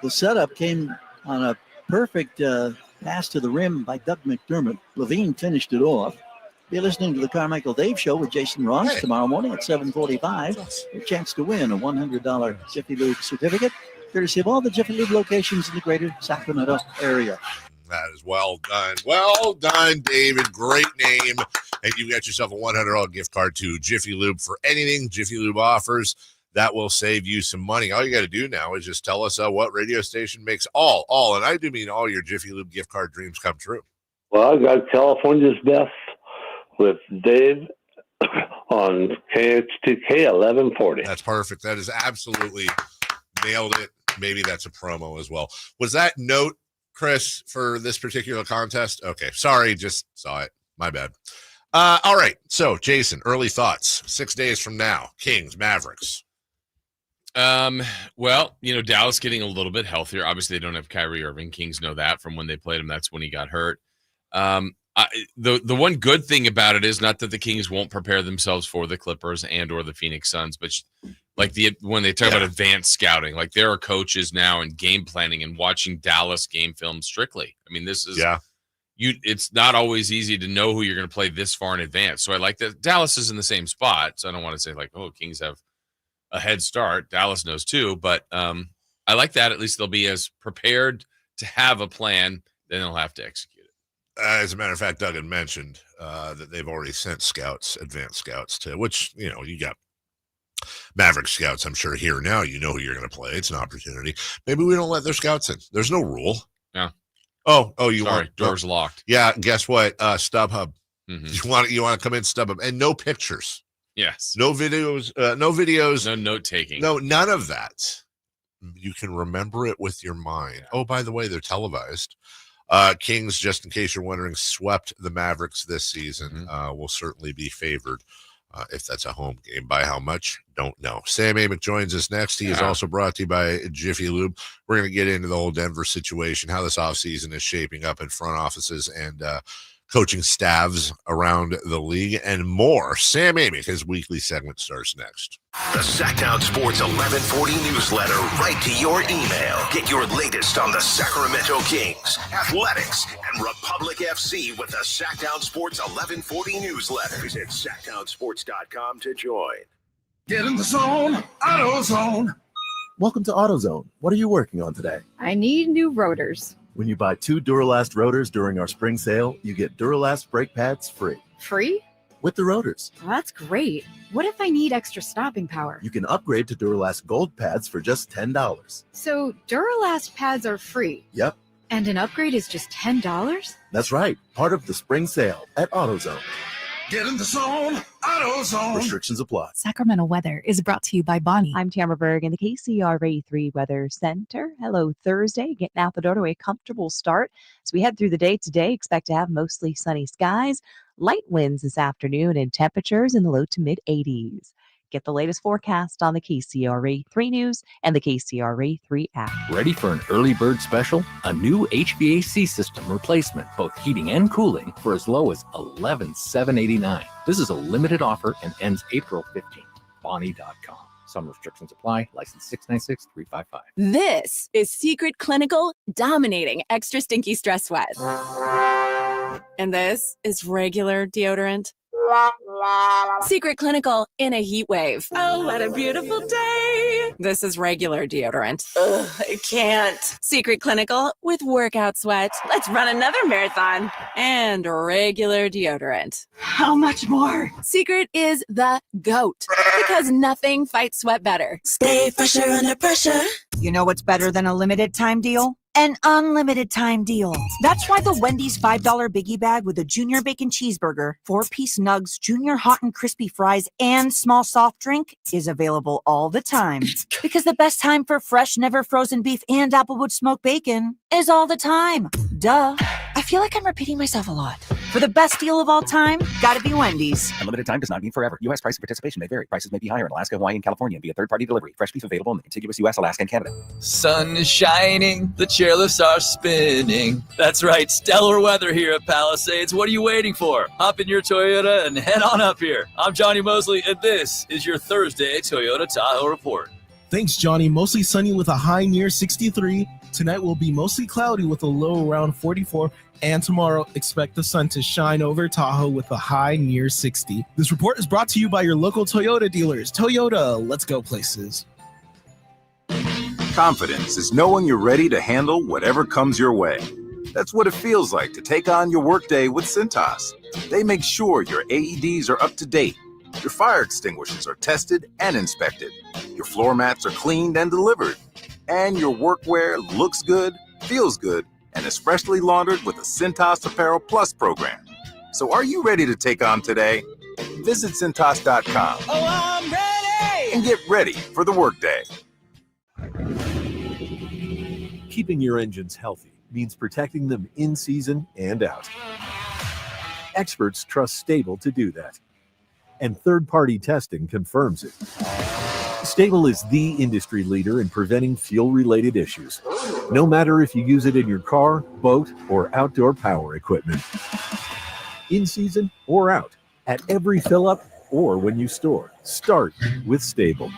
The setup came on a perfect pass to the rim by Doug McDermott. LaVine finished it off. You're listening to the Carmichael Dave Show with Jason Ross tomorrow morning at 7:45. Your chance to win a $100 Jiffy Lube certificate, courtesy of all the Jiffy Lube locations in the greater Sacramento area. That is well done. Well done, David. Great name. And you got yourself a $100 gift card to Jiffy Lube for anything Jiffy Lube offers. That will save you some money. All you got to do now is just tell us what radio station makes all, and I do mean all your Jiffy Lube gift card dreams come true. Well, I got California's Best with Dave on KHTK 1140. That's perfect. That is absolutely nailed it. Maybe that's a promo as well. Was that note, Chris, for this particular contest? Okay. Sorry, just saw it. My bad. All right. So, Jason, early thoughts. 6 days from now, Kings, Mavericks. Well, Dallas getting a little bit healthier. Obviously, they don't have Kyrie Irving. Kings know that from when they played him. That's when he got hurt. The one good thing about it is not that the Kings won't prepare themselves for the Clippers and or the Phoenix Suns, but when they talk about advanced scouting, like there are coaches now in game planning and watching Dallas game film strictly. I mean, this is it's not always easy to know who you're going to play this far in advance. So I like that Dallas is in the same spot. So I don't want to say like, oh, Kings have a head start. Dallas knows too, but I like that. At least they'll be as prepared to have a plan, then they'll have to execute it. As a matter of fact, Doug had mentioned that they've already sent scouts, advanced scouts to which, you got Maverick scouts, I'm sure here now, who you're going to play. It's an opportunity. Maybe we don't let their scouts in. There's no rule. Yeah. Oh, you Sorry, want doors locked. Yeah. Guess what? StubHub. Mm-hmm. You want to come in StubHub and no pictures. Yes. No videos. No videos. No note taking. No, none of that. You can remember it with your mind. Yeah. Oh, by the way, they're televised. Kings, just in case you're wondering, swept the Mavericks this season. Will certainly be favored if that's a home game. By how much? Don't know. Sam Amick joins us next. He is also brought to you by Jiffy Lube. We're going to get into the whole Denver situation, how this offseason is shaping up in front offices and coaching staffs around the league, and more. Sam Amick, his weekly segment starts next. The Sacktown Sports 1140 newsletter right to your email. Get your latest on the Sacramento Kings, athletics, and Republic FC with the Sacktown Sports 1140 newsletter. Visit SacktownSports.com to join. Get in the zone, AutoZone. Welcome to AutoZone. What are you working on today? I need new rotors. When you buy 2 Duralast rotors during our spring sale, you get Duralast brake pads free. Free? With the rotors. Oh, that's great. What if I need extra stopping power? You can upgrade to Duralast Gold pads for just $10. So Duralast pads are free? Yep. And an upgrade is just $10? That's right. Part of the spring sale at AutoZone. Get in the zone, AutoZone. Restrictions apply. Sacramento weather is brought to you by Bonnie. I'm Tamara Berg in the KCRA 3 Weather Center. Hello, Thursday. Getting out the door to a comfortable start. As we head through the day today, expect to have mostly sunny skies, light winds this afternoon, and temperatures in the low to mid 80s. Get the latest forecast on the KCRA 3 News and the KCRA 3 app. Ready for an early bird special? A new HVAC system replacement, both heating and cooling, for as low as $11,789. This is a limited offer and ends April 15th. Bonnie.com. Some restrictions apply. License 696-355. This is Secret Clinical dominating extra stinky stress sweat. And this is regular deodorant. Secret Clinical in a heat wave. Oh, what a beautiful day. This is regular deodorant. Ugh, I can't. Secret Clinical with workout sweat. Let's run another marathon. And regular deodorant. How much more? Secret is the GOAT because nothing fights sweat better. Stay fresher under pressure. You know what's better than a limited time deal? An unlimited time deal. That's why the Wendy's $5 biggie bag with a junior bacon cheeseburger, 4-piece nugs, junior hot and crispy fries, and small soft drink is available all the time. Because the best time for fresh, never frozen beef and Applewood smoked bacon is all the time. Duh. I feel like I'm repeating myself a lot. For the best deal of all time, gotta be Wendy's. Unlimited time does not mean forever. U.S. price and participation may vary. Prices may be higher in Alaska, Hawaii, and California via third-party delivery. Fresh beef available in the contiguous U.S., Alaska, and Canada. Sun is shining, the chairlifts are spinning. That's right, stellar weather here at Palisades. What are you waiting for? Hop in your Toyota and head on up here. I'm Johnny Mosley, and this is your Thursday Toyota Tahoe Report. Thanks, Johnny. Mostly sunny with a high near 63. Tonight will be mostly cloudy with a low around 44. And tomorrow, expect the sun to shine over Tahoe with a high near 60. This report is brought to you by your local Toyota dealers. Toyota, let's go places. Confidence is knowing you're ready to handle whatever comes your way. That's what it feels like to take on your workday with Cintas. They make sure your AEDs are up to date, your fire extinguishers are tested and inspected, your floor mats are cleaned and delivered, and your workwear looks good, feels good, and is freshly laundered with the Cintas Apparel Plus program. So are you ready to take on today? Visit Cintas.com. Oh, I'm ready! And get ready for the workday. Keeping your engines healthy means protecting them in season and out. Experts trust Stable to do that, and third-party testing confirms it. Stable is the industry leader in preventing fuel-related issues, no matter if you use it in your car, boat, or outdoor power equipment. In season or out, at every fill-up or when you store, start with Stable.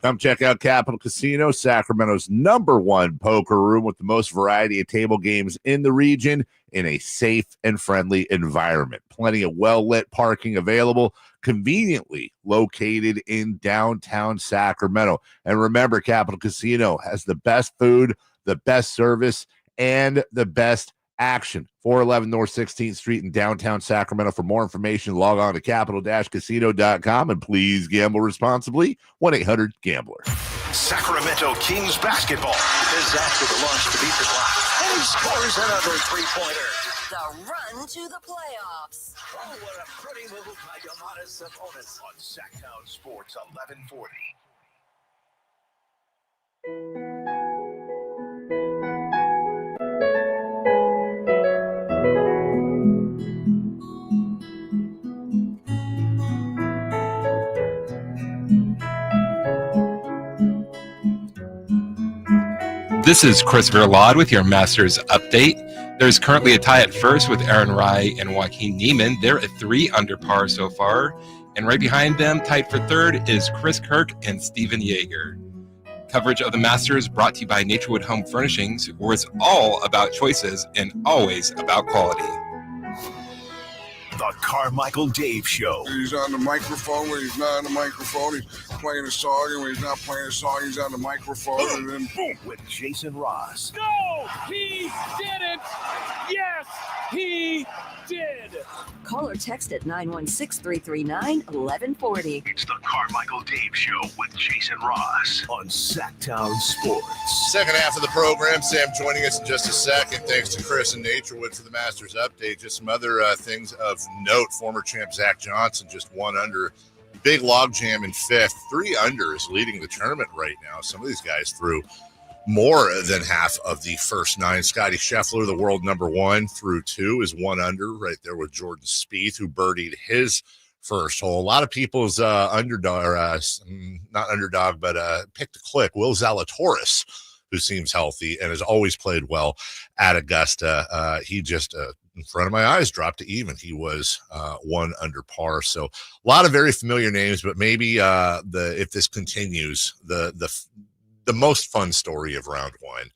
Come check out Capital Casino, Sacramento's #1 poker room with the most variety of table games in the region in a safe and friendly environment. Plenty of well-lit parking available, conveniently located in downtown Sacramento. And remember, Capital Casino has the best food, the best service, and the best action. 411 North 16th Street in downtown Sacramento. For more information, log on to capital-casino.com, and please gamble responsibly. 1-800-GAMBLER. Sacramento Kings basketball is after the launch to beat the clock. And he scores another three-pointer. The run to the playoffs. Oh, what a pretty move by Giannis Sabonis on Sacktown Sports 1140. This is Chris Verlade with your Masters update. There's currently a tie at first with Aaron Rai and Joaquin Neiman. They're at 3 under par so far. And right behind them, tied for third, is Chris Kirk and Steven Yeager. Coverage of the Masters brought to you by Naturewood Home Furnishings, where it's all about choices and always about quality. The Carmichael Dave Show. He's on the microphone when he's not on the microphone. He's playing a song, and when he's not playing a song, he's on the microphone. And then boom, with Jason Ross. No, he didn't. Yes, he did. Call or text at 916-339-1140. It's the Carmichael Dave Show with Jason Ross on Sacktown Sports. Second half of the program. Sam joining us in just a second. Thanks to Chris and Naturewood for the Masters update. Just some other things of note. Former champ Zach Johnson just 1 under. Big logjam in 5th. 3 under is leading the tournament right now. Some of these guys threw more than half of the first 9. Scotty Scheffler, the world #1, through 2, is 1 under right there with Jordan Spieth, who birdied his first hole. A lot of people's not underdog, but pick to click. Will Zalatoris, who seems healthy and has always played well at Augusta. He just, in front of my eyes, dropped to even. He was 1 under par. So a lot of very familiar names, but maybe if this continues, the most fun story of round 1,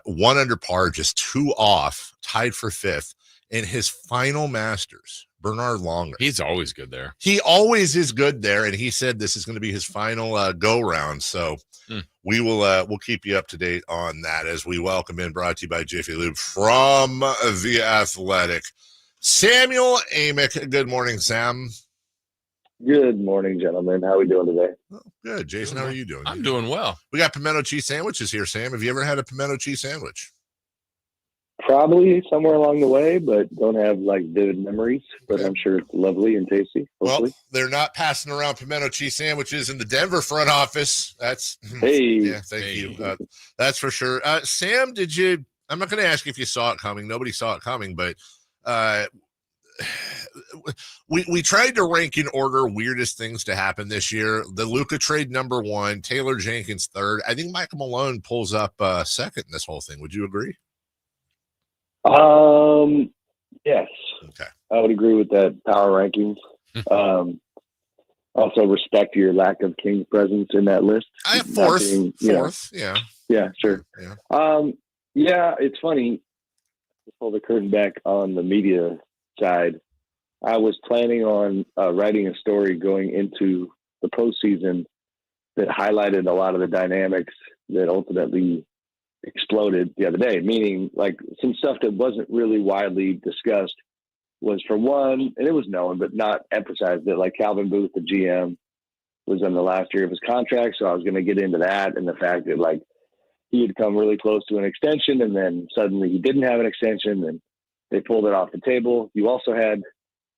1 under par, just 2 off, tied for 5th in his final Masters. Bernard Longer. He's always good there. He always is good there, and he said this is going to be his final go round. So we'll keep you up to date on that as we welcome in, brought to you by Jiffy Lube from The Athletic, Samuel Amick. Good morning, Sam. Good morning, gentlemen. How are we doing today? Good. Jason, how are you doing? I'm doing well. We got pimento cheese sandwiches here, Sam. Have you ever had a pimento cheese sandwich? Probably somewhere along the way, but don't have like vivid memories. But I'm sure it's lovely and tasty. Hopefully. Well, they're not passing around pimento cheese sandwiches in the Denver front office. That's hey, thank you. That's for sure. Sam, did you? I'm not going to ask you if you saw it coming. Nobody saw it coming, but we tried to rank in order weirdest things to happen this year. The Luka trade #1, Taylor Jenkins 3rd. I think Michael Malone pulls up 2nd in this whole thing. Would you agree? Yes. Okay. I would agree with that power rankings. Also respect your lack of Kings presence in that list. I have 4th. Yeah. Yeah, sure. Yeah. Yeah, it's funny. To pull the curtain back on the media side, I was planning on writing a story going into the postseason that highlighted a lot of the dynamics that ultimately exploded the other day, meaning like some stuff that wasn't really widely discussed was, for one, and it was known but not emphasized, that like Calvin Booth, the GM, was in the last year of his contract. So I was going to get into that and the fact that like he had come really close to an extension and then suddenly he didn't have an extension and they pulled it off the table. You also had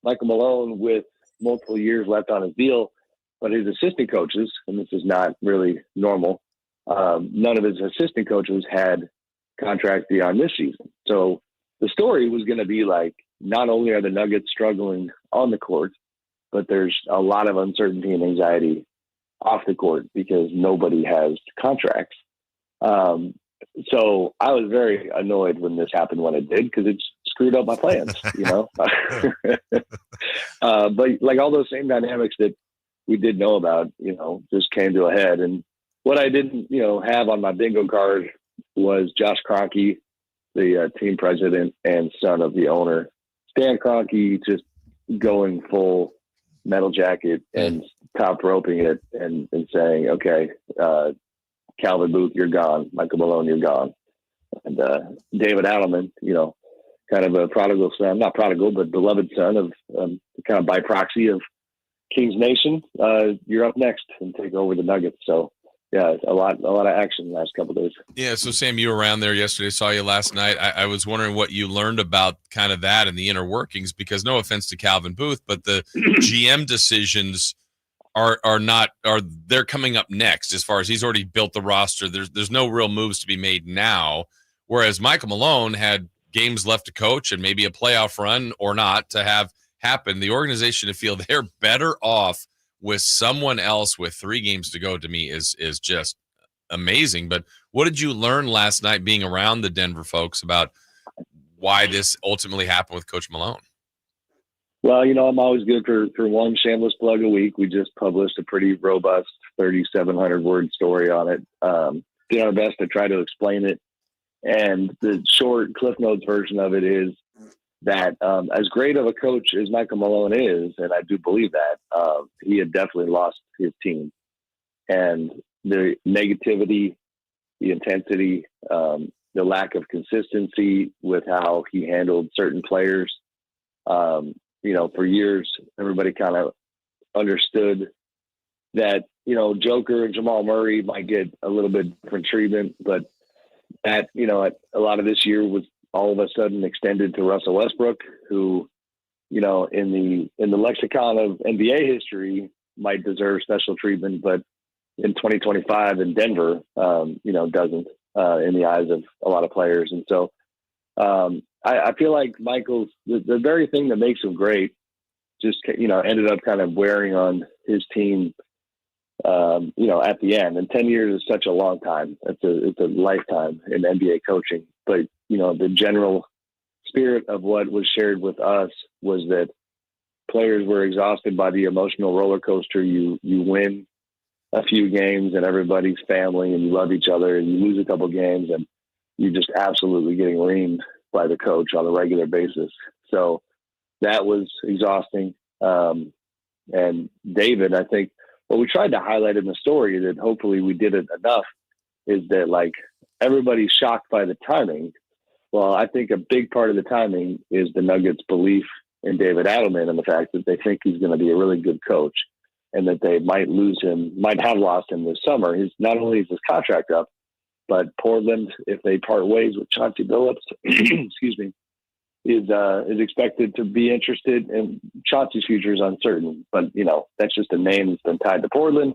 Michael Malone with multiple years left on his deal, but his assistant coaches, and this is not really normal, none of his assistant coaches had contracts beyond this season. So the story was going to be like, not only are the Nuggets struggling on the court, but there's a lot of uncertainty and anxiety off the court because nobody has contracts. So I was very annoyed when this happened when it did, because it screwed up my plans, you know. But like all those same dynamics that we did know about, you know, just came to a head. And what I didn't, you know, have on my bingo card was Josh Kroenke, the team president and son of the owner. Stan Kroenke just going full metal jacket and top roping it and saying, okay, Calvin Booth, you're gone. Michael Malone, you're gone. And David Adelman, you know, kind of a prodigal son, not prodigal, but beloved son of kind of by proxy of Kings Nation. You're up next and take over the Nuggets. So yeah, a lot of action the last couple of days. Yeah. So Sam, you were around there yesterday. Saw you last night. I was wondering what you learned about kind of that and the inner workings, because no offense to Calvin Booth, but the GM decisions they're coming up next. As far as he's already built the roster, there's no real moves to be made now. Whereas Michael Malone had games left to coach and maybe a playoff run or not to have happen. The organization to feel they're better off with someone else with 3 games to go, to me is just amazing. But what did you learn last night being around the Denver folks about why this ultimately happened with Coach Malone? Well, you know, I'm always good for one shameless plug a week. We just published a pretty robust 3,700 word story on it. Did our best to try to explain it. And the short Cliff Notes version of it is that as great of a coach as Michael Malone is, and I do believe that, he had definitely lost his team. And the negativity, the intensity, the lack of consistency with how he handled certain players, you know, for years, everybody kind of understood that, you know, Joker and Jamal Murray might get a little bit different treatment, but that, you know, a lot of this year was all of a sudden extended to Russell Westbrook, who, you know, in the lexicon of NBA history might deserve special treatment, but in 2025 in Denver, you know, doesn't in the eyes of a lot of players. And so I feel like Michael's the very thing that makes him great just, you know, ended up kind of wearing on his team, you know, at the end. And 10 years is such a long time. It's a lifetime in NBA coaching. But, you know, the general spirit of what was shared with us was that players were exhausted by the emotional roller coaster. You win a few games and everybody's family and you love each other, and you lose a couple games and you're just absolutely getting reamed by the coach on a regular basis. So that was exhausting. And David, I think what we tried to highlight in the story, that hopefully we did it enough, is that like everybody's shocked by the timing. Well, I think a big part of the timing is the Nuggets' belief in David Adelman and the fact that they think he's going to be a really good coach, and that they might have lost him this summer. Not only is his contract up, but Portland, if they part ways with Chauncey Billups, excuse me, is expected to be interested, and Chauncey's future is uncertain. But, you know, that's just a name that's been tied to Portland.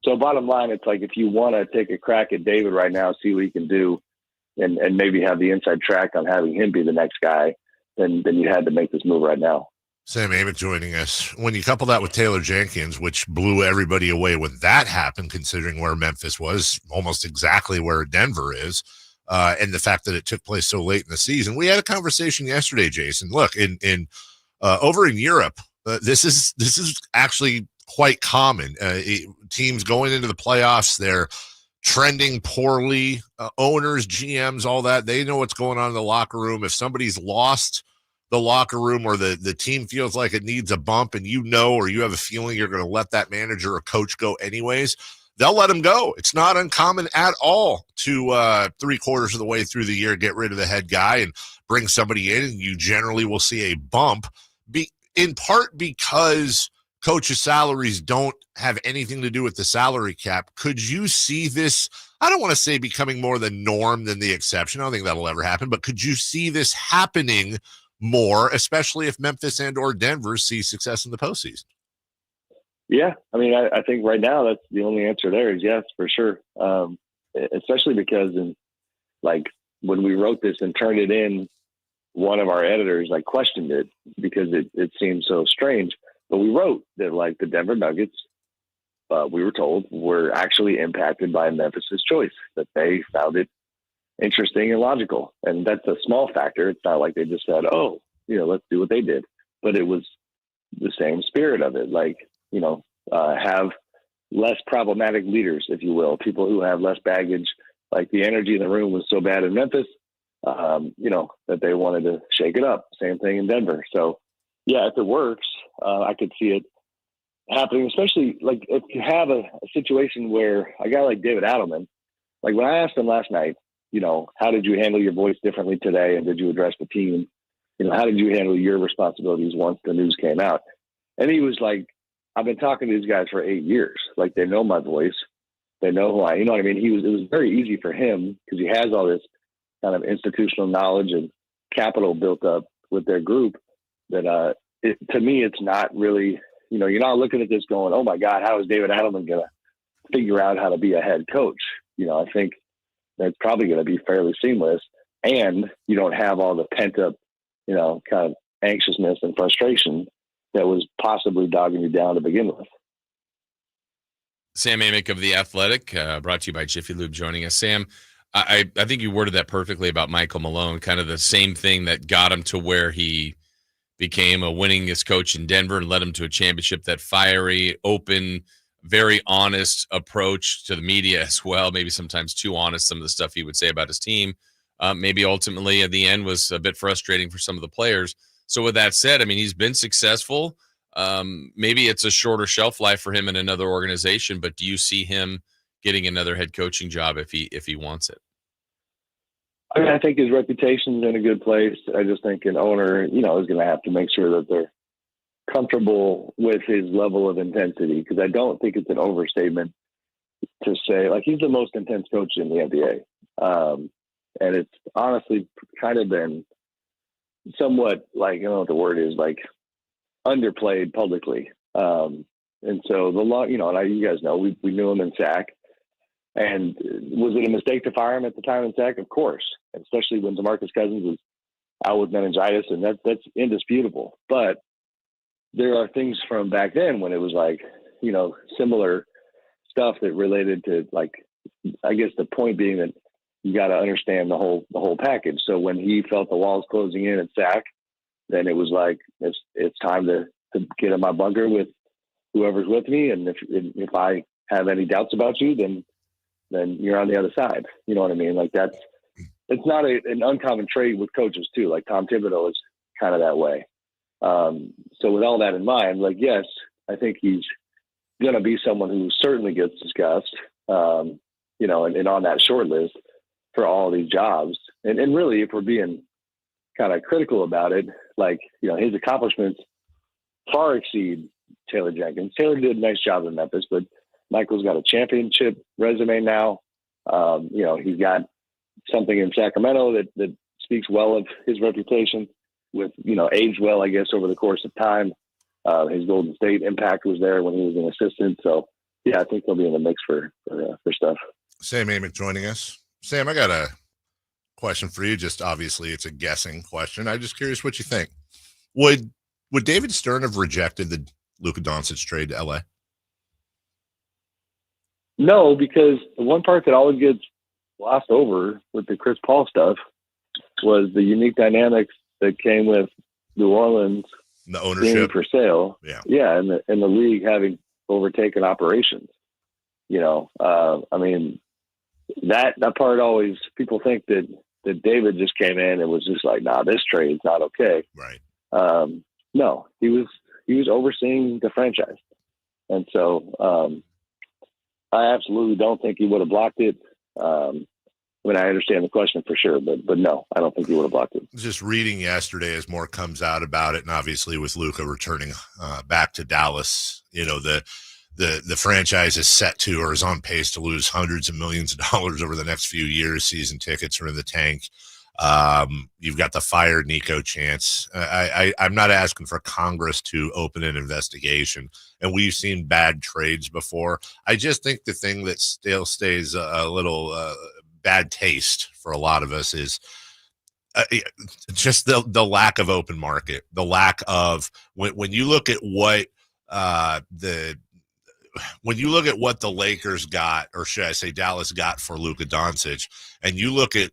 So bottom line, it's like, if you want to take a crack at David right now, see what he can do, and maybe have the inside track on having him be the next guy, then you had to make this move right now. Sam Amick joining us. When you couple that with Taylor Jenkins, which blew everybody away when that happened, considering where Memphis was, almost exactly where Denver is, and the fact that it took place so late in the season. We had a conversation yesterday, Jason. Look, in over in Europe, this is actually quite common. Teams going into the playoffs, they're trending poorly. Owners, GMs, all that, they know what's going on in the locker room. If somebody's lost the locker room, or the team feels like it needs a bump, and you know, or you have a feeling you're going to let that manager or coach go anyways, they'll let him go. It's not uncommon at all to 3/4 of the way through the year get rid of the head guy and bring somebody in, and you generally will see a bump, in part because coaches' salaries don't have anything to do with the salary cap. Could you see this, I don't want to say becoming more the norm than the exception, I don't think that'll ever happen, but could you see this happening more, especially if Memphis and or Denver see success in the postseason? Yeah, I mean, I think right now that's the only answer there is yes, for sure. Especially because when we wrote this and turned it in, one of our editors questioned it because it seemed so strange. But we wrote that the Denver Nuggets, we were told, were actually impacted by Memphis's choice, that they found it interesting and logical. And that's a small factor. It's not like they just said, oh, let's do what they did. But it was the same spirit of it. Have less problematic leaders, if you will, people who have less baggage. The energy in the room was so bad in Memphis, that they wanted to shake it up. Same thing in Denver. So, yeah, if it works, I could see it happening, especially if you have a situation where a guy like David Adelman, when I asked him last night, how did you handle your voice differently today? And did you address the team? How did you handle your responsibilities once the news came out? And he was like, I've been talking to these guys for 8 years. They know my voice. They know who I am. You know what I mean? It was very easy for him because he has all this kind of institutional knowledge and capital built up with their group that to me, it's not really, you're not looking at this going, oh my God, how is David Adelman going to figure out how to be a head coach? I think that's probably going to be fairly seamless, and you don't have all the pent up, kind of anxiousness and frustration that was possibly dogging you down to begin with. Sam Amick of The Athletic, brought to you by Jiffy Lube, joining us. Sam, I think you worded that perfectly about Michael Malone, kind of the same thing that got him to where he became a winningest coach in Denver and led him to a championship. That fiery, open, very honest approach to the media as well, maybe sometimes too honest, some of the stuff he would say about his team. Maybe ultimately at the end was a bit frustrating for some of the players. So with that said, I mean, he's been successful. Maybe it's a shorter shelf life for him in another organization, but do you see him getting another head coaching job if he wants it? I mean, I think his reputation's in a good place. I just think an owner, is going to have to make sure that they're comfortable with his level of intensity, because I don't think it's an overstatement to say he's the most intense coach in the NBA. And it's honestly kind of been somewhat I don't know what the word is, underplayed publicly. And so you guys know, we knew him in SAC. And was it a mistake to fire him at the time in SAC? Of course, especially when DeMarcus Cousins was out with meningitis, and that's indisputable. But there are things from back then when it was similar stuff that related to I guess the point being that you got to understand the whole package. So when he felt the walls closing in at SAC, then it was it's time to get in my bunker with whoever's with me, and if I have any doubts about you, then you're on the other side. You know what I mean? It's not an uncommon trait with coaches too. Tom Thibodeau is kind of that way. So with all that in mind, yes, I think he's going to be someone who certainly gets discussed, and on that short list for all these jobs. And really, if we're being kind of critical about it, his accomplishments far exceed Taylor Jenkins. Taylor did a nice job in Memphis, but Michael's got a championship resume now. He's got something in Sacramento that speaks well of his reputation with, aged well, I guess, over the course of time. His Golden State impact was there when he was an assistant. So, yeah, I think he'll be in the mix for stuff. Sam Amick joining us. Sam, I got a question for you. Just obviously it's a guessing question. I'm just curious what you think. Would David Stern have rejected the Luka Doncic trade to LA? No, because the one part that always gets glossed over with the Chris Paul stuff was the unique dynamics that came with New Orleans, the ownership for sale. Yeah, and the league having overtaken operations. I mean, that part always, people think that David just came in and was just nah, this trade's not okay. Right. No, he was overseeing the franchise, and so I absolutely don't think he would have blocked it. I understand the question for sure, but no, I don't think he would have blocked it. Just reading yesterday as more comes out about it, and obviously with Luka returning back to Dallas, the franchise is set to or is on pace to lose hundreds of millions of dollars over the next few years. Season tickets are in the tank. You've got the fire Nico chance. I'm not asking for Congress to open an investigation, and we've seen bad trades before. I just think the thing that still stays a little bad taste for a lot of us is just the lack of open market, the lack of when you look at what when you look at what the Lakers got, or should I say Dallas got for Luka Doncic, and you look at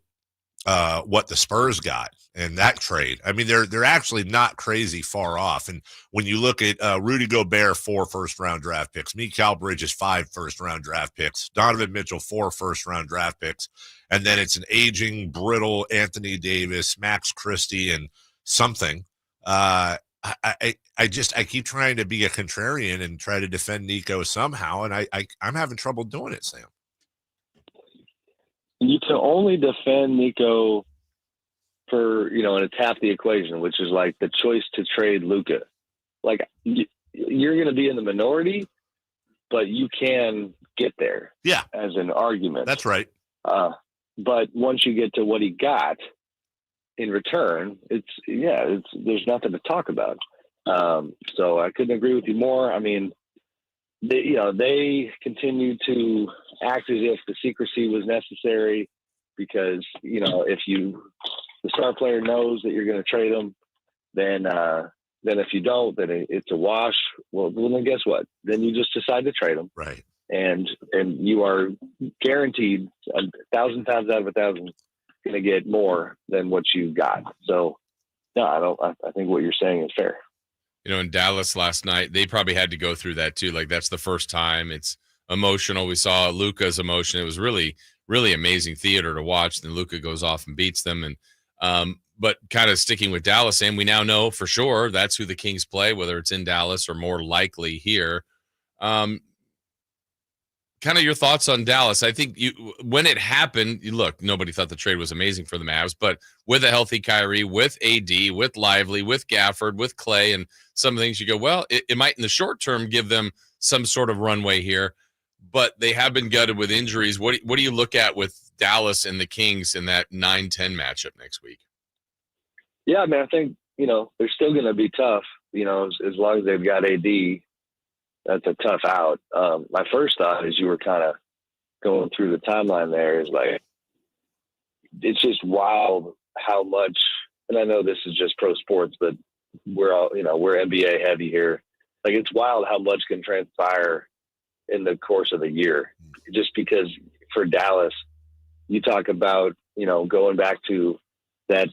what the Spurs got in that trade, I mean, they're actually not crazy far off. And when you look at Rudy Gobert, 4 first-round draft picks, Mikal Bridges, 5 first-round draft picks, Donovan Mitchell, 4 first-round draft picks, and then it's an aging, brittle Anthony Davis, Max Christie, and something. I keep trying to be a contrarian and try to defend Nico somehow, and I'm having trouble doing it, Sam. You can only defend Nico for, and it's half the equation, which is like the choice to trade Luka. Like, you're going to be in the minority, but you can get there. Yeah. As an argument. That's right. But once you get to what he got in return, there's nothing to talk about. So I couldn't agree with you more. I mean, they continue to act as if the secrecy was necessary because, if the star player knows that you're going to trade them, then if you don't, then it's a wash. Well, then guess what? Then you just decide to trade them. Right. And you are guaranteed 1,000 times out of 1,000 going to get more than what you got. So no, I think what you're saying is fair. In Dallas last night, they probably had to go through that too. Like, that's the first time. It's emotional. We saw Luka's emotion. It was really, really amazing theater to watch. Then Luka goes off and beats them. And but kind of sticking with Dallas, and we now know for sure that's who the Kings play, whether it's in Dallas or more likely here. Kind of your thoughts on Dallas. I think when it happened, look, nobody thought the trade was amazing for the Mavs, but with a healthy Kyrie, with AD, with Lively, with Gafford, with Clay, and some things you go, well, it might in the short term give them some sort of runway here, but they have been gutted with injuries. What do you look at with Dallas and the Kings in that 9-10 matchup next week? Yeah, man, I think, they're still going to be tough, as long as they've got AD. That's a tough out. My first thought as you were kind of going through the timeline there is like, it's just wild how much, and I know this is just pro sports, but we're all, we're NBA heavy here. Like, it's wild how much can transpire in the course of the year, just because for Dallas, you talk about, going back to that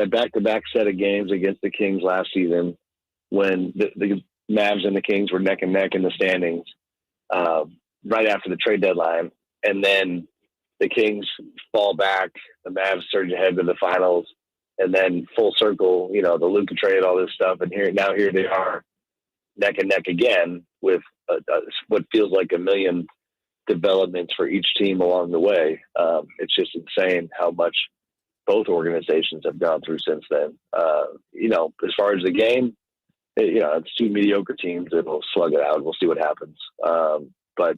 back-to-back set of games against the Kings last season when the Mavs and the Kings were neck and neck in the standings right after the trade deadline. And then the Kings fall back, the Mavs surge ahead to the finals, and then full circle, the Luka trade, all this stuff. And here they are neck and neck again with what feels like a million developments for each team along the way. It's just insane how much both organizations have gone through since then. As far as the game, it's 2 mediocre teams that will slug it out. We'll see what happens. But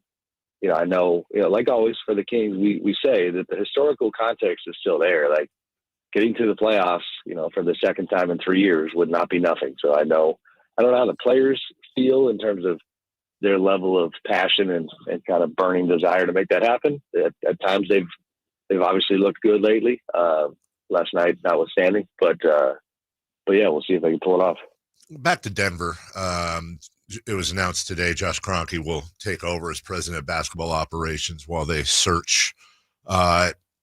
I know, like always for the Kings, we say that the historical context is still there. Like, getting to the playoffs, for the second time in 3 years would not be nothing. So I don't know how the players feel in terms of their level of passion and kind of burning desire to make that happen. At times they've obviously looked good lately. Last night notwithstanding, but yeah, we'll see if they can pull it off. Back to Denver. It was announced today Josh Kroenke will take over as president of basketball operations while they search.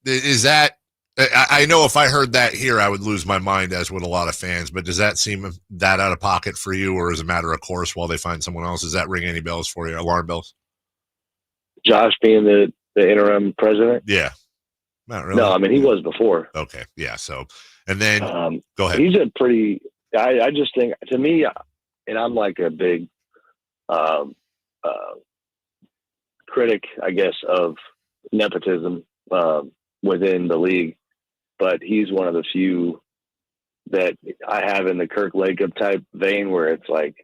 Is that – I know if I heard that here, I would lose my mind, as would a lot of fans, but does that seem that out of pocket for you, or is it a matter of course while they find someone else? Does that ring any bells for you, alarm bells? Josh being the interim president? Yeah. Not really. No, I mean, he was before. Okay, yeah, so – and then go ahead. He's a pretty – I just think, to me, and I'm like a big critic, I guess, of nepotism within the league, but he's one of the few that I have in the Kirk Lacob type vein where it's like,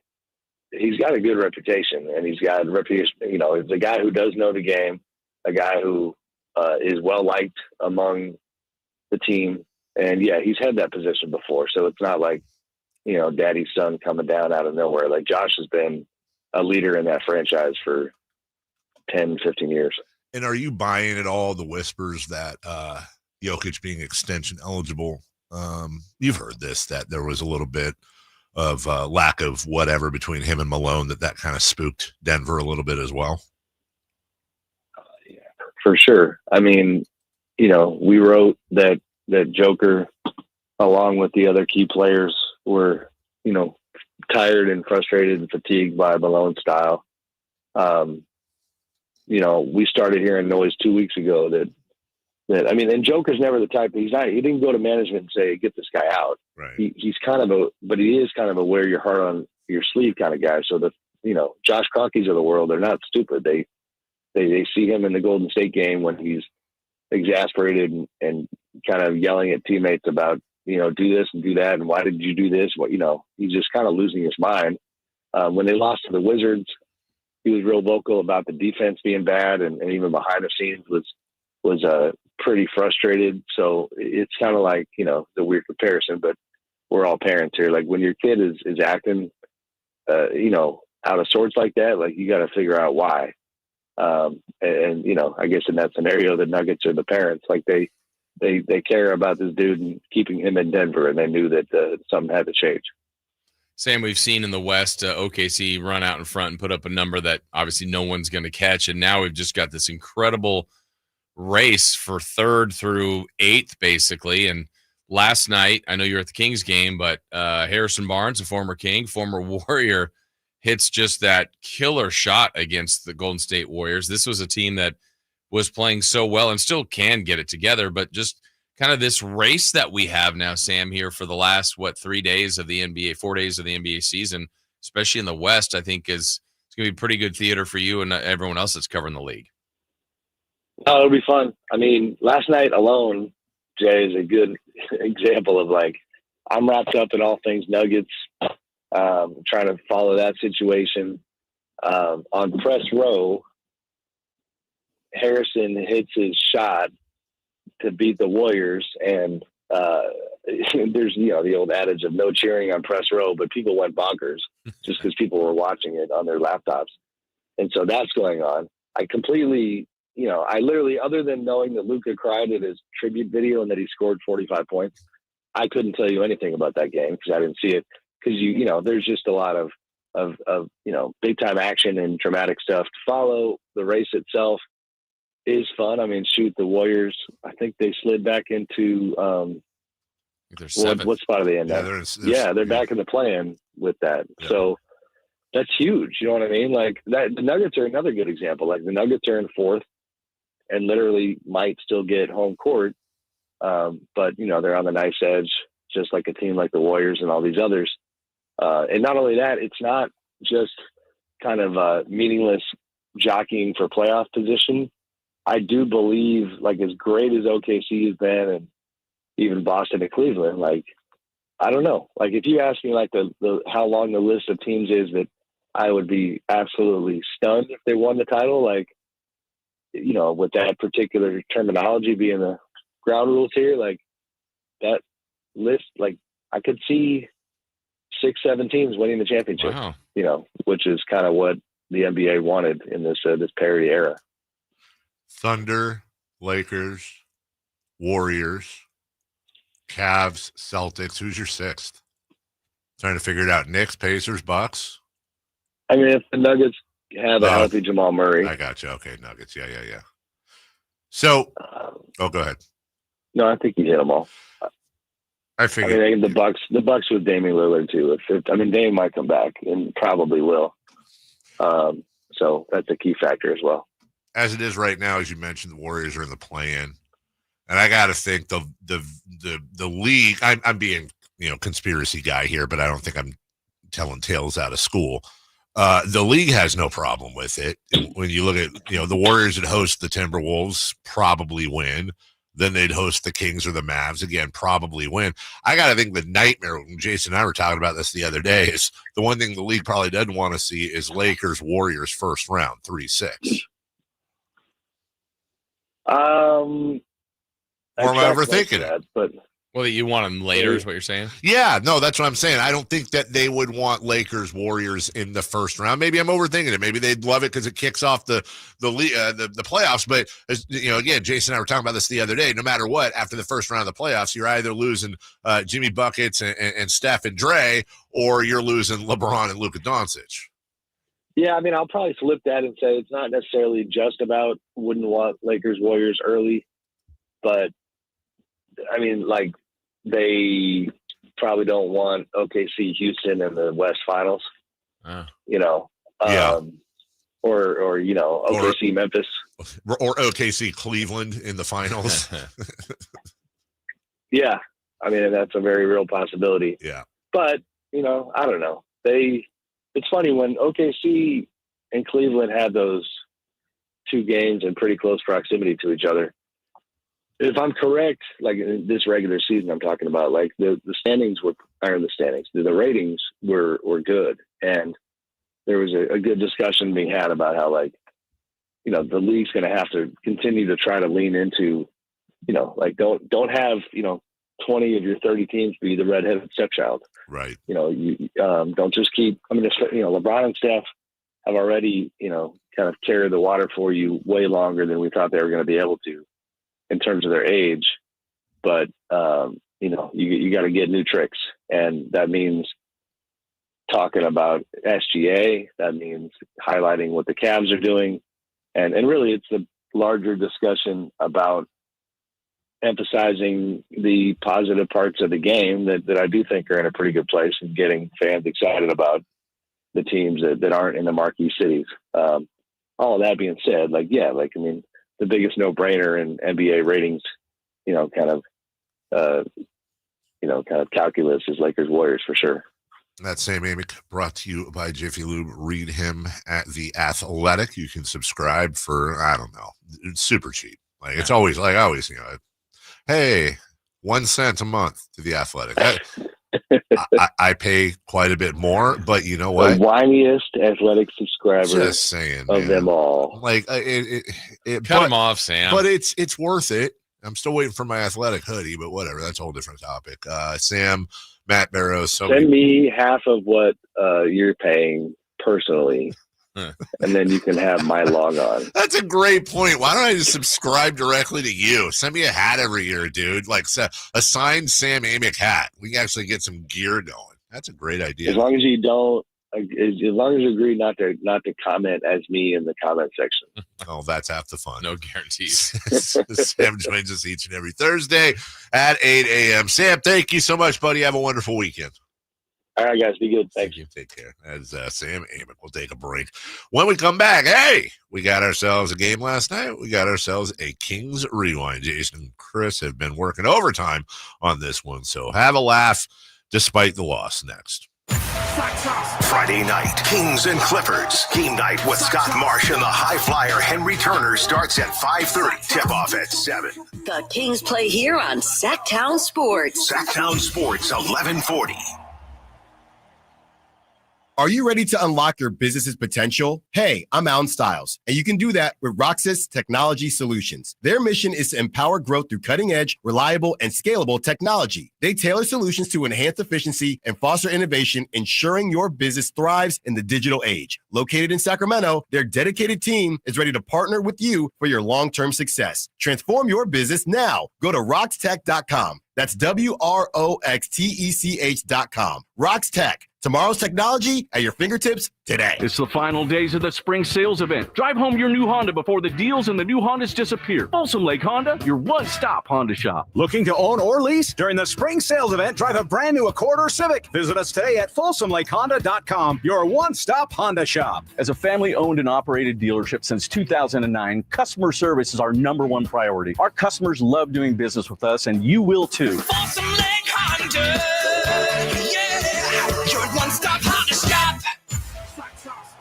he's got a good reputation, and he's got a reputation, he's a guy who does know the game, a guy who is well-liked among the team, And yeah, he's had that position before. So it's not like, you know, daddy's son coming down out of nowhere. Like Josh has been a leader in that franchise for 10, 15 years. And are you buying at all the whispers that Jokic being extension eligible? You've heard this, that there was a little bit of lack of whatever between him and Malone, that kind of spooked Denver a little bit as well. Yeah, for sure. I mean, you know, we wrote that Joker, along with the other key players, were, you know, tired and frustrated and fatigued by Malone's style. You know, we started hearing noise 2 weeks ago that I mean, and Joker's never the type. He didn't go to management and say, "Get this guy out." Right. He's kind of but he is kind of a wear your heart on your sleeve kind of guy. So you know, Josh Crockeys of the world, they're not stupid. They see him in the Golden State game when he's exasperated and kind of yelling at teammates about, you know, do this and do that, and why did you do this? What, you know, he's just kind of losing his mind. When they lost to the Wizards, he was real vocal about the defense being bad, and even behind the scenes was pretty frustrated. So it's kind of like, you know, the weird comparison, but we're all parents here. Like when your kid is acting, you know, out of sorts like that, like you got to figure out why. And, you know, I guess in that scenario, the Nuggets are the parents. Like they care about this dude and keeping him in Denver, and they knew that something had to change. Sam, we've seen in the West, OKC run out in front and put up a number that obviously no one's going to catch. And now we've just got this incredible race for 3rd through 8th, basically. And last night, I know you were at the Kings game, but Harrison Barnes, a former King, former Warrior, hits just that killer shot against the Golden State Warriors. This was a team that was playing so well and still can get it together, but just kind of this race that we have now, Sam, here for the last, 4 days of the NBA season, especially in the West, I think it's going to be pretty good theater for you and everyone else that's covering the league. Oh, it'll be fun. I mean, last night alone, Jay, is a good example of, like, I'm wrapped up in all things Nuggets, trying to follow that situation. On press row, Harrison hits his shot to beat the Warriors, and there's, you know, the old adage of no cheering on press row, but people went bonkers just because people were watching it on their laptops. And so that's going on. I completely, you know, I literally, other than knowing that Luka cried at his tribute video and that he scored 45 points, I couldn't tell you anything about that game because I didn't see it. Because you know, there's just a lot of you know, big time action and dramatic stuff to follow. The race itself is fun. I mean, shoot, the Warriors, I think they slid back into what spot are they in now? They're back in the play-in with that. Yeah. So that's huge. You know what I mean? Like that, the Nuggets are another good example. Like the Nuggets are in 4th and literally might still get home court. But you know, they're on the nice edge, just like a team like the Warriors and all these others. And not only that, it's not just kind of meaningless jockeying for playoff position. I do believe, like, as great as OKC has been, and even Boston and Cleveland, like, I don't know. Like, if you ask me, like, the how long the list of teams is that I would be absolutely stunned if they won the title, like, you know, with that particular terminology being the ground rules here, like, that list, like, I could see 6-7 teams winning the championship. Wow. You know, which is kind of what the NBA wanted in this parity era. Thunder, Lakers, Warriors, Cavs, Celtics. Who's your 6th? Trying to figure it out. Knicks, Pacers, Bucks. I mean, if the Nuggets have a healthy Jamal Murray. I got you. Okay, Nuggets. Yeah. So, go ahead. No, I think you hit them all. I figured. I mean, the Bucks with Damian Lillard too. Dame might come back and probably will. So that's a key factor as well. As it is right now, as you mentioned, the Warriors are in the play-in, and I got to think the league. I'm being, you know, conspiracy guy here, but I don't think I'm telling tales out of school. The league has no problem with it. When you look at, you know, the Warriors that host the Timberwolves probably win. Then they'd host the Kings or the Mavs, again, probably win. I got to think the nightmare, when Jason and I were talking about this the other day, is the one thing the league probably doesn't want to see is Lakers, Warriors first round, 3-6. Or am I overthinking it? But Well, you want them later is what you're saying? Yeah, no, that's what I'm saying. I don't think that they would want Lakers Warriors in the first round. Maybe I'm overthinking it. Maybe they'd love it because it kicks off the playoffs. But again, Jason and I were talking about this the other day. No matter what, after the first round of the playoffs, you're either losing Jimmy Buckets and Steph and Dre, or you're losing LeBron and Luka Doncic. Yeah, I mean, I'll probably flip that and say it's not necessarily just about wouldn't want Lakers Warriors early, but I mean, like, they probably don't want OKC Houston in the West Finals, or OKC Memphis, or OKC Cleveland in the finals. Yeah, I mean, that's a very real possibility. Yeah, but I don't know. It's funny when OKC and Cleveland had those two games in pretty close proximity to each other. If I'm correct, like in this regular season I'm talking about, like the ratings the ratings were good. And there was a good discussion being had about how, like, the league's going to have to continue to try to lean into, don't have, 20 of your 30 teams be the redheaded stepchild. Right. You don't just keep, LeBron and Steph have already, kind of carried the water for you way longer than we thought they were going to be able to, in terms of their age, but you got to get new tricks, and that means talking about SGA. That means highlighting what the Cavs are doing, and really it's a larger discussion about emphasizing the positive parts of the game that I do think are in a pretty good place, and getting fans excited about the teams that aren't in the marquee cities. All of that being said, the biggest no-brainer in NBA ratings, kind of calculus is Lakers Warriors for sure. That same Amick brought to you by Jiffy Lube. Read him at The Athletic. You can subscribe for, I don't know, it's super cheap. Like, it's always, hey, 1 cent a month to The Athletic. I pay quite a bit more, but you know what? The whiniest athletic subscriber just saying, of them all. Like, cut them off, Sam. But it's worth it. I'm still waiting for my Athletic hoodie, but whatever. That's a whole different topic. Sam, Matt Barrows. Send me half of what you're paying personally, and then you can have my log on. That's a great point. Why don't I just subscribe directly to you? Send me a hat every year, dude. Like a signed Sam Amick hat. We can actually get some gear going. That's a great idea. As long as you don't, as long as you agree not to comment as me in the comment section. Oh, that's half the fun. No guarantees. Sam joins us each and every Thursday at 8 a.m. Sam, thank you so much, buddy. Have a wonderful weekend. All right, guys. Be good. Thank you. Take care. As Sam Amick. We'll take a break. When we come back, hey, we got ourselves a game last night. We got ourselves a Kings rewind. Jason and Chris have been working overtime on this one, so have a laugh despite the loss next. Friday night, Kings and Clippers. Game night with Scott Marsh and the high flyer Henry Turner starts at 5:30. Tip-off at 7. The Kings play here on Sacktown Sports. Sacktown Sports, 1140. Are you ready to unlock your business's potential? Hey, I'm Alan Stiles, and you can do that with Roxas Technology Solutions. Their mission is to empower growth through cutting-edge, reliable, and scalable technology. They tailor solutions to enhance efficiency and foster innovation, ensuring your business thrives in the digital age. Located in Sacramento, their dedicated team is ready to partner with you for your long-term success. Transform your business now. Go to roxtech.com. That's WROXTECH.com. Rox Tech. Tomorrow's technology at your fingertips today. It's the final days of the spring sales event. Drive home your new Honda before the deals and the new Hondas disappear. Folsom Lake Honda, your one-stop Honda shop. Looking to own or lease? During the spring sales event, drive a brand new Accord or Civic. Visit us today at FolsomLakeHonda.com, your one-stop Honda shop. As a family-owned and operated dealership since 2009, customer service is our number one priority. Our customers love doing business with us, and you will too. Folsom Lake Honda, yeah, your one-stop Honda shop.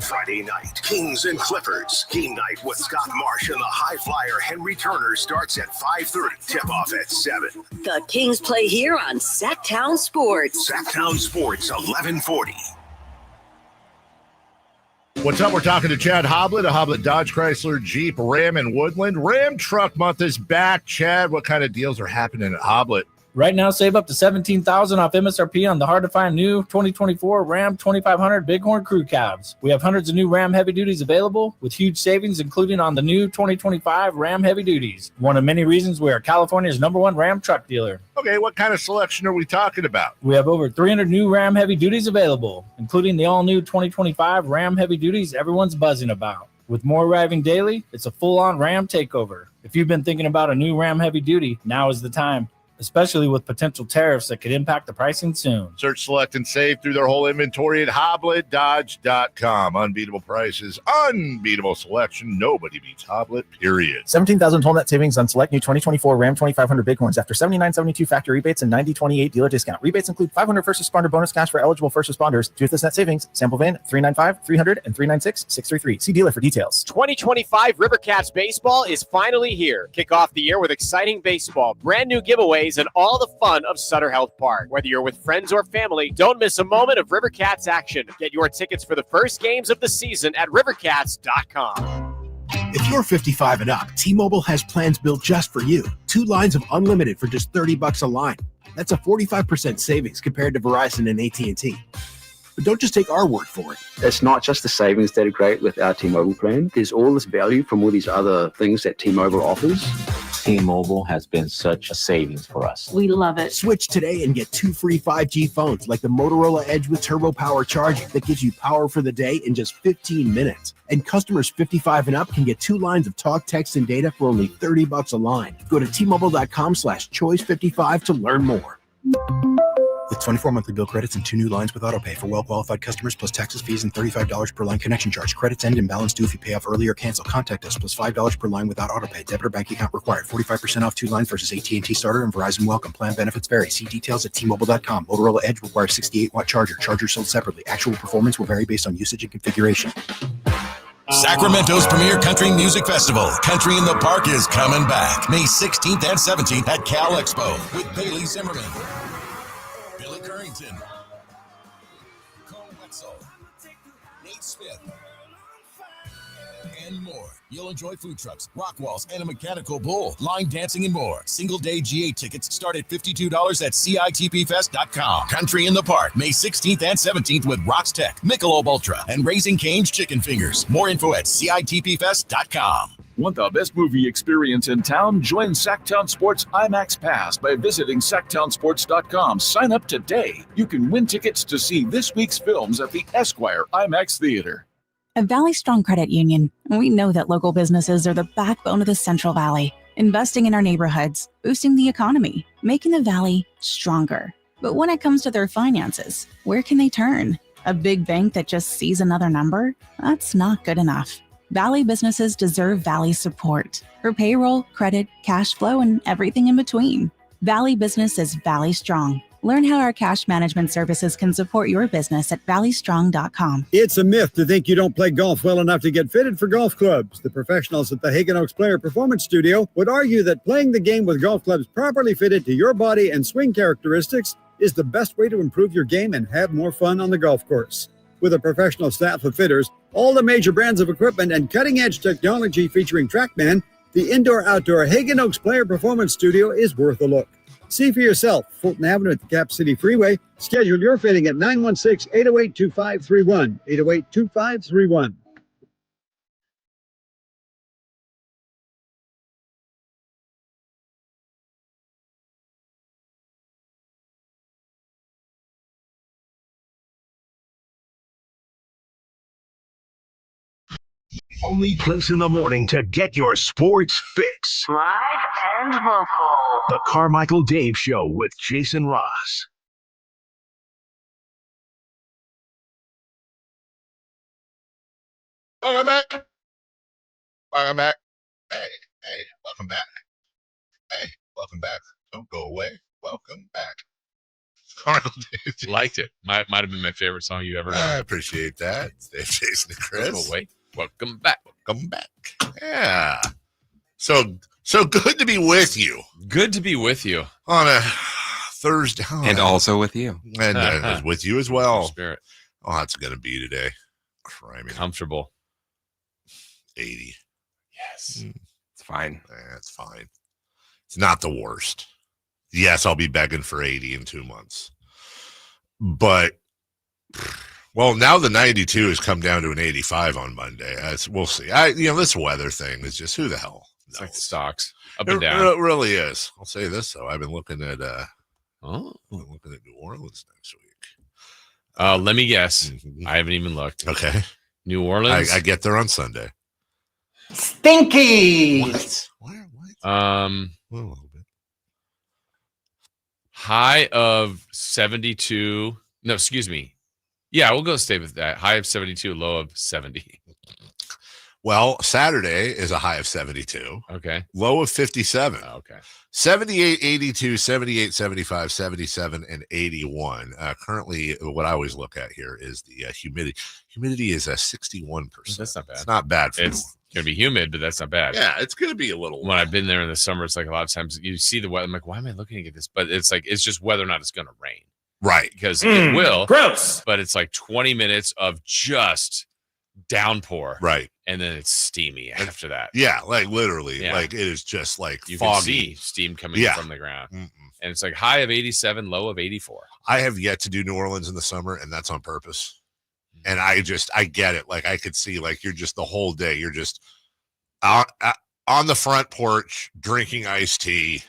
Friday night, Kings and Clippers. Game night with Scott Marsh and the high flyer Henry Turner starts at 5:30. Tip-off at 7. The Kings play here on Sacktown Sports. Sacktown Sports, 1140. What's up? We're talking to Chad Hoblet of Hoblet Dodge Chrysler Jeep Ram and Woodland. Ram Truck Month is back. Chad, what kind of deals are happening at Hoblet? Right now, save up to $17,000 off MSRP on the hard-to-find new 2024 Ram 2500 Bighorn Crew Cabs. We have hundreds of new Ram heavy duties available with huge savings, including on the new 2025 Ram heavy duties. One of many reasons we are California's #1 Ram truck dealer. Okay, what kind of selection are we talking about? We have over 300 new Ram heavy duties available, including the all-new 2025 Ram heavy duties everyone's buzzing about. With more arriving daily, it's a full-on Ram takeover. If you've been thinking about a new Ram heavy duty, now is the time, especially with potential tariffs that could impact the pricing soon. Search, select, and save through their whole inventory at HoblettDodge.com. Unbeatable prices, unbeatable selection. Nobody beats Hoblet, period. 17,000 total net savings on select new 2024 Ram 2500 Bighorns after $79.72 factory rebates and $90.28 dealer discount. Rebates include $500 first responder bonus cash for eligible first responders. Toothless net savings. Sample VIN 395 300 and 396 633. See dealer for details. 2025 Rivercats baseball is finally here. Kick off the year with exciting baseball, brand new giveaways, and all the fun of Sutter Health Park. Whether you're with friends or family, don't miss a moment of Rivercats action. Get your tickets for the first games of the season at rivercats.com. If you're 55 and up, T-Mobile has plans built just for you. 2 lines of unlimited for just $30 a line. That's a 45% savings compared to Verizon and AT&T. But don't just take our word for it. It's not just the savings that are great with our T-Mobile plan. There's all this value from all these other things that T-Mobile offers. T-Mobile has been such a savings for us. We love it. Switch today and get 2 free 5G phones like the Motorola Edge with Turbo Power charging that gives you power for the day in just 15 minutes. And customers 55 and up can get 2 lines of talk, text, and data for only $30 a line. Go to T-Mobile.com/choice55 to learn more. With 24 monthly bill credits and 2 new lines with autopay for well-qualified customers plus taxes, fees, and $35 per line connection charge. Credits end and balance due if you pay off early or cancel. Contact us plus $5 per line without autopay. Debit or bank account required. 45% off 2 lines versus AT&T Starter and Verizon Welcome. Plan benefits vary. See details at T-Mobile.com. Motorola Edge requires 68-watt charger. Charger sold separately. Actual performance will vary based on usage and configuration. Sacramento's premier country music festival, Country in the Park, is coming back May 16th and 17th at Cal Expo with Bailey Zimmerman, Billy Currington, Cole Wetzel, Nate Smith, and more. You'll enjoy food trucks, rock walls, and a mechanical bull, line dancing, and more. Single-day GA tickets start at $52 at CITPFest.com. Country in the Park, May 16th and 17th with Rocks Tech, Michelob Ultra, and Raising Cane's Chicken Fingers. More info at CITPFest.com. Want the best movie experience in town? Join Sacktown Sports IMAX Pass by visiting SacktownSports.com. Sign up today. You can win tickets to see this week's films at the Esquire IMAX Theater. At Valley Strong Credit Union, we know that local businesses are the backbone of the Central Valley, investing in our neighborhoods, boosting the economy, making the Valley stronger. But when it comes to their finances, where can they turn? A big bank that just sees another number? That's not good enough. Valley businesses deserve Valley support for payroll, credit, cash flow, and everything in between. Valley Business is Valley Strong. Learn how our cash management services can support your business at valleystrong.com. It's a myth to think you don't play golf well enough to get fitted for golf clubs. The professionals at the Hagen Oaks Player Performance Studio would argue that playing the game with golf clubs properly fitted to your body and swing characteristics is the best way to improve your game and have more fun on the golf course. With a professional staff of fitters, all the major brands of equipment, and cutting-edge technology featuring TrackMan, the indoor-outdoor Hagen Oaks Player Performance Studio is worth a look. See for yourself, Fulton Avenue at the Cap City Freeway. Schedule your fitting at 916-808-2531, 808-2531. Only place in the morning to get your sports fix. Live and local. The Carmichael Dave Show with Jason Ross. Welcome back. Welcome back. Hey, welcome back. Hey, welcome back. Don't go away. Welcome back. Carmichael Dave. Liked it. Might have been my favorite song you ever done. I appreciate that. Dave, Jason, and Chris. Don't go away. Welcome back. Welcome back. Yeah. So good to be with you. Good to be with you on a Thursday. And also with you. And with you as well. Spirit. Oh, it's going to be today. Crimey. Comfortable. 80. Yes. It's fine. It's fine. It's not the worst. Yes, I'll be begging for 80 in 2 months. But, well, now the 92 has come down to an 85 on Monday. We'll see. This weather thing is just who the hell knows? It's like the stocks up and down. It really is. I'll say this, though. I've been looking at New Orleans next week. Let me guess. I haven't even looked. Okay. New Orleans. I get there on Sunday. Stinky. What? A little bit. High of 72. No, excuse me. Yeah, we'll go stay with that. High of 72, low of 70. Well, Saturday is a high of 72. Okay. Low of 57. Okay. 78, 82, 78, 75, 77, and 81. Currently, what I always look at here is the humidity. Humidity is 61%. That's not bad. It's not bad for It's going to be humid, but that's not bad. Yeah, it's going to be a little. When I've been there in the summer, it's like a lot of times you see the weather. I'm like, why am I looking at this? But it's like, it's just whether or not it's going to rain. Right. Because it will. Gross. But it's like 20 minutes of just downpour. Right. And then it's steamy after that. Yeah, like literally. Yeah. Like it is just like You foggy. can see steam coming from the ground. Mm-mm. And it's like high of 87, low of 84. I have yet to do New Orleans in the summer, and that's on purpose. And I get it. Like I could see, like you're just the whole day, you're just on the front porch drinking iced tea,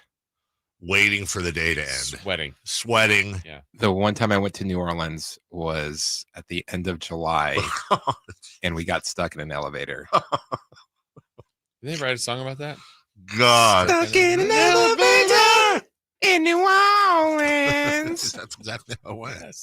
waiting for the day to end. Sweating. Yeah. The one time I went to New Orleans was at the end of July, and we got stuck in an elevator. Did they write a song about that? God. Stuck in an elevator in New Orleans. That's exactly how it went.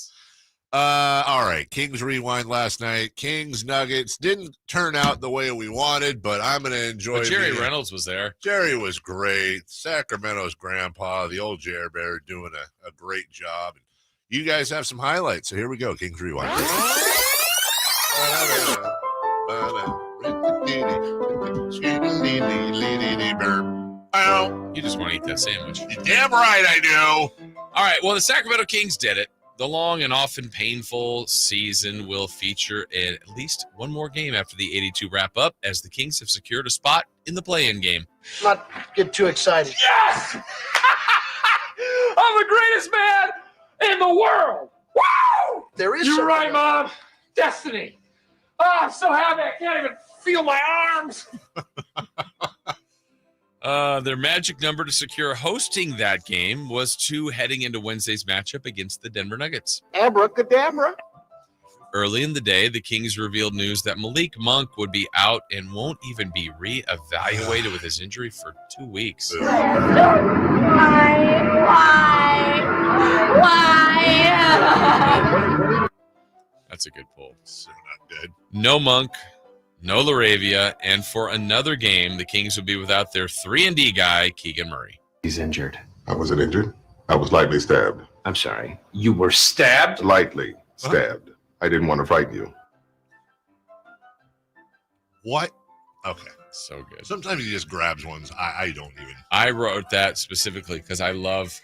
All right. Kings rewind last night. Kings Nuggets didn't turn out the way we wanted, but I'm going to enjoy. But Jerry Reynolds was there. Jerry was great. Sacramento's grandpa, the old Jer Bear, doing a great job. You guys have some highlights, so here we go. Kings rewind. You just want to eat that sandwich. You're damn right I do. All right. Well, the Sacramento Kings did it. The long and often painful season will feature at least one more game after the 82 wrap up, as the Kings have secured a spot in the play-in game. Not get too excited. Yes! I'm the greatest man in the world. Wow! There is You're something right, Mom. Destiny. Oh, I'm so happy I can't even feel my arms. Their magic number to secure hosting that game was 2 heading into Wednesday's matchup against the Denver Nuggets. Abracadabra. Early in the day, the Kings revealed news that Malik Monk would be out and won't even be reevaluated with his injury for 2 weeks. Why? That's a good pull. So not good. No Monk, no Laravia, and for another game, the Kings will be without their 3-and-D guy, Keegan Murray. He's injured. I wasn't injured. I was lightly stabbed. I'm sorry. You were stabbed? Lightly stabbed. I didn't want to frighten you. What? Okay. So good. Sometimes he just grabs ones. I don't even. I wrote that specifically because I love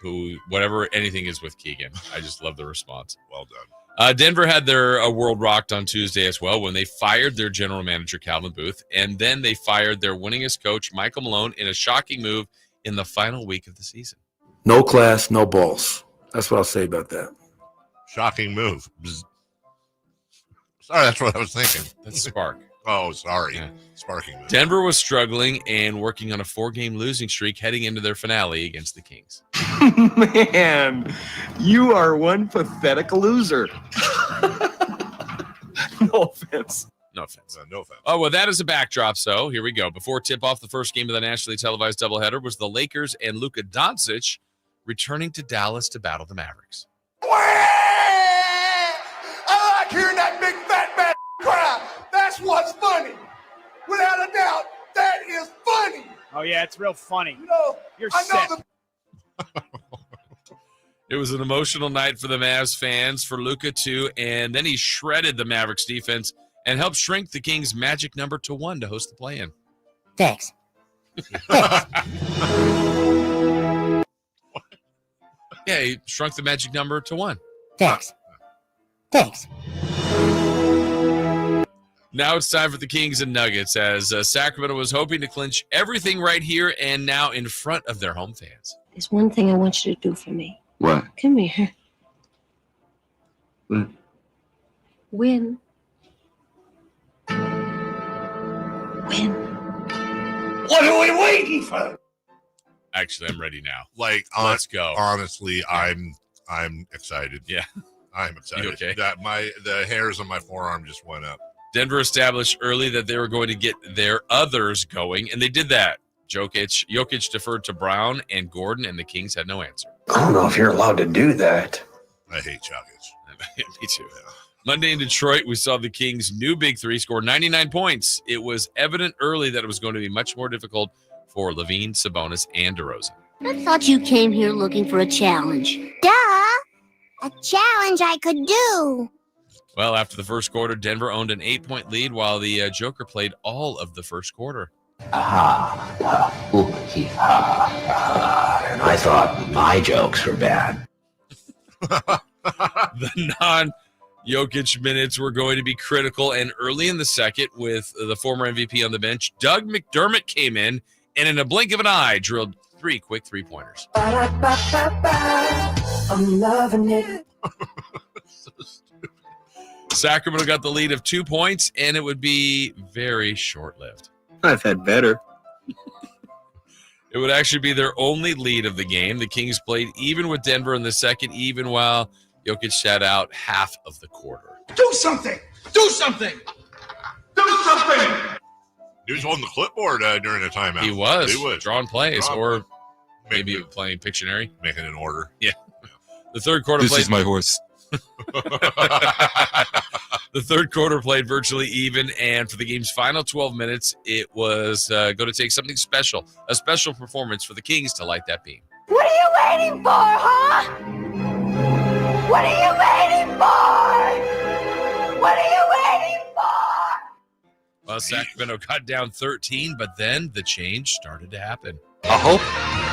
whatever anything is with Keegan. I just love the response. Well done. Denver had their world rocked on Tuesday as well when they fired their general manager, Calvin Booth, and then they fired their winningest coach, Michael Malone, in a shocking move in the final week of the season. No class, no balls. That's what I'll say about that. Shocking move. Bzz. Sorry, that's what I was thinking. That's Spark. Oh, sorry. Yeah. Sparking move. Denver was struggling and working on a 4-game losing streak heading into their finale against the Kings. Man, you are one pathetic loser. No offense. No offense. No offense. Oh, well, that is a backdrop, so here we go. Before tip-off, the first game of the nationally televised doubleheader was the Lakers and Luka Doncic returning to Dallas to battle the Mavericks. I like hearing that big fat man cry. That's what's funny. Without a doubt, that is funny. Oh, yeah, it's real funny. You know, You're I know sick. It was an emotional night for the Mavs fans, for Luka too, and then he shredded the Mavericks defense and helped shrink the Kings' magic number to 1 to host the play-in. Thanks. Yeah, he shrunk the magic number to 1. Thanks. Now it's time for the Kings and Nuggets, as Sacramento was hoping to clinch everything right here and now in front of their home fans. There's one thing I want you to do for me. What? Come here. What? Win. Win. What are we waiting for? Actually, I'm ready now. Like, let's go. Honestly, I'm excited. Yeah, I'm excited. You okay? That the hairs on my forearm just went up. Denver established early that they were going to get their others going, and they did that. Jokic deferred to Brown and Gordon, and the Kings had no answer. I don't know if you're allowed to do that. I hate Jokic. Me too. Yeah. Monday in Detroit, we saw the Kings' new big three score 99 points. It was evident early that it was going to be much more difficult for Levine, Sabonis, and DeRozan. I thought you came here looking for a challenge. Duh! A challenge I could do. Well, after the first quarter, Denver owned an 8-point lead while the Joker played all of the first quarter. And I thought my jokes were bad. The non-Jokic minutes were going to be critical, and early in the second, with the former MVP on the bench, Doug McDermott came in and in a blink of an eye drilled 3 quick three-pointers. I'm loving it. So stupid. Sacramento got the lead of 2 points, and it would be very short-lived. I've had better. It would actually be their only lead of the game. The Kings played even with Denver in the second, even while Jokic sat out half of the quarter. Do something! Do something! Do something! He was on the clipboard during the timeout. He was drawing plays, or maybe playing Pictionary. Making an order. Yeah. The third quarter This played. is my horse. The third quarter played virtually even, and for the game's final 12 minutes, it was going to take something special, a special performance for the Kings to light that beam. What are you waiting for, huh? What are you waiting for? What are you waiting for? Well, Sacramento got down 13, but then the change started to happen. A hope,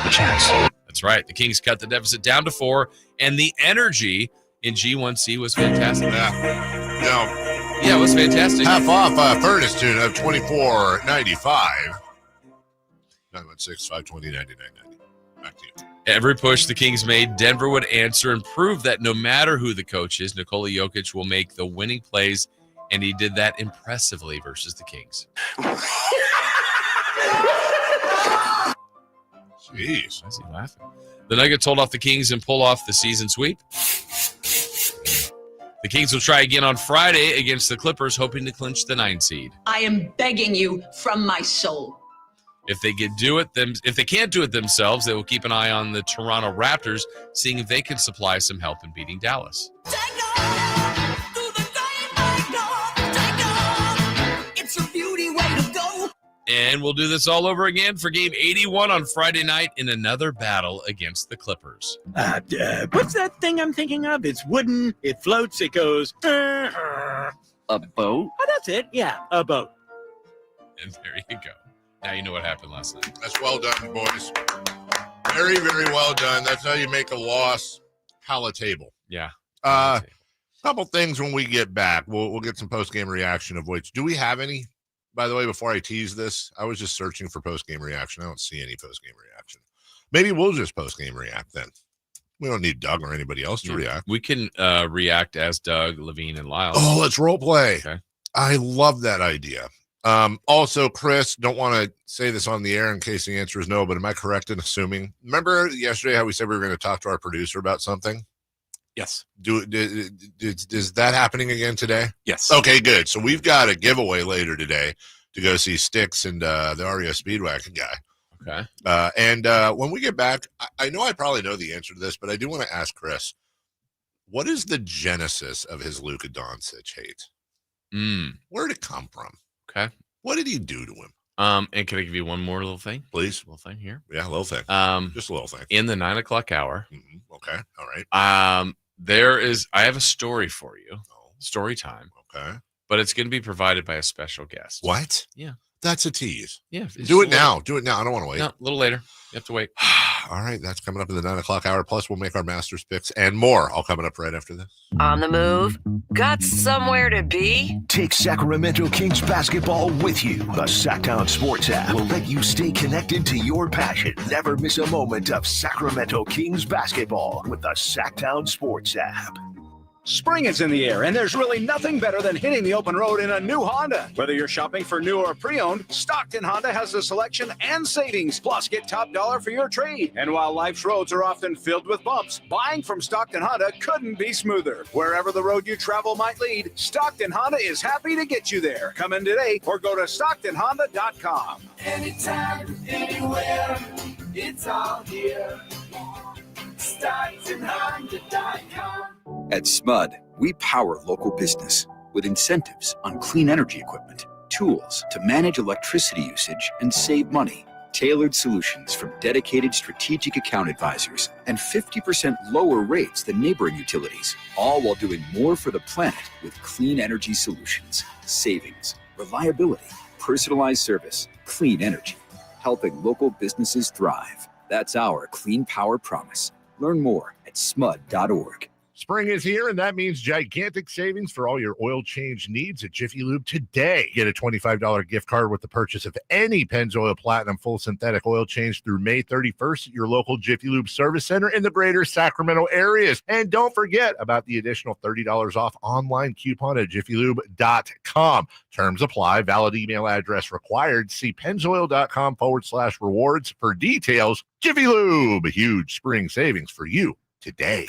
a chance. That's right. The Kings cut the deficit down to 4, and the energy in G1C was fantastic. Yeah, it was fantastic. Half off Furnace tune of $24.95. 916-520-9990. Back to you. Every push the Kings made, Denver would answer and prove that no matter who the coach is, Nikola Jokic will make the winning plays, and he did that impressively versus the Kings. Jeez. Why is he laughing? The Nuggets hold off the Kings and pull off the season sweep. The Kings will try again on Friday against the Clippers, hoping to clinch the 9 seed. I am begging you from my soul. If they can't do it themselves, they will keep an eye on the Toronto Raptors, seeing if they can supply some help in beating Dallas. It's a beauty way to go. And we'll do this all over again for game 81 on Friday night in another battle against the Clippers. What's that thing I'm thinking of? It's wooden, it floats, it goes. A boat? Oh, that's it. Yeah, a boat. And there you go. Now you know what happened last night. That's well done, boys. Very, very well done. That's how you make a loss palatable. Yeah. Couple things when we get back. We'll get some post-game reaction of which. Do we have any? By the way, before I tease this, I was just searching for post-game reaction. I don't see any post-game reaction. Maybe we'll just post-game react then. We don't need Doug or anybody else to react. We can react as Doug, Levine, and Lyles. Oh, let's role play. Okay. I love that idea. Also, Chris, don't want to say this on the air in case the answer is no, but am I correct in assuming? Remember yesterday how we said we were going to talk to our producer about something? Yes. Is that happening again today? Yes. Okay, good. So we've got a giveaway later today to go see Styx and the REO Speedwagon guy. Okay. And when we get back, I know I probably know the answer to this, but I do want to ask Chris, what is the genesis of his Luka Doncic hate? Where did it come from? Okay. What did he do to him? And can I give you one more little thing? Please. Little thing here. Yeah, a little thing. Just a little thing. In the 9 o'clock hour. Okay. All right. I have a story for you. Story time. Okay. But it's going to be provided by a special guest. What? Yeah. That's a tease. Yeah. Do it now. Do it now. I don't want to wait. No, a little later. You have to wait. All right, that's coming up in the 9 o'clock hour. Plus, we'll make our Masters picks and more. All coming up right after this. On the move? Got somewhere to be? Take Sacramento Kings basketball with you. The Sacktown Sports app will let you stay connected to your passion. Never miss a moment of Sacramento Kings basketball with the Sacktown Sports app. Spring is in the air, and there's really nothing better than hitting the open road in a new Honda. Whether you're shopping for new or pre-owned, Stockton Honda has the selection and savings. Plus, get top dollar for your trade. And while life's roads are often filled with bumps, buying from Stockton Honda couldn't be smoother. Wherever the road you travel might lead, Stockton Honda is happy to get you there. Come in today or go to StocktonHonda.com. Anytime, anywhere, it's all here. StocktonHonda.com. At SMUD, we power local business with incentives on clean energy equipment, tools to manage electricity usage and save money, tailored solutions from dedicated strategic account advisors, and 50% lower rates than neighboring utilities, all while doing more for the planet with clean energy solutions, savings, reliability, personalized service, clean energy, helping local businesses thrive. That's our clean power promise. Learn more at smud.org. Spring is here, and that means gigantic savings for all your oil change needs at Jiffy Lube today. Get a $25 gift card with the purchase of any Pennzoil Platinum full synthetic oil change through May 31st at your local Jiffy Lube service center in the greater Sacramento areas. And don't forget about the additional $30 off online coupon at jiffylube.com. Terms apply. Valid email address required. See pennzoil.com/rewards for details. Jiffy Lube, a huge spring savings for you today.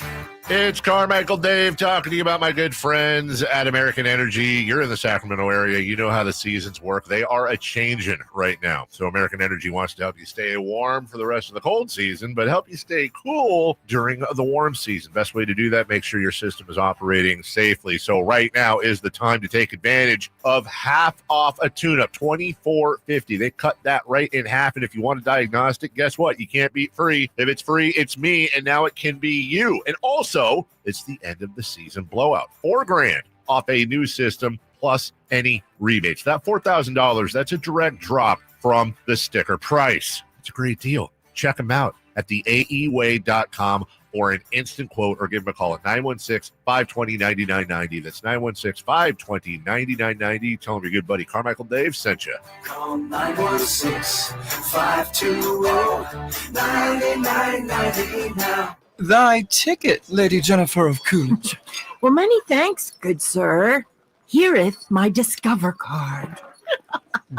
It's Carmichael Dave talking to you about my good friends at American Energy. You're in the Sacramento area. You know how the seasons work. They are a-changing right now. So American Energy wants to help you stay warm for the rest of the cold season, but help you stay cool during the warm season. Best way to do that, make sure your system is operating safely. So right now is the time to take advantage of half off a tune-up, $24.50. They cut that right in half, and if you want a diagnostic, guess what? You can't beat free. If it's free, it's me, and now it can be you. And also, it's the end of the season blowout. $4,000 off a new system plus any rebates. That $4,000, that's a direct drop from the sticker price. It's a great deal. Check them out at theaeway.com or an instant quote, or give them a call at 916-520-9990. That's 916-520-9990. Tell them your good buddy Carmichael Dave sent you. Call 916-520-9990 now. Thy ticket, Lady Jennifer of Coolidge. Well, many thanks, good sir. Hereeth my Discover card.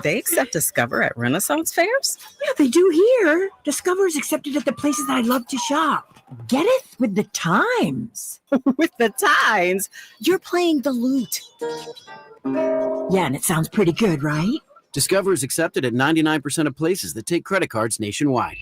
They accept Discover at Renaissance fairs? Yeah, they do here. Discover is accepted at the places I love to shop. Getteth with the times. With the times? You're playing the lute. Yeah, and it sounds pretty good, right? Discover is accepted at 99% of places that take credit cards nationwide.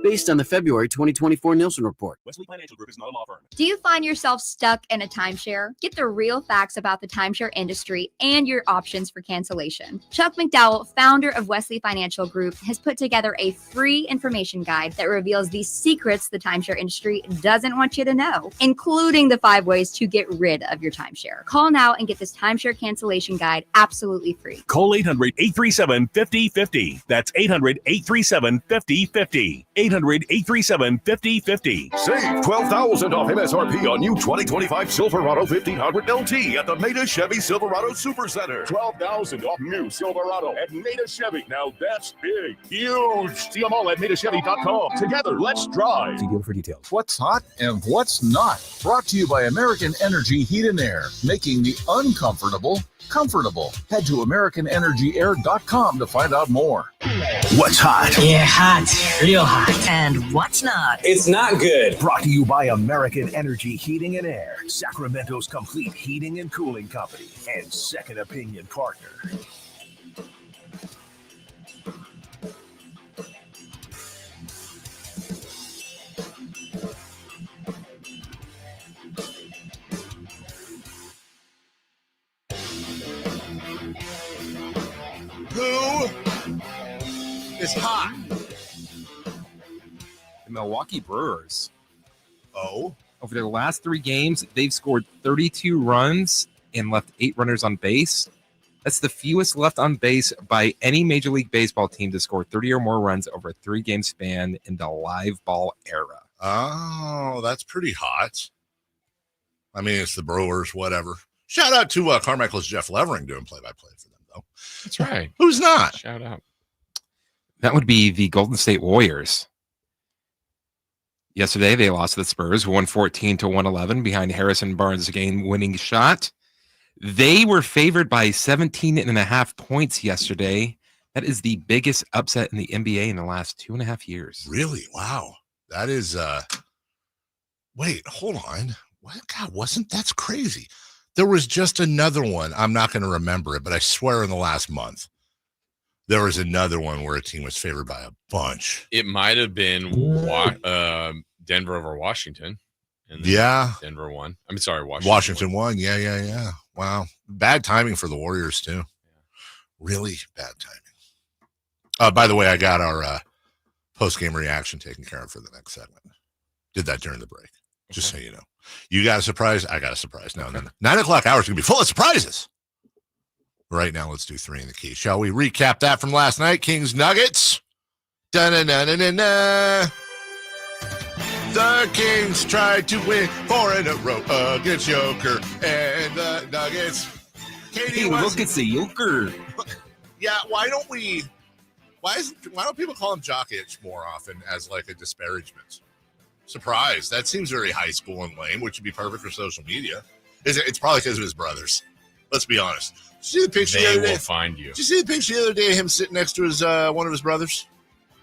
Based on the February 2024 Nielsen report. Wesley Financial Group is not a law firm. Do you find yourself stuck in a timeshare? Get the real facts about the timeshare industry and your options for cancellation. Chuck McDowell, founder of Wesley Financial Group, has put together a free information guide that reveals the secrets the timeshare industry doesn't want you to know, including the 5 ways to get rid of your timeshare. Call now and get this timeshare cancellation guide absolutely free. Call 800-837-5050. That's 800-837-5050. 800-837-5050. Save $12,000 off MSRP on new 2025 Silverado 1500 LT at the Maida Chevy Silverado Supercenter. $12,000 off new Silverado at Maida Chevy. Now that's big, huge. See them all at MaidaChevy.com. Together, let's drive. See deal for details. What's hot and what's not. Brought to you by American Energy Heat and Air, making the uncomfortable comfortable. Head to AmericanEnergyAir.com to find out more. What's hot? Yeah, hot. Real hot. And what's not? It's not good. Brought to you by American Energy Heating and Air, Sacramento's complete heating and cooling company, and second opinion partner. Who is hot? The Milwaukee Brewers. Oh? Over their last 3 games, they've scored 32 runs and left 8 runners on base. That's the fewest left on base by any Major League Baseball team to score 30 or more runs over a 3-game span in the live ball era. Oh, that's pretty hot. I mean, it's the Brewers, whatever. Shout out to Carmichael's Jeff Levering doing play-by-play for them, though. That's right. Who's not? Shout out. That would be the Golden State Warriors. Yesterday, they lost to the Spurs 114-111 behind Harrison Barnes' game-winning shot. They were favored by 17.5 points yesterday. That is the biggest upset in the NBA in the last 2.5 years. Really? Wow. That is, wait, hold on. What? God, that's crazy. There was just another one. I'm not going to remember it, but I swear in the last month, there was another one where a team was favored by a bunch. It might have been Denver over Washington. And Denver won. I'm sorry, Washington won. Yeah. Wow. Bad timing for the Warriors, too. Really bad timing. By the way, I got our post-game reaction taken care of for the next segment. Did that during the break. Just so you know. You got a surprise. I got a surprise now. And then 9 o'clock hour is going to be full of surprises. Right now, let's do 3 in the key. Shall we recap that from last night? Kings Nuggets. Da-na-na-na-na-na. The Kings tried to win 4 in a row against Joker and the Nuggets. Hey, look, it's a Joker. Yeah, why don't people call him Jock Itch more often as like a disparagement? Surprise. That seems very high school and lame, which would be perfect for social media. It's probably because of his brothers. Let's be honest. Did you see the picture the other day? They will find you. Did you see the picture the other day of him sitting next to his one of his brothers?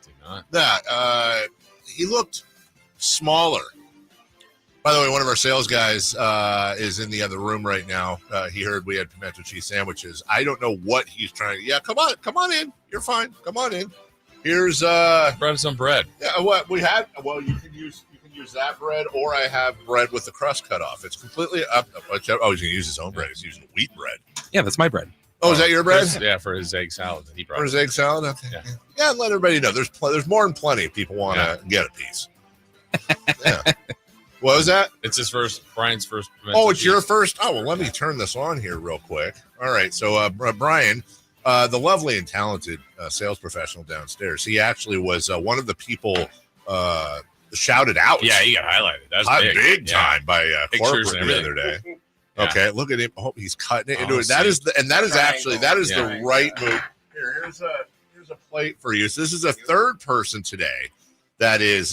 Did not. That he looked smaller. By the way, one of our sales guys is in the other room right now. He heard we had pimento cheese sandwiches. I don't know what he's trying to. Yeah, come on in. You're fine. Come on in. Here's brought us some bread. Yeah, what we had. Well, you can use that bread, or I have bread with the crust cut off. It's completely up. Oh, he's gonna use his own bread. He's using wheat bread. Yeah, that's my bread. Oh, is that your bread? Yeah, for his egg salad that he brought. For his egg salad. Okay. Yeah, and let everybody know there's more than plenty of people want to get a piece. Yeah. What was that? It's Brian's first. It's your first. Oh, well, let me turn this on here real quick. All right. So, Brian, the lovely and talented sales professional downstairs, he actually was one of the people shouted out. Yeah, he got highlighted. That's big time by corporate the other day. Yeah. Okay, look at him. Oh, he's cutting it into it. That is the right move. Here's a plate for you. So this is a third person today that is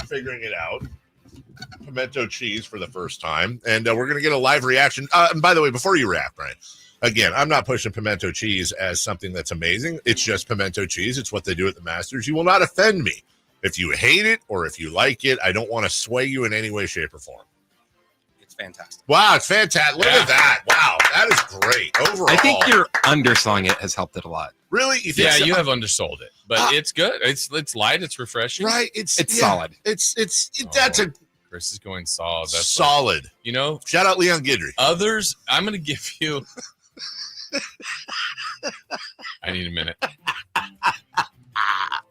figuring it out. Pimento cheese for the first time, and we're going to get a live reaction. And by the way, before you react, Brian, again, I'm not pushing pimento cheese as something that's amazing. It's just pimento cheese. It's what they do at the Masters. You will not offend me if you hate it or if you like it. I don't want to sway you in any way, shape, or form. It's fantastic. Wow, it's fantastic. Look at that. Wow, that is great. Overall, I think your underselling it has helped it a lot. Really? You think so? You have undersold it, but it's good. It's light. It's refreshing. Right. It's solid. That's a. Chris is going solid. That's solid. Shout out Leon Guidry. Others, I'm going to give you. I need a minute.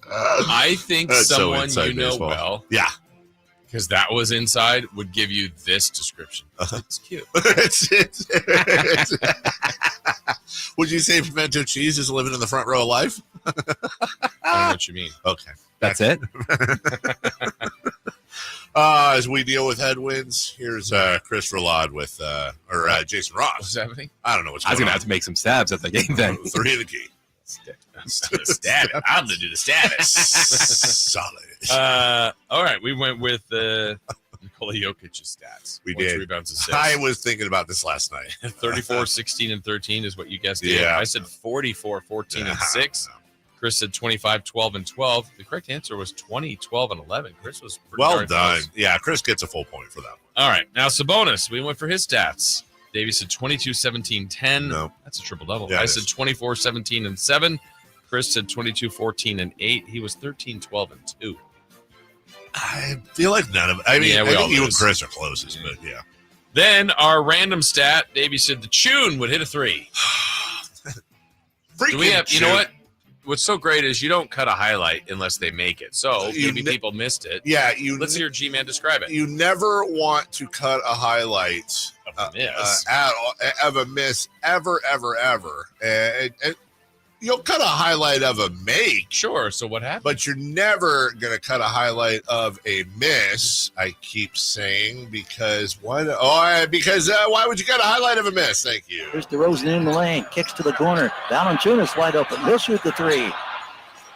I think someone you know baseball. Well. Yeah. Because that was inside would give you this description. It's cute. Would you say pimento cheese is living in the front row of life? I don't know what you mean. Okay. That's it. As we deal with headwinds, here's Chris Roulade with Jason Ross. What's happening? I don't know what's going on. I was going to have to make some stabs at the game then. 3 in the key. Status. I'm going to do the status. Solid. All right. We went with Nikola Jokic's stats. We did. Rebounds and 6. I was thinking about this last night. 34, 16, and 13 is what you guessed. Yeah. I said 44, 14, and 6. Chris said 25, 12, and 12. The correct answer was 20, 12, and 11. Chris was pretty well done. Close. Yeah, Chris gets a full point for that one. All right. Now, Sabonis. We went for his stats. Davey said 22, 17, 10. No. That's a triple-double. Yeah, I said 24, 17, and 7. Chris said 22, 14, and 8. He was 13, 12, and 2. I feel like none of it. I mean, I think you and Chris are closest, but yeah. Then our random stat, Davey said the Tune would hit a 3. Freaking Do we have, you know what? What's so great is you don't cut a highlight unless they make it. So maybe people missed it. Yeah, let's hear G-Man describe it. You never want to cut a highlight of a miss ever. And you'll cut a highlight of a make. Sure. So what happened? But you're never going to cut a highlight of a miss, I keep saying, because why would you cut a highlight of a miss? Thank you. Here's DeRozan in the lane, kicks to the corner. Valanciunas wide open. He'll shoot the three.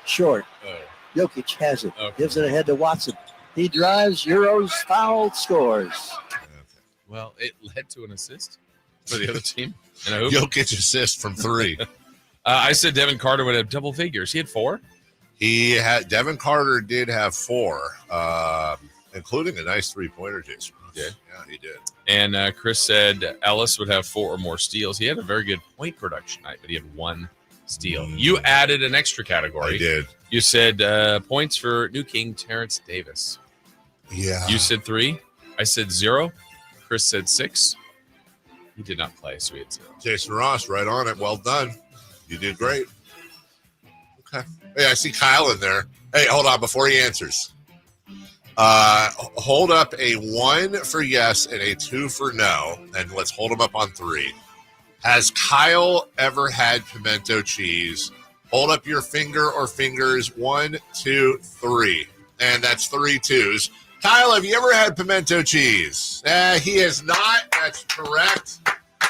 Short. Jokic has it. Gives it ahead to Watson. He drives, Euros, foul, scores. Well, it led to an assist for the other team. And I hope Jokic assist from 3. I said Devin Carter would have double figures. He had 4. Devin Carter did have 4, including a nice 3-pointer, Jason. Yeah, he did. And Chris said Ellis would have 4 or more steals. He had a very good point production night, but he had 1 steal. You added an extra category. I did. You said points for new king Terrence Davis. Yeah. You said 3. I said 0. Chris said 6. He did not play, so he had 0. Jason Ross, right on it. Well done. You did great. Okay. Hey, I see Kyle in there. Hey, hold on before he answers. Hold up a 1 for yes and a 2 for no, and let's hold them up on 3. Has Kyle ever had pimento cheese? Hold up your finger or fingers. 1, 2, 3. And that's 3 2s. Kyle, have you ever had pimento cheese? He has not. That's correct.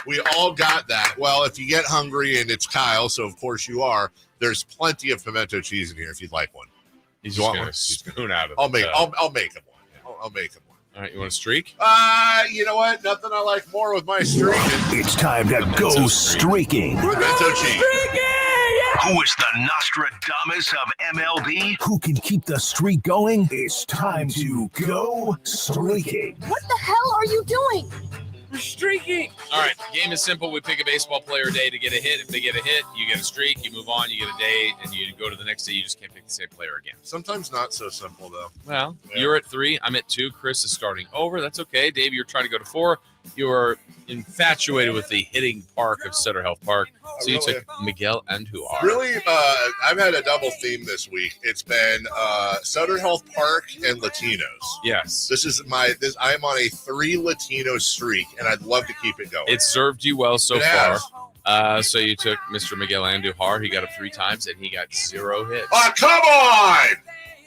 We all got that. Well, if you get hungry and it's Kyle, so of course you are, there's plenty of pimento cheese in here if you'd like one. He's just going to spoon out of it. I'll make him one. I'll make him one. All right, you want a streak? You know what? Nothing I like more with my streaking. It's time to go streaking. Pimento cheese. Who is the Nostradamus of MLB? Who can keep the streak going? It's time to go streaking. What the hell are you doing? We're streaking. All right, the game is simple. We pick a baseball player a day to get a hit. If they get a hit, you get a streak. You move on. You get a day, and you go to the next day. You just can't pick the same player again. Sometimes not so simple, though. Well, You're at 3. I'm at 2. Chris is starting over. That's okay. Dave, you're trying to go to 4. You are infatuated with the hitting park of Sutter Health Park. So you took Miguel Andujar. Really, I've had a double theme this week. It's been Sutter Health Park and Latinos. Yes. I'm on a 3 Latino streak, and I'd love to keep it going. It served you well so far. So you took Mr. Miguel Andujar. He got up 3 times, and he got 0 hits. Oh, come on!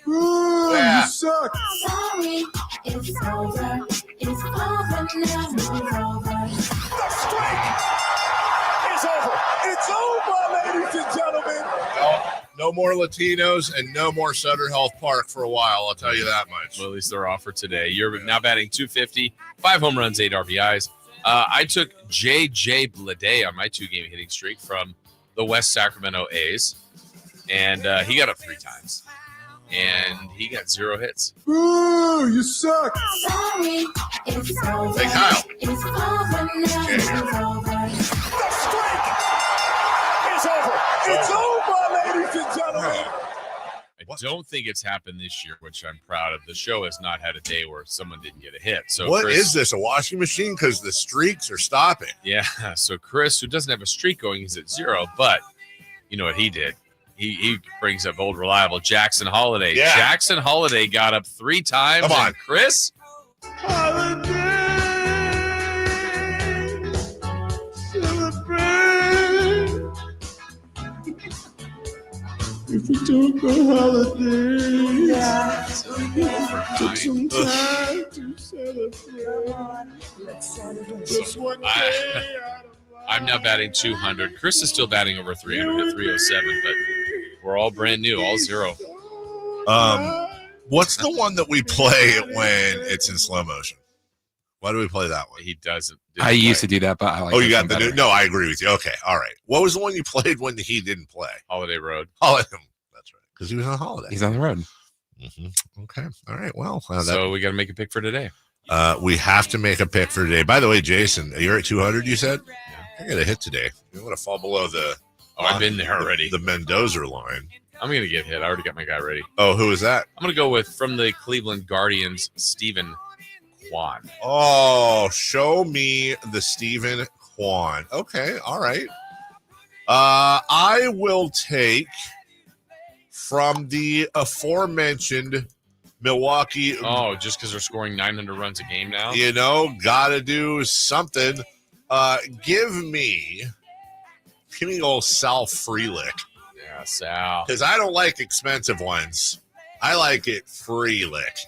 Ooh, Yeah. You suck. Sorry, it's over. It's over now. It's over. The streak is over. It's over, ladies and gentlemen. No more Latinos and no more Sutter Health Park for a while. I'll tell you that much. Well, at least they're off for today. You're now batting .250, 5 home runs, 8 RBIs. I took J.J. Bleday on my 2-game hitting streak from the West Sacramento A's, and he got up 3 times. And he got 0 hits. Ooh, you suck. Sorry, it's over. Hey, Kyle. It's over now. It's over. The streak is over. It's over, ladies and gentlemen. I don't think it's happened this year, which I'm proud of. The show has not had a day where someone didn't get a hit. So What Chris, is this, a washing machine? Because the streaks are stopping. Yeah. So Chris, who doesn't have a streak going, he's at 0. But you know what he did? He brings up old reliable Jackson Holiday. Yeah. Jackson Holiday got up 3 times. Come on. And Chris? Holiday, celebrate. If we took a holiday, took some time to celebrate. Just one day out of I'm now batting 200. Chris is still batting over 300 at 307, but we're all brand new, all 0. What's the one that we play when it's in slow motion? Why do we play that one? He doesn't. I used to do that, but I like you got the better. new. No, I agree with you. Okay, all right. What was the one you played when he didn't play? Holiday Road. That's right, because he was on holiday. He's on the road. Mm-hmm. Okay, all right. Well, so we got to make a pick for today. We have to make a pick for today. By the way, Jason, you're at 200. You said. I got a hit today. You want to fall below the. Oh, I've been there already. The Mendoza line. I'm going to get hit. I already got my guy ready. Oh, who is that? I'm going to go with, from the Cleveland Guardians, Stephen Kwan. Oh, show me the Stephen Kwan. Okay, all right. I will take from the aforementioned Milwaukee. Oh, just because they're scoring 900 runs a game now? Gotta do something. Give me old Sal Frelick. Yeah, Sal. Because I don't like expensive ones. I like it Frelick.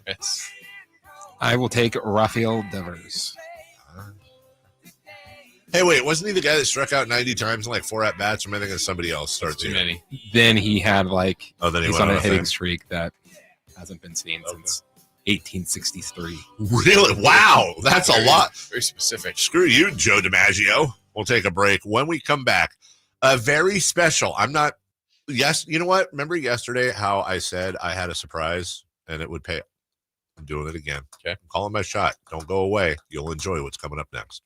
Yes. I will take Rafael Devers. Hey, wait, wasn't he the guy that struck out 90 times in like 4 at-bats? Or am I thinking somebody else starts Too many. Then he had then he he's went on on a a hitting thing. streak that hasn't been seen since 1863. Really? Wow, that's a lot. Very specific. Screw you, Joe DiMaggio. We'll take a break. When we come back, a very special. Yes, you know what? Remember yesterday how I said I had a surprise and it would pay? I'm doing it again. Okay. I'm calling my shot. Don't go away. You'll enjoy what's coming up next.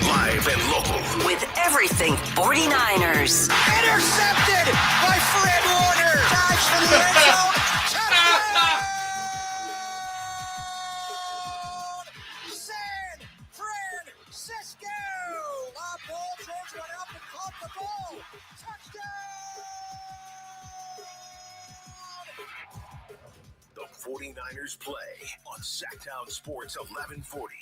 Live and local. With everything 49ers. Intercepted by Fred Warner. Dives for the end zone. Touchdown! San Francisco. La Paul George went up and caught the ball. Touchdown! The 49ers play on Sacktown Sports 1140.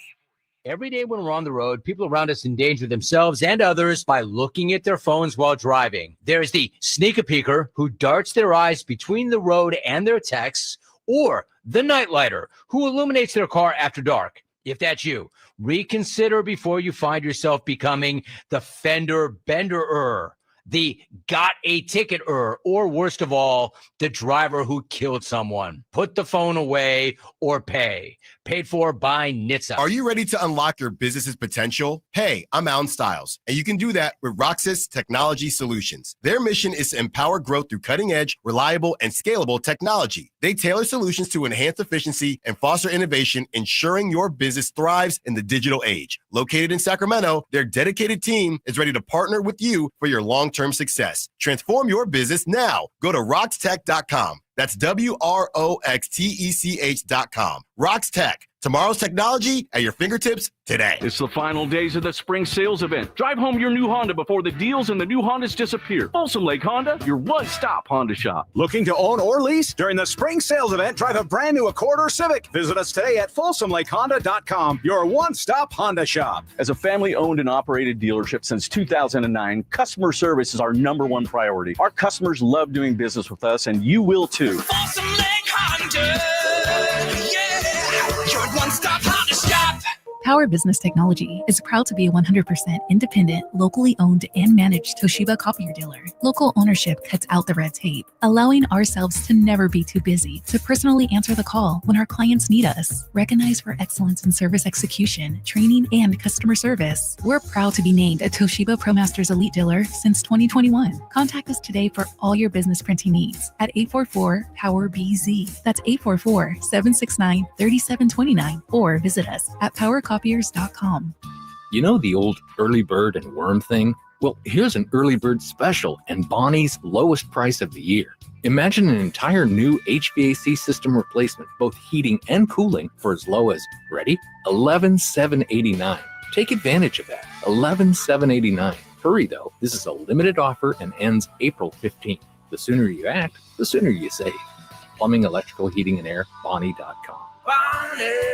Every day when we're on the road, people around us endanger themselves and others by looking at their phones while driving. There's the sneak-a-peeker who darts their eyes between the road and their texts, or the nightlighter who illuminates their car after dark. If that's you, reconsider before you find yourself becoming the fender bender-er, the got a ticket-er, or worst of all, the driver who killed someone. Put the phone away or pay. Paid for by NHTSA. Are you ready to unlock your business's potential? Hey, I'm Alan Stiles, and you can do that with Roxas Technology Solutions. Their mission is to empower growth through cutting-edge, reliable, and scalable technology. They tailor solutions to enhance efficiency and foster innovation, ensuring your business thrives in the digital age. Located in Sacramento, their dedicated team is ready to partner with you for your long-term success. Transform your business now. Go to roxtech.com. That's WROXTECH.com. Rox Tech. Tomorrow's technology at your fingertips today. It's the final days of the spring sales event. Drive home your new Honda before the deals and the new Hondas disappear. Folsom Lake Honda, your one-stop Honda shop. Looking to own or lease? During the spring sales event, drive a brand new Accord or Civic. Visit us today at FolsomLakeHonda.com, your one-stop Honda shop. As a family-owned and operated dealership since 2009, customer service is our #1 priority. Our customers love doing business with us, and you will too. Folsom Lake Honda. Yeah. Your one-stop Honda shop. Power Business Technology is proud to be a 100% independent, locally owned and managed Toshiba copier dealer. Local ownership cuts out the red tape, allowing ourselves to never be too busy to personally answer the call when our clients need us. Recognized for excellence in service execution, training, and customer service, we're proud to be named a Toshiba ProMasters Elite Dealer since 2021. Contact us today for all your business printing needs at 844-POWER-BZ. That's 844-769-3729, or visit us at powercopiers.com. You know the old early bird and worm thing? Well, here's an early bird special and Bonnie's lowest price of the year. Imagine an entire new HVAC system replacement, both heating and cooling, for as low as, ready? $11,789. Take advantage of that. $11,789. Hurry though, this is a limited offer and ends April 15th. The sooner you act, the sooner you save. Plumbing, electrical, heating, and air, Bonnie.com.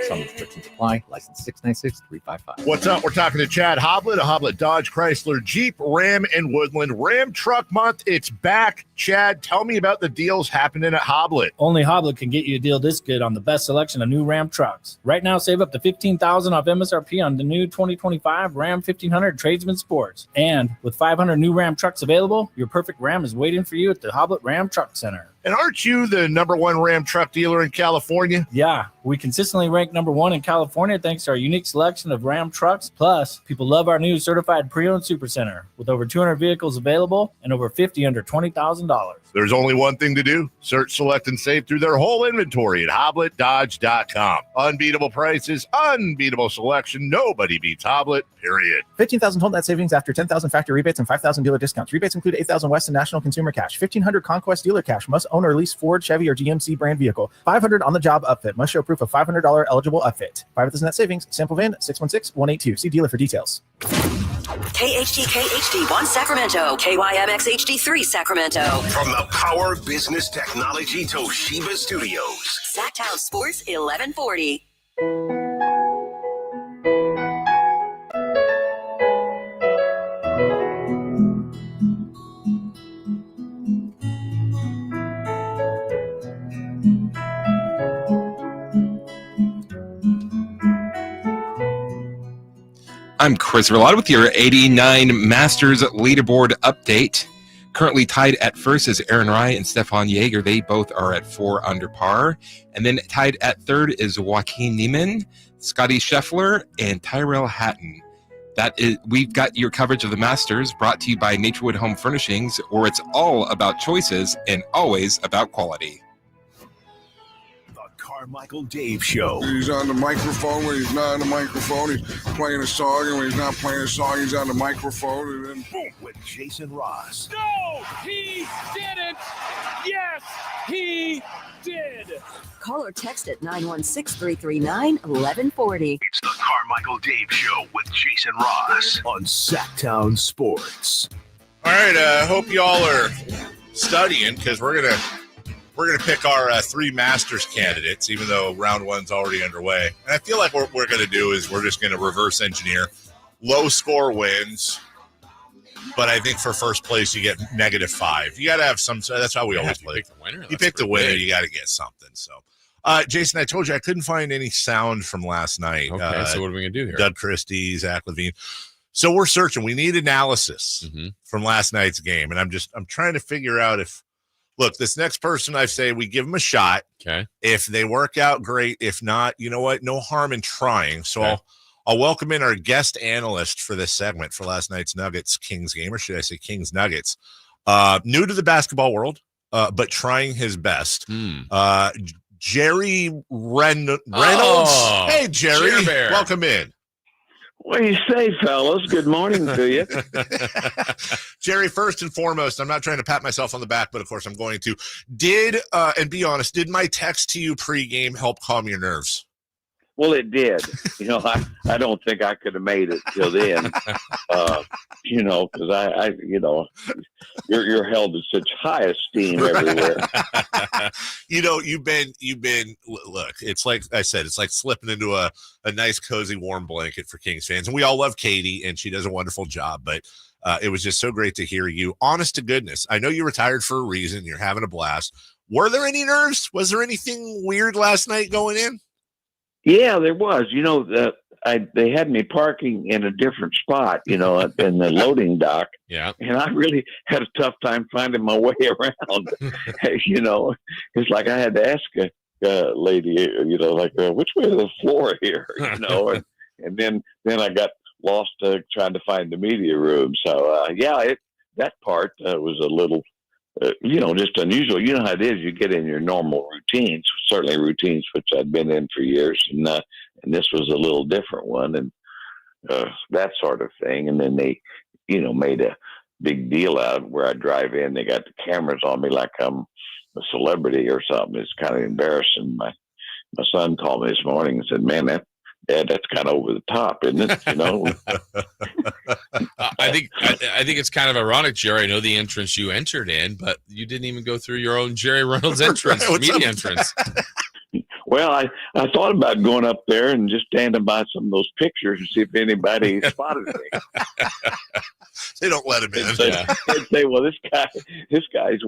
Some restrictions apply. License 696-355. What's up? We're talking to Chad Hoblet of Hoblet Dodge Chrysler Jeep Ram and Woodland. Ram Truck Month, it's back. Chad, tell me about the deals happening at Hoblet. Only Hoblet can get you a deal this good on the best selection of new Ram trucks. Right now, save up to $15,000 off MSRP on the new 2025 Ram 1500 Tradesman Sports. And with 500 new Ram trucks available, your perfect Ram is waiting for you at the Hoblet Ram Truck Center. And aren't you the #1 Ram truck dealer in California? Yeah, we consistently rank #1 in California thanks to our unique selection of Ram trucks. Plus, people love our new certified pre-owned supercenter with over 200 vehicles available and over 50 under $20,000. There's only one thing to do. Search, select, and save through their whole inventory at HobletDodge.com. Unbeatable prices, unbeatable selection. Nobody beats Hoblet, period. 15,000 total net savings after 10,000 factory rebates and 5,000 dealer discounts. Rebates include 8,000 West and National Consumer Cash, 1,500 Conquest dealer cash. Must own or lease Ford, Chevy, or GMC brand vehicle. 500 on-the-job upfit. Must show proof of $500 eligible upfit. 5,000 net savings. Sample VIN 616182. See dealer for details. KHTK HD1 Sacramento, KYMX HD3 Sacramento. From the Power Business Technology Toshiba Studios. Sacktown Sports 1140. I'm Chris Verlotta with your 89 Masters leaderboard update. Currently tied at first is Aaron Rai and Stefan Jaeger. They both are at 4 under par. And then tied at third is Joaquin Niemann, Scotty Scheffler, and Tyrell Hatton. We've got your coverage of the Masters brought to you by Naturewood Home Furnishings, where it's all about choices and always about quality. Carmichael Dave Show. He's on the microphone when he's not on the microphone. He's playing a song, and when he's not playing a song, he's on the microphone. And then boom, with Jason Ross. No, he didn't. Yes, he did. Call or text at 916-339-1140. It's the Carmichael Dave Show with Jason Ross on Sacktown Sports. All right, I hope y'all are studying because we're gonna pick our 3 Masters candidates, even though round 1's already underway. And I feel like what we're going to do is we're just going to reverse engineer. Low score wins, but I think for first place you get -5. You got to have some. That's how we always play. Pick the winner. You pick the winner, you got to get something. So, Jason, I told you I couldn't find any sound from last night. Okay, so what are we going to do here? Doug Christie, Zach Levine. So we're searching. We need analysis from last night's game, and I'm trying to figure out if. Look, this next person, I say we give them a shot. Okay. If they work out, great. If not, you know what? No harm in trying. So Okay. I'll welcome in our guest analyst for this segment for last night's Nuggets Kings game, or should I say Kings Nuggets? New to the basketball world, but trying his best. Jerry Reynolds. Oh, Hey, Jerry. Cheer Bear. Welcome in. What do you say, fellas? Good morning to you. Jerry, first and foremost, I'm not trying to pat myself on the back, but of course I'm going to. And be honest, did my text to you pregame help calm your nerves? Well, it did. I don't think I could have made it till then. Because I you're held in such high esteem everywhere. You've been. Look, it's like I said, it's like slipping into a nice, cozy, warm blanket for Kings fans, and we all love Katie, and she does a wonderful job. But it was just so great to hear you. Honest to goodness, I know you retired for a reason. You're having a blast. Were there any nerves? Was there anything weird last night going in? Yeah, there was. They had me parking in a different spot, in the loading dock. Yeah. And I really had a tough time finding my way around. It's like I had to ask a lady, which way is the floor here? And then I got lost trying to find the media room. So, that part was a little, just unusual. You know how it is. You get in your normal routines, certainly routines which I'd been in for years, and this was a little different one, and that sort of thing. And then they, made a big deal out where I drive in. They got the cameras on me like I'm a celebrity or something. It's kind of embarrassing. My son called me this morning and said, "Man, Dad, that's kind of over the top, isn't it?" I think it's kind of ironic, Jerry. I know the entrance you entered in, but you didn't even go through your own Jerry Reynolds entrance, media entrance. Well, I thought about going up there and just standing by some of those pictures and see if anybody spotted me. They don't let him in. They'd say, "Well, this guy's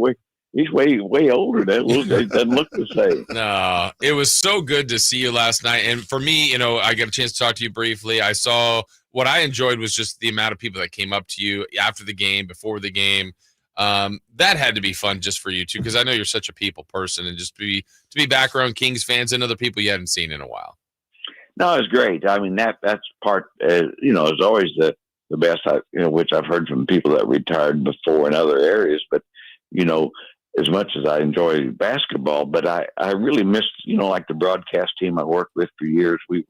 he's way older. That doesn't look the same." No, it was so good to see you last night. And for me, I got a chance to talk to you briefly. I saw what I enjoyed was just the amount of people that came up to you after the game, before the game. That had to be fun just for you too, because I know you're such a people person, and just to be back around Kings fans and other people you hadn't seen in a while. No, it's great. I mean, that's part, is always the best, which I've heard from people that retired before in other areas. But, as much as I enjoy basketball, but I really missed, like the broadcast team I worked with for years. We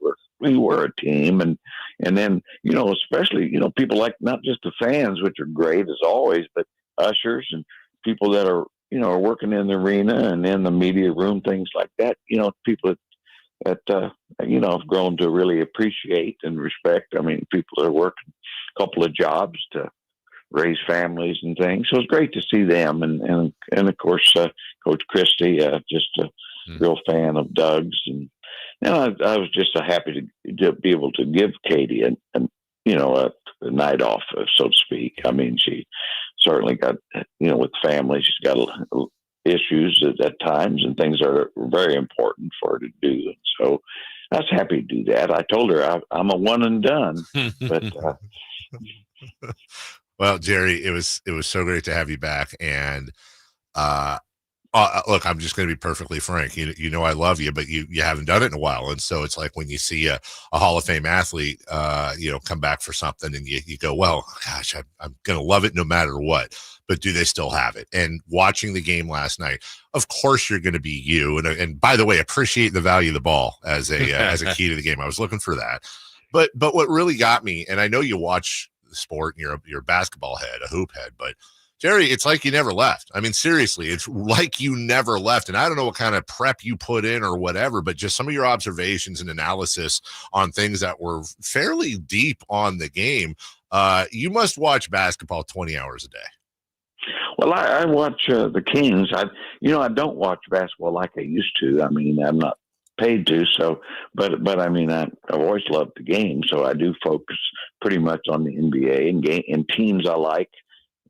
were a team, and then, especially, people like not just the fans, which are great as always, but ushers and people that are, are working in the arena and in the media room, things like that. People that I've grown to really appreciate and respect. I mean, people that are working couple of jobs to raise families and things. So it's great to see them. And of course, Coach Christie, just a real fan of Doug's. And I was just happy to be able to give Katie a night off, so to speak. I mean, she certainly got, with family, she's got issues at times, and things are very important for her to do. And so I was happy to do that. I told her I'm a one and done, but well, Jerry, it was so great to have you back. And look, I'm just going to be perfectly frank. You know, I love you, but you haven't done it in a while. And so it's like when you see a Hall of Fame athlete, come back for something and you go, well, gosh, I'm going to love it no matter what. But do they still have it? And watching the game last night, of course, you're going to be you. And by the way, appreciate the value of the ball as a key to the game. I was looking for that. But what really got me, and I know you watch the sport and you're a basketball head, a hoop head, but Jerry, it's like you never left. I mean, seriously, it's like you never left. And I don't know what kind of prep you put in or whatever, but just some of your observations and analysis on things that were fairly deep on the game. You must watch basketball 20 hours a day. Well, I watch the Kings. I don't watch basketball like I used to. I mean, I'm not paid to, so, but I mean, I've always loved the game, so I do focus pretty much on the NBA and teams I like.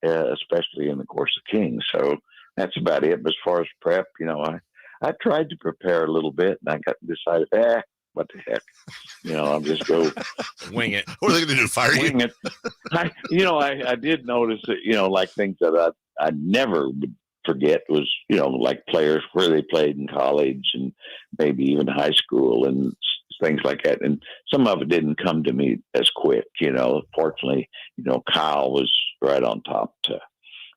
Especially in the course of Kings. So that's about it. But as far as prep, I tried to prepare a little bit, and I decided, what the heck, I'll just go wing it. What are they going to do? Fire wing you? it. I did notice that, like things that I never would forget was, like players where they played in college and maybe even high school and things like that. And some of it didn't come to me as quick, Fortunately, Kyle was right on top to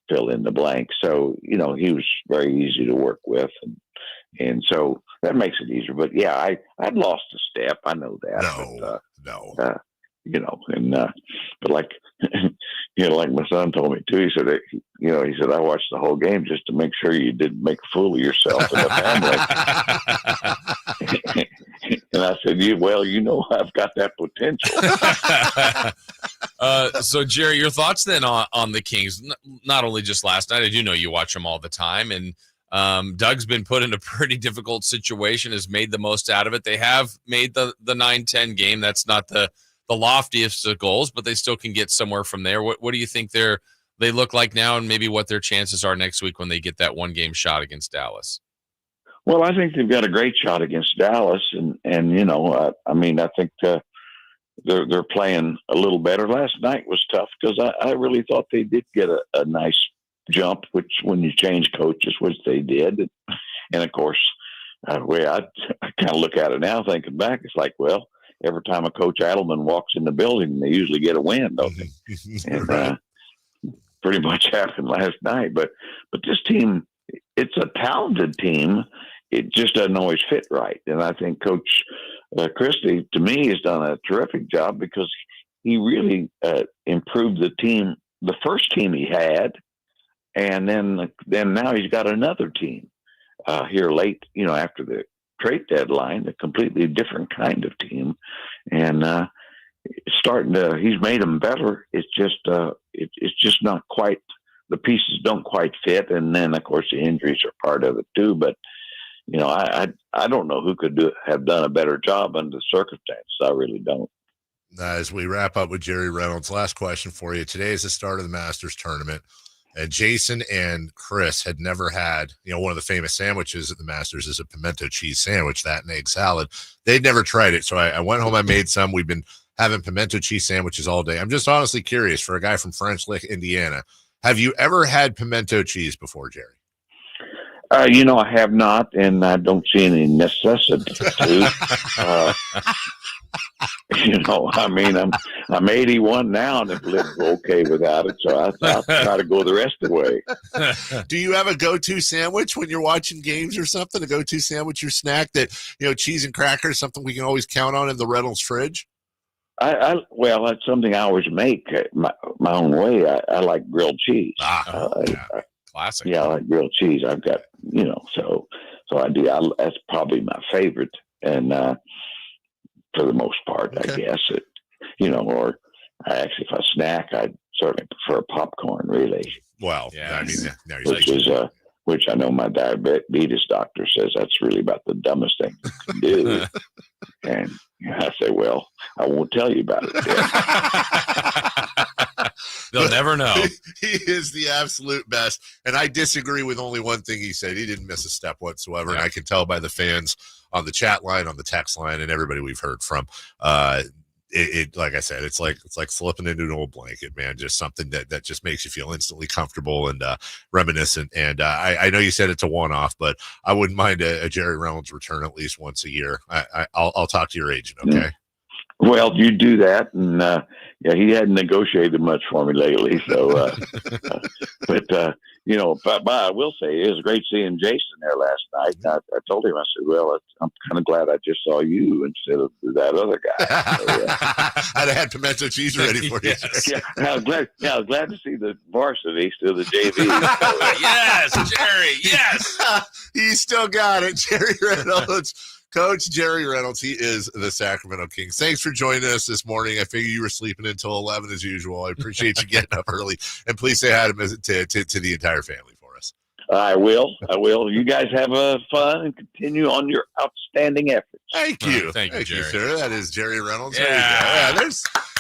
fill in the blank. So, he was very easy to work with. And so that makes it easier. But yeah, I'd lost a step. I know that. No. But like, like my son told me too, he said, I watched the whole game just to make sure you didn't make a fool of yourself and the family. And I said, I've got that potential. So Jerry, your thoughts then on the Kings, not only just last night, I do know you watch them all the time, and Doug's been put in a pretty difficult situation, has made the most out of it. They have made the 9-10 game. That's not the loftiest of goals, but they still can get somewhere from there. What do you think they look like now, and maybe what their chances are next week when they get that one game shot against Dallas? Well, I think they've got a great shot against Dallas, and I think they're playing a little better. Last night was tough because I really thought they did get a nice jump, which when you change coaches, which they did, and of course, the way I kind of look at it now, thinking back, it's like, well, every time a Coach Adelman walks in the building, they usually get a win, don't they? And pretty much happened last night. But this team, it's a talented team. It just doesn't always fit right. And I think Coach Christie, to me, has done a terrific job because he really improved the team, the first team he had, and then now he's got another team here late, after the trade deadline, a completely different kind of team, and he's made them better. It's just not quite, the pieces don't quite fit, and then of course the injuries are part of it too. But I don't know who could have done a better job under the circumstances. I really don't. As we wrap up with Jerry Reynolds, last question for you. Today is the start of the Masters tournament. And Jason and Chris had never had, one of the famous sandwiches at the Masters is a pimento cheese sandwich, that and egg salad. They'd never tried it. So I went home, I made some. We've been having pimento cheese sandwiches all day. I'm just honestly curious, for a guy from French Lick, Indiana, have you ever had pimento cheese before, Jerry? I have not, and I don't see any necessity to. I'm 81 now and have lived okay without it, so I'll try to go the rest of the way. Do you have a go-to sandwich when you're watching games or something? A go-to sandwich or snack that, cheese and crackers, something we can always count on in the Reynolds fridge? Well, that's something I always make my own way. I like grilled cheese. Classic. Yeah, I like grilled cheese. I've got, so I do. That's probably my favorite, and for the most part, I guess it, or Actually, for a snack, I'd certainly prefer popcorn, really. Well, Yeah, I mean, now you're Which is which I know my diabetes doctor says that's really about the dumbest thing you can do. And I say, well, I won't tell you about it. They'll never know. He is the absolute best. And I disagree with only one thing he said. He didn't miss a step whatsoever. Yeah. And I can tell by the fans on the chat line, on the text line, and everybody we've heard from. It like I said, it's like slipping into an old blanket, man. Just something that just makes you feel instantly comfortable and reminiscent. And I know you said it's a one-off, but I wouldn't mind a Jerry Reynolds return at least once a year. I'll talk to your agent, okay? Well, you do that, and he hadn't negotiated much for me lately. So, but I will say it was great seeing Jason there last night. And I told him, I said, well, I'm kind of glad I just saw you instead of that other guy. So, I'd have had pimento cheese ready for you. yeah, I was glad to see the varsity still the JV. Yes, Jerry. Yes, he still got it, Jerry Reynolds. Coach Jerry Reynolds, he is the Sacramento Kings. Thanks for joining us this morning. I figured you were sleeping until 11 as usual. I appreciate you getting up early. And please say hi to the entire family for us. I will. You guys have fun and continue on your outstanding efforts. Thank you. Thank you, Jerry. Sir. That is Jerry Reynolds. Yeah.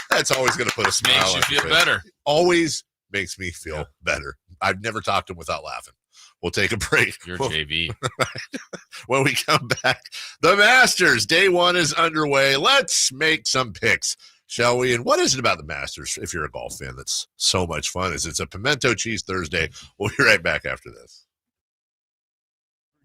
That's always going to put a smile Makes on you your feel face. better. Always makes me feel better. I've never talked to him without laughing. We'll take a break. You're JV. When we come back, the Masters day one is underway. Let's make some picks, shall we? And what is it about the Masters, if you're a golf fan, that's so much fun? It's a pimento cheese Thursday. We'll be right back after this.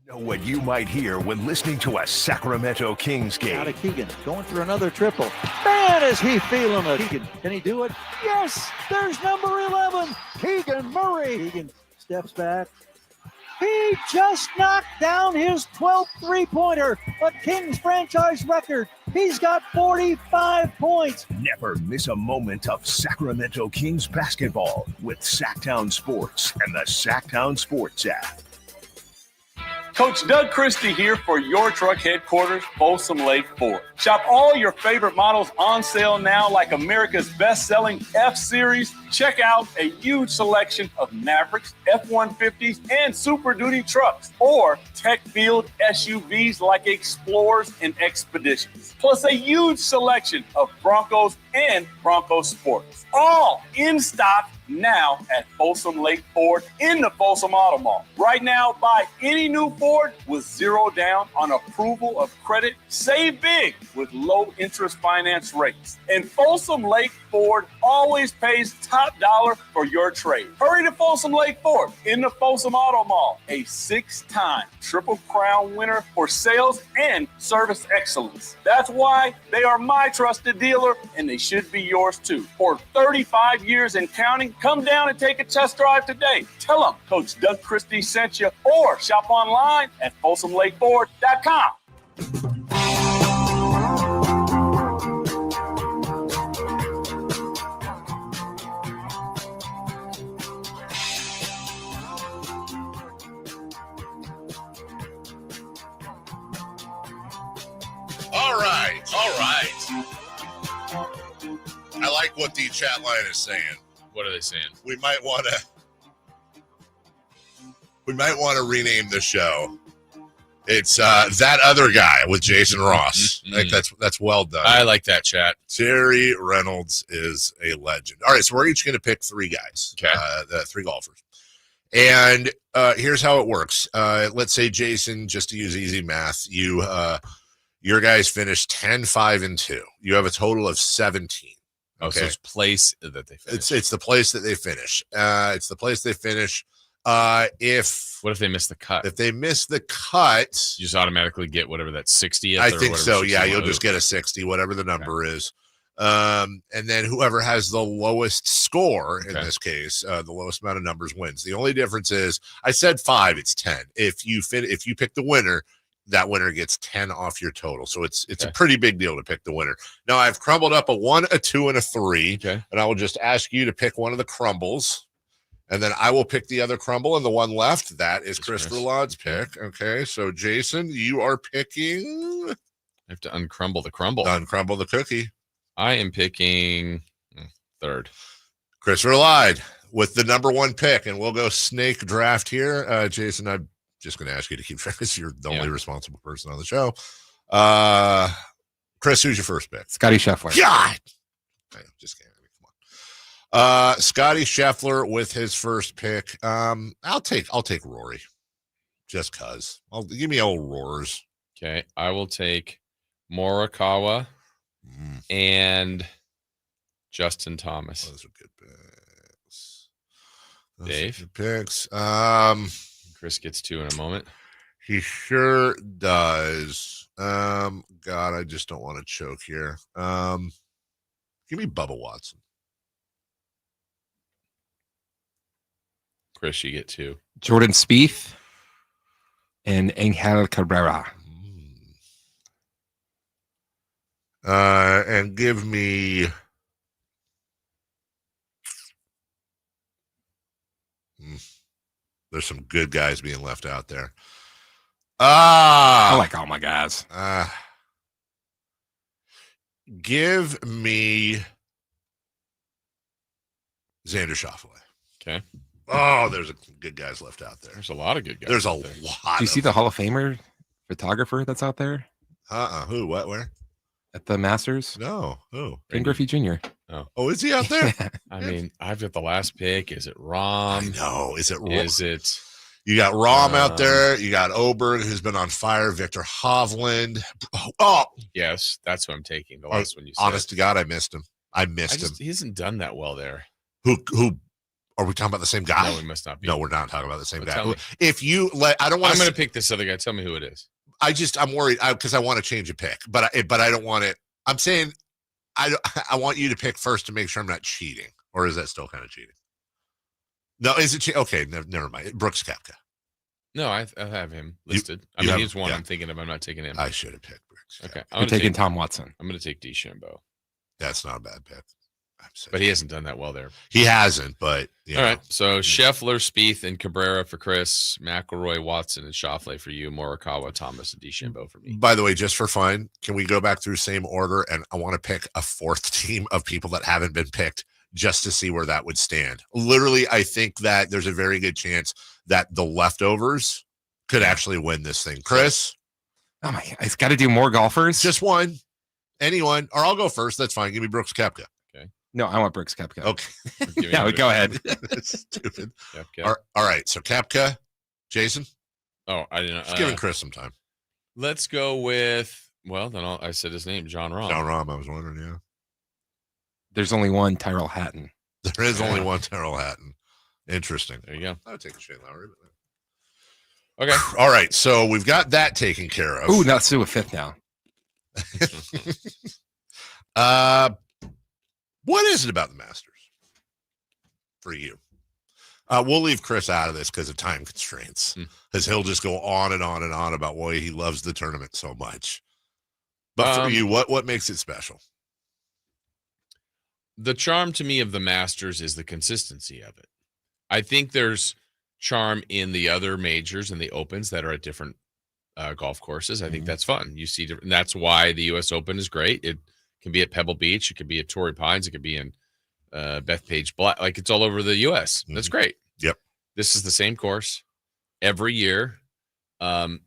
Know what you might hear when listening to a Sacramento Kings game. Out of Keegan, going for another triple. Man, is he feeling it. Keegan, can he do it? Yes, there's number 11, Keegan Murray. Keegan steps back. He just knocked down his 12th three-pointer, a Kings franchise record. He's got 45 points. Never miss a moment of Sacramento Kings basketball with Sacktown Sports and the Sacktown Sports app. Coach Doug Christie here for your truck headquarters, Folsom Lake Ford. Shop all your favorite models on sale now, like America's best-selling F-Series. Check out a huge selection of Mavericks, F-150s, and Super Duty trucks, or tech-filled SUVs like Explorers and Expeditions, plus a huge selection of Broncos and Bronco Sports. All in stock now at Folsom Lake Ford in the Folsom Auto Mall. Right now, buy any new Ford with zero down on approval of credit. Save big with low interest finance rates. And Folsom Lake Ford always pays top dollar for your trade. Hurry to Folsom Lake Ford in the Folsom Auto Mall, a 6-time Triple Crown winner for sales and service excellence. That's why they are my trusted dealer, and they should be yours too. For 35 years and counting, come down and take a test drive today. Tell them Coach Doug Christie sent you, or shop online at FolsomLakeFord.com. All right. I like what the chat line is saying. What are they saying? We might want to rename the show. It's That Other Guy with Jason Ross. I think that's well done. I like that, chat. Jerry Reynolds is a legend. All right, so we're each going to pick three guys, the three golfers. And here's how it works. Let's say, Jason, just to use easy math, your guys finished 10, 5, and 2. You have a total of 17. Okay. Oh, so it's place that they finish. It's the place that they finish. It's the place they finish. What if they miss the cut? If they miss the cut, you just automatically get whatever that 60th. I think so. Yeah, you'll just get a 60, whatever the number is. And then whoever has the lowest score in this case, the lowest amount of numbers wins. The only difference is I said 5, it's 10. If you pick the winner, that winner gets 10 off your total. So it's a pretty big deal to pick the winner. Now I've crumbled up a 1, a 2, and a 3. Okay. And I will just ask you to pick one of the crumbles. And then I will pick the other crumble, and the one left, that is Chris Verlaud's pick. Okay, so Jason, you are picking. I have to uncrumble the crumble. Uncrumble the cookie. I am picking. Third. Christopher lied with the number 1 pick, and we'll go snake draft here. Jason, I'm just going to ask you to keep track because you're the only responsible person on the show. Chris, who's your first pick? Scotty Scheffler. God! I'm just kidding. Come on. Scotty Scheffler with his first pick. I'll take Rory. Just cause. Give me old roars. Okay. I will take Morikawa and Justin Thomas. Those are good picks. Dave? Good picks. Chris gets 2 in a moment. He sure does. God, I just don't want to choke here. Give me Bubba Watson. Chris, you get 2. Jordan Spieth and Angel Cabrera. And give me there's some good guys being left out there. I like all my guys. Give me Xander Schauffele. Okay. Oh, there's good guys left out there. There's a lot of good guys. There's a out there. lot. Do you see the Hall of Famer photographer that's out there? Who? What? Where? At the Masters? No. Who? Ken Griffey Jr. Oh, is he out there? I mean, I've got the last pick. Is it Rahm? No. Is it Rahm? Is it? You got Rahm out there. You got Oberg, who's been on fire. Victor Hovland. Oh, yes, that's what I'm taking. The last one you said. Honest to God, I missed him. Him. He hasn't done that well there. Who? Are we talking about the same guy? No, we must not be. No, we're not talking about the same guy. Me. If you let, I don't want. I'm going to pick this other guy. Tell me who it is. I'm worried because I want to change a pick, but I don't want it. I'm saying I want you to pick first to make sure I'm not cheating, or is that still kind of cheating? No, is it? Okay, never mind. Brooks Koepka. No, I have him listed. He's one I'm thinking of. I'm not taking him. I should have picked Brooks. Okay, I'm taking Tom Watson. I'm going to take DeChambeau. That's not a bad pick. But he hasn't done that well there. He hasn't, but all right. So Scheffler, Spieth, and Cabrera for Chris, McIlroy, Watson, and Schauffele for you, Morikawa, Thomas, and DeChambeau for me. By the way, just for fun, can we go back through same order? And I want to pick a 4th team of people that haven't been picked just to see where that would stand. Literally, I think that there's a very good chance that the leftovers could actually win this thing. Chris? Oh my God, it's got to do more golfers. Just one. Anyone. Or I'll go first. That's fine. Give me Brooks Koepka. No, I want Brooks Koepka. Okay. Yeah, go ahead. That's stupid. Koepka. All right. So Koepka, Jason. Oh, I didn't know. Just giving Chris some time. Let's go with. Well, then I said his name, John Rahm. John Rahm. I was wondering. Yeah. There's only one Tyrrell Hatton. There is only one Tyrrell Hatton. Interesting. There you go. I would take a Shane Lowry. Okay. All right. So we've got that taken care of. Ooh, now let's do a 5th now. What is it about the Masters for you? We'll leave Chris out of this because of time constraints, because he'll just go on and on and on about why he loves the tournament so much. But for you, what makes it special? The charm to me of the Masters is the consistency of it. I think there's charm in the other majors and the Opens that are at different golf courses. I think that's fun. You see, and that's why the U.S. Open is great. It can be at Pebble Beach. It could be at Torrey Pines. It could be in Bethpage Black. Like, it's all over the U.S. That's great. Yep. This is the same course every year.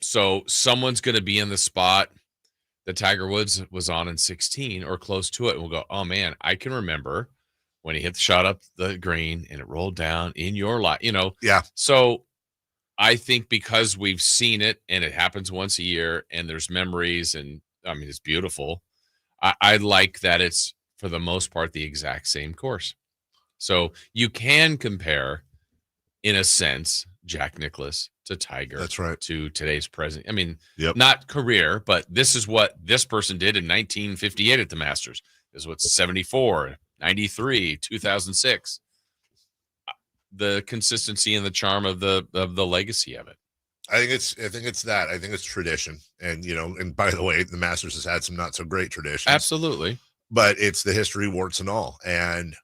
So someone's going to be in the spot that Tiger Woods was on in 16 or close to it. And we'll go, oh, man, I can remember when he hit the shot up the green and it rolled down in your life, Yeah. So I think because we've seen it and it happens once a year and there's memories and, I mean, it's beautiful. I like that it's, for the most part, the exact same course. So you can compare, in a sense, Jack Nicklaus to Tiger. That's right. To today's president. I mean, Yep. not career, but this is what this person did in 1958 at the Masters. This is what's 74, 93, 2006. The consistency and the charm of the legacy of it. I think it's that. I think it's tradition. And, and by the way, the Masters has had some not so great traditions. Absolutely. But it's the history, warts and all. And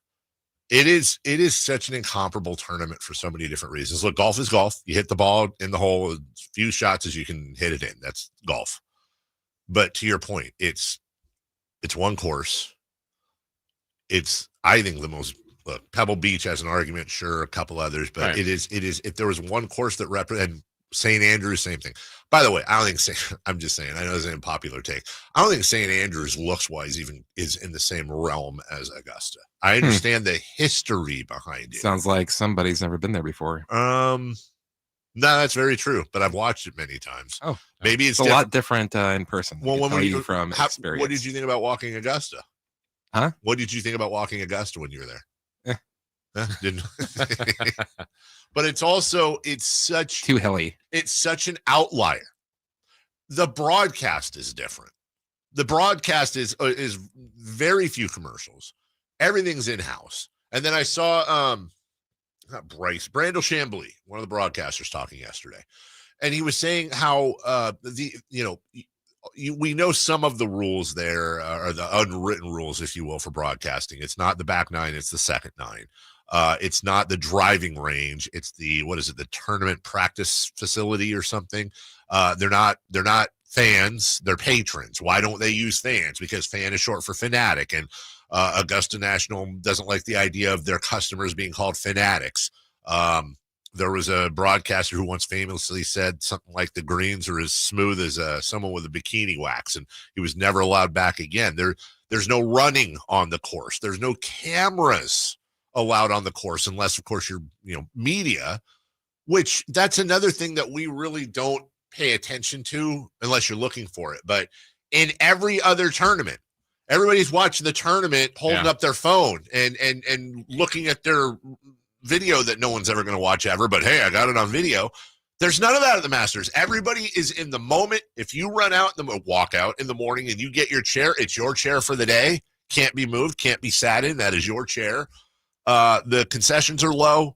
it is such an incomparable tournament for so many different reasons. Look, golf is golf. You hit the ball in the hole as few shots as you can hit it in. That's golf. But to your point, it's one course. I think the most. Look, Pebble Beach has an argument, sure, a couple others, but Right. it is. If there was one course that represented St. Andrews, same thing. By the way, I don't think I'm just saying. I know it's an unpopular take. I don't think St. Andrews, looks wise, even is in the same realm as Augusta. I understand the history behind it. Sounds like somebody's never been there before. No, that's very true. But I've watched it many times. Oh, maybe it's a lot different in person. Well, when tell were you from experience? what did you think about walking Augusta? Huh? What did you think about walking Augusta when you were there? Didn't. But it's such too hilly. It's such an outlier. The broadcast is different. The broadcast is very few commercials. Everything's in house. And then I saw Brandel Chambly, one of the broadcasters, talking yesterday, and he was saying how we know some of the rules there are the unwritten rules, if you will, for broadcasting. It's not the back nine; it's the second nine. It's not the driving range. It's the tournament practice facility or something. They're not fans. They're patrons. Why don't they use fans? Because fan is short for fanatic, and Augusta National doesn't like the idea of their customers being called fanatics. There was a broadcaster who once famously said something like the greens are as smooth as someone with a bikini wax, and he was never allowed back again. There's no running on the course. There's no cameras allowed on the course unless, of course, you're media, which that's another thing that we really don't pay attention to unless you're looking for it. But in every other tournament, everybody's watching the tournament, holding up their phone and looking at their video that no one's ever going to watch ever. But hey, I got it on video. There's none of that at the Masters. Everybody is in the moment. If you walk out in the morning and you get your chair, it's your chair for the day. Can't be moved, can't be sat in. That is your chair. The concessions are low.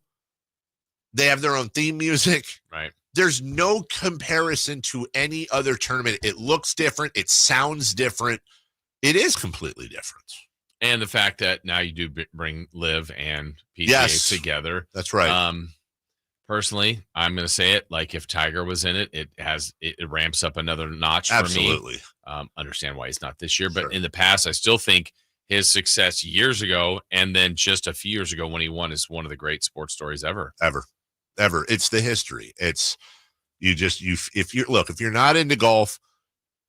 They have their own theme music. Right. There's no comparison to any other tournament. It looks different. It sounds different. It is completely different. And the fact that now you do bring Liv and PGA together. That's right. Personally, I'm going to say it. Like if Tiger was in it, it ramps up another notch for me. Absolutely. Understand why he's not this year, but in the past, I still think his success years ago and then just a few years ago when he won is one of the great sports stories ever. It's the history. It's if you're not into golf,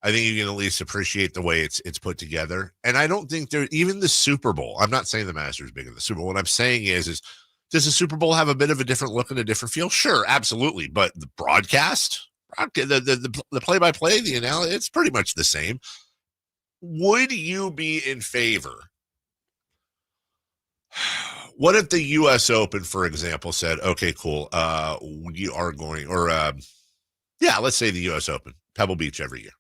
I think you can at least appreciate the way it's put together. And I don't think even the Super Bowl. I'm not saying the Masters is bigger than the Super Bowl. What I'm saying is does the Super Bowl have a bit of a different look and a different feel? Sure, absolutely. But the broadcast, the play-by-play, the analysis, it's pretty much the same. Would you be in favor? What if the U.S. Open, for example, said, okay, cool, we are going, let's say the U.S. Open, Pebble Beach every year.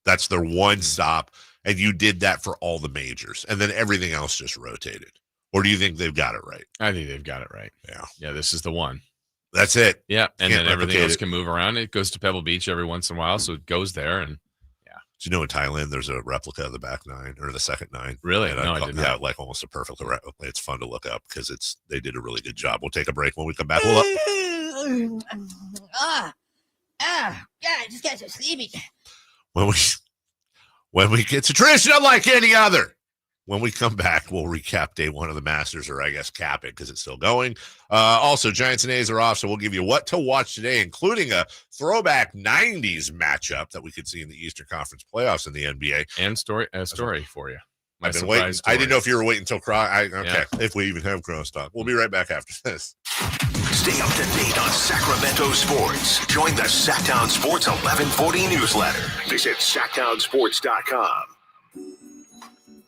That's their one stop, and you did that for all the majors, and then everything else just rotated. Or do you think they've got it right? I think they've got it right. Yeah, this is the one. That's it. Yeah, and Can't then everything else replicate it. can move around. It goes to Pebble Beach every once in a while, so it goes there. And Do you know in Thailand there's a replica of the back nine or the second nine? Really? And No, I did not. Yeah, like almost a perfect replica. It's fun to look up because they did a really good job. We'll take a break. When we come back, we'll God, I just got so sleepy. when we get to tradition unlike any other. When we come back, we'll recap day one of the Masters, or I guess cap it because it's still going. Also, Giants and A's are off, so we'll give you what to watch today, including a throwback 90s matchup that we could see in the Eastern Conference playoffs in the NBA. And a story for you. I've been waiting. I didn't know if you were waiting until if we even have Cross Talk. We'll be right back after this. Stay up to date on Sacramento sports. Join the Sacktown Sports 1140 newsletter. Visit sacktownsports.com.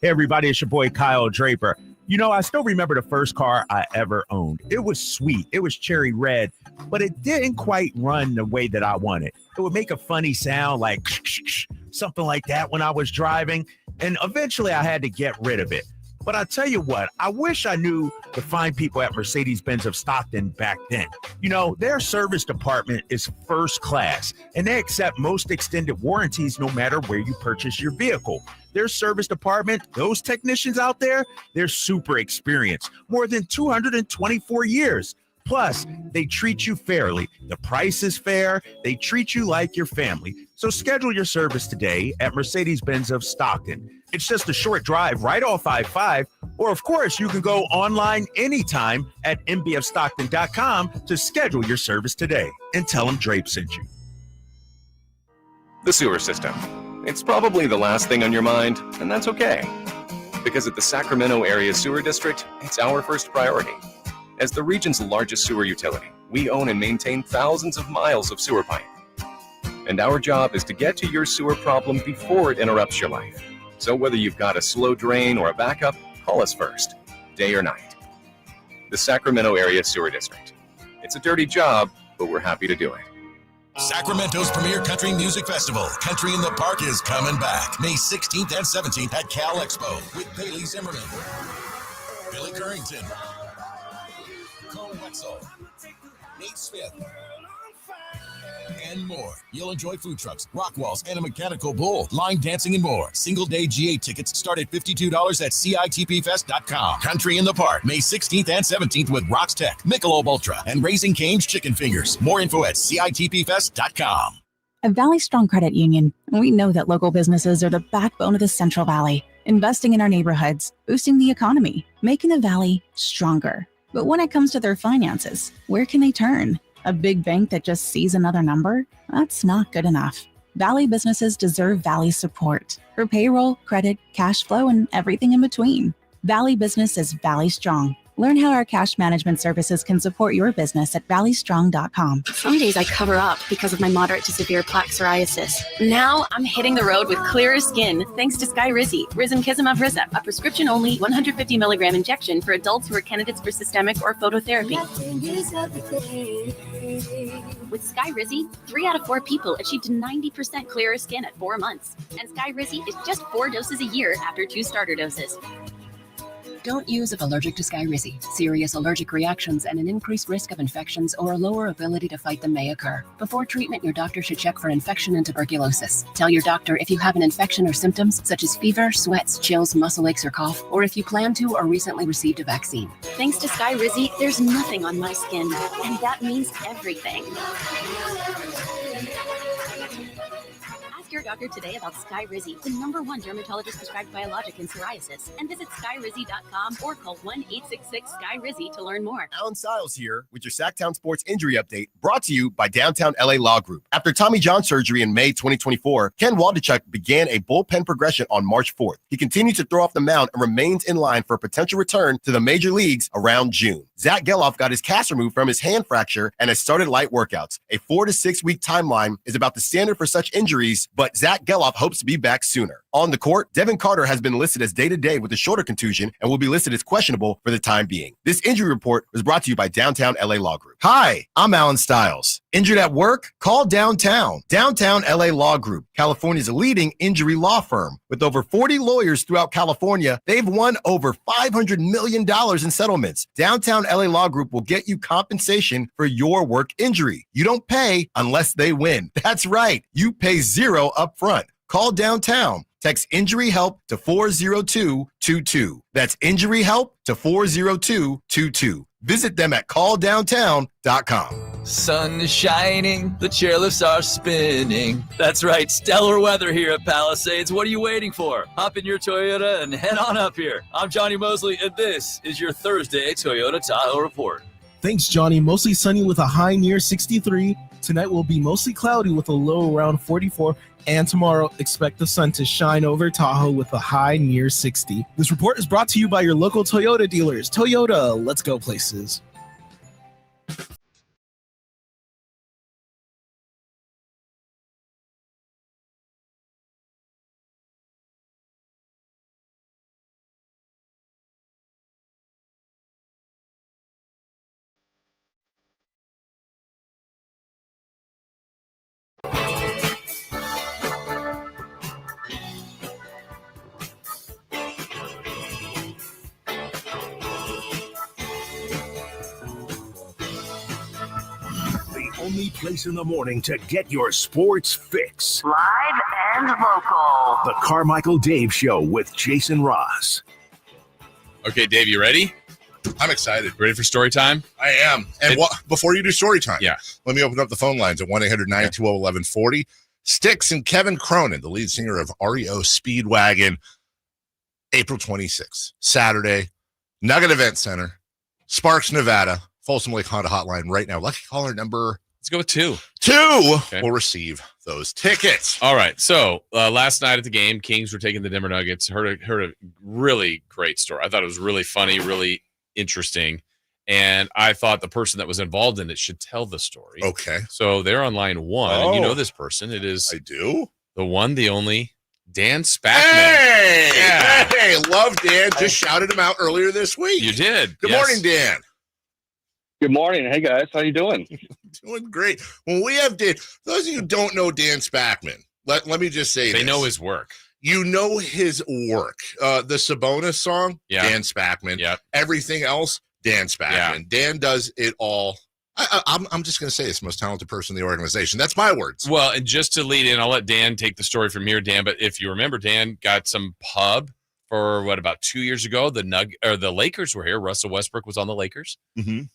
Hey, everybody, it's your boy Kyle Draper. You know, I still remember the first car I ever owned. It was sweet. It was cherry red, but it didn't quite run the way that I wanted. It would make a funny sound like something like that when I was driving, and eventually I had to get rid of it. But I tell you what, I wish I knew the fine people at Mercedes-Benz of Stockton back then. You know, their service department is first class, and they accept most extended warranties no matter where you purchase your vehicle. Their service department, those technicians out there, they're super experienced, more than 224 years. Plus, they treat you fairly. The price is fair. They treat you like your family. So schedule your service today at Mercedes-Benz of Stockton. It's just a short drive right off I-5. Or, of course, you can go online anytime at mbfstockton.com to schedule your service today. And tell them Drape sent you. The sewer system. It's probably the last thing on your mind, and that's okay. Because at the Sacramento Area Sewer District, it's our first priority. As the region's largest sewer utility, we own and maintain thousands of miles of sewer pipe. And our job is to get to your sewer problem before it interrupts your life. So whether you've got a slow drain or a backup, call us first, day or night. The Sacramento Area Sewer District. It's a dirty job, but we're happy to do it. Sacramento's premier country music festival, Country in the Park, is coming back May 16th and 17th at Cal Expo with Bailey Zimmerman, Billy Currington, Cole Wetzel, Nate Smith, and more. You'll enjoy food trucks, rock walls, and a mechanical bull, line dancing, and more. Single-day GA tickets start at $52 at CITPFest.com. Country in the Park, May 16th and 17th with Rocks Tech, Michelob Ultra, and Raising Cane's Chicken Fingers. More info at CITPFest.com. At Valley Strong Credit Union, we know that local businesses are the backbone of the Central Valley, investing in our neighborhoods, boosting the economy, making the Valley stronger. But when it comes to their finances, where can they turn? A big bank that just sees another number? That's not good enough. Valley businesses deserve Valley support for payroll, credit, cash flow, and everything in between. Valley Business is Valley Strong. Learn how our cash management services can support your business at valleystrong.com. Some days I cover up because of my moderate to severe plaque psoriasis. Now I'm hitting the road with clearer skin thanks to Skyrizi, Risankizumab Rizep, a prescription-only 150 milligram injection for adults who are candidates for systemic or phototherapy. With Skyrizi, 3 out of 4 people achieved 90% clearer skin at 4 months. And Skyrizi is just 4 doses a year after 2 starter doses. Don't use if allergic to Skyrizi. Serious allergic reactions and an increased risk of infections or a lower ability to fight them may occur. Before treatment, your doctor should check for infection and tuberculosis. Tell your doctor if you have an infection or symptoms such as fever, sweats, chills, muscle aches, or cough, or if you plan to or recently received a vaccine. Thanks to Skyrizi, there's nothing on my skin, and that means everything. Ask your doctor today about Skyrizi, the #1 dermatologist prescribed biologic in psoriasis, and visit skyrizi.com or call 1-866-SKY-RIZZI to learn more. Alan Stiles here with your Sacktown Sports Injury Update, brought to you by Downtown LA Law Group. After Tommy John surgery in May 2024, Ken Waldachuk began a bullpen progression on March 4th. He continued to throw off the mound and remains in line for a potential return to the major leagues around June. Zach Geloff got his cast removed from his hand fracture and has started light workouts. A 4 to 6 week timeline is about the standard for such injuries, but Zach Geloff hopes to be back sooner. On the court, Devin Carter has been listed as day-to-day with a shoulder contusion and will be listed as questionable for the time being. This injury report was brought to you by Downtown LA Law Group. Hi, I'm Alan Stiles. Injured at work? Call Downtown. Downtown LA Law Group, California's leading injury law firm. With over 40 lawyers throughout California, they've won over $500 million in settlements. Downtown LA Law Group will get you compensation for your work injury. You don't pay unless they win. That's right. You pay zero up front. Call Downtown. Text injury help to 40222. That's injury help to 40222. Visit them at calldowntown.com. Sun is shining, the chairlifts are spinning. That's right, stellar weather here at Palisades. What are you waiting for? Hop in your Toyota and head on up here. I'm Johnny Mosley, and this is your Thursday Toyota Tahoe Report. Thanks, Johnny. Mostly sunny with a high near 63. Tonight will be mostly cloudy with a low around 44. And tomorrow, expect the sun to shine over Tahoe with a high near 60. This report is brought to you by your local Toyota dealers. Toyota, let's go places. Only place in the morning to get your sports fix. Live and local. The Carmichael Dave Show with Jason Ross. Okay, Dave, you ready? I'm excited. Ready for story time? I am. And before you do story time, yeah, let me open up the phone lines at 1-800-920-1140. Styx and Kevin Cronin, the lead singer of REO Speedwagon, April 26th, Saturday, Nugget Event Center, Sparks, Nevada, Folsom Lake Honda Hotline right now. Lucky caller number. Let's go with 2. 2 will receive those tickets. All right. So last night at the game, Kings were taking the Denver Nuggets. Heard a really great story. I thought it was really funny, really interesting. And I thought the person that was involved in it should tell the story. Okay. So they're on line 1. And you know this person. It is I do. The one, the only, Dan Spackman. Hey! Yeah. Hey, love Dan. Just shouted him out earlier this week. You did. Good morning, Dan. Good morning. Hey, guys. How you doing? Doing great. When we have Dan, those of you who don't know Dan Spackman, let me just say they know his work. You know his work. The Sabonis song, Dan Spackman. Yeah. Everything else, Dan Spackman. Yeah. Dan does it all. I'm just going to say it's the most talented person in the organization. That's my words. Well, and just to lead in, I'll let Dan take the story from here, Dan. But if you remember, Dan got some pub for about 2 years ago. The Lakers were here. Russell Westbrook was on the Lakers,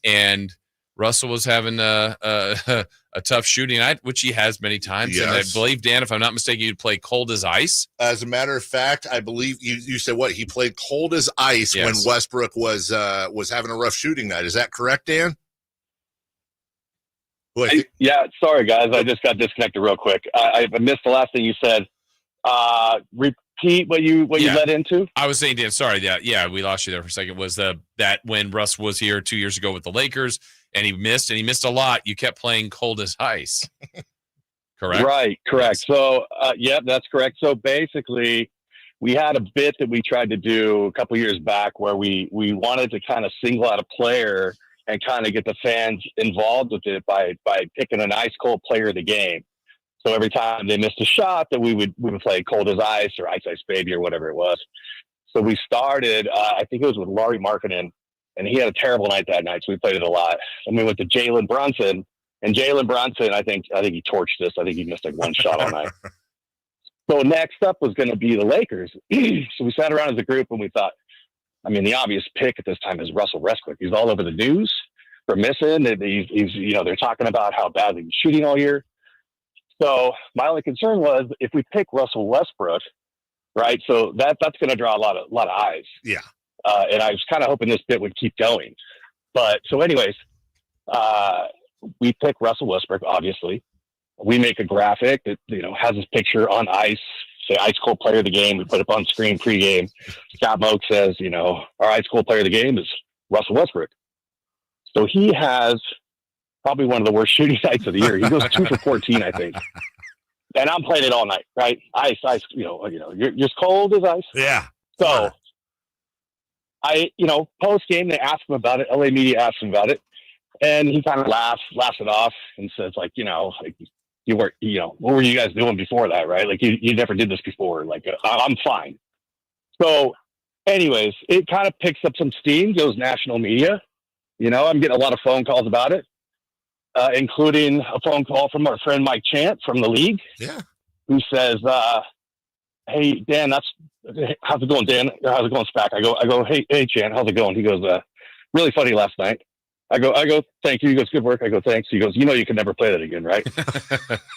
and Russell was having a tough shooting night, which he has many times. Yes. And I believe, Dan, if I'm not mistaken, you'd play cold as ice. As a matter of fact, I believe you said what he played cold as ice when Westbrook was having a rough shooting night. Is that correct, Dan? Yeah, sorry guys, I just got disconnected real quick. I missed the last thing you said. Repeat what you led into. I was saying, Dan, sorry, yeah, we lost you there for a second. Was that when Russ was here 2 years ago with the Lakers and he missed a lot? You kept playing cold as ice. Correct. Right, correct. So, that's correct. So basically, we had a bit that we tried to do a couple years back where we wanted to kind of single out a player and kind of get the fans involved with it by picking an ice cold player of the game. So every time they missed a shot, that we would play cold as ice or ice baby or whatever it was. So we started, I think it was with Laurie Markkinen, and he had a terrible night that night. So we played it a lot. And we went to Jalen Brunson, and Jalen Brunson, I think he torched us. I think he missed like one shot all night. So next up was going to be the Lakers. So we sat around as a group and we thought, the obvious pick at this time is Russell Westbrook. He's all over the news for missing. He's they're talking about how badly he's shooting all year. So my only concern was if we pick Russell Westbrook, right? So that's going to draw a lot of eyes. Yeah. And I was kind of hoping this bit would keep going. But so anyways, we pick Russell Westbrook, obviously. We make a graphic that, has his picture on ice, say ice cold player of the game. We put it up on screen pregame. Scott Moak says, our ice cold player of the game is Russell Westbrook. So he has probably one of the worst shooting nights of the year. He goes 2 for 14, I think. And I'm playing it all night, right? Ice, you're as cold as ice. Yeah. So post game, they asked him about it. LA media asked him about it. And he kind of laughs it off and says, you weren't, what were you guys doing before that, right? Like you never did this before. Like I'm fine. So anyways, it kind of picks up some steam, goes national media. I'm getting a lot of phone calls about it, including a phone call from our friend Mike Chant from the league. Yeah. Who says, hey, Dan, how's it going, Dan? How's it going, Spack? I go, hey, Chant, how's it going? He goes, really funny last night. I go, thank you. He goes, good work. I go, thanks. He goes, you can never play that again, right?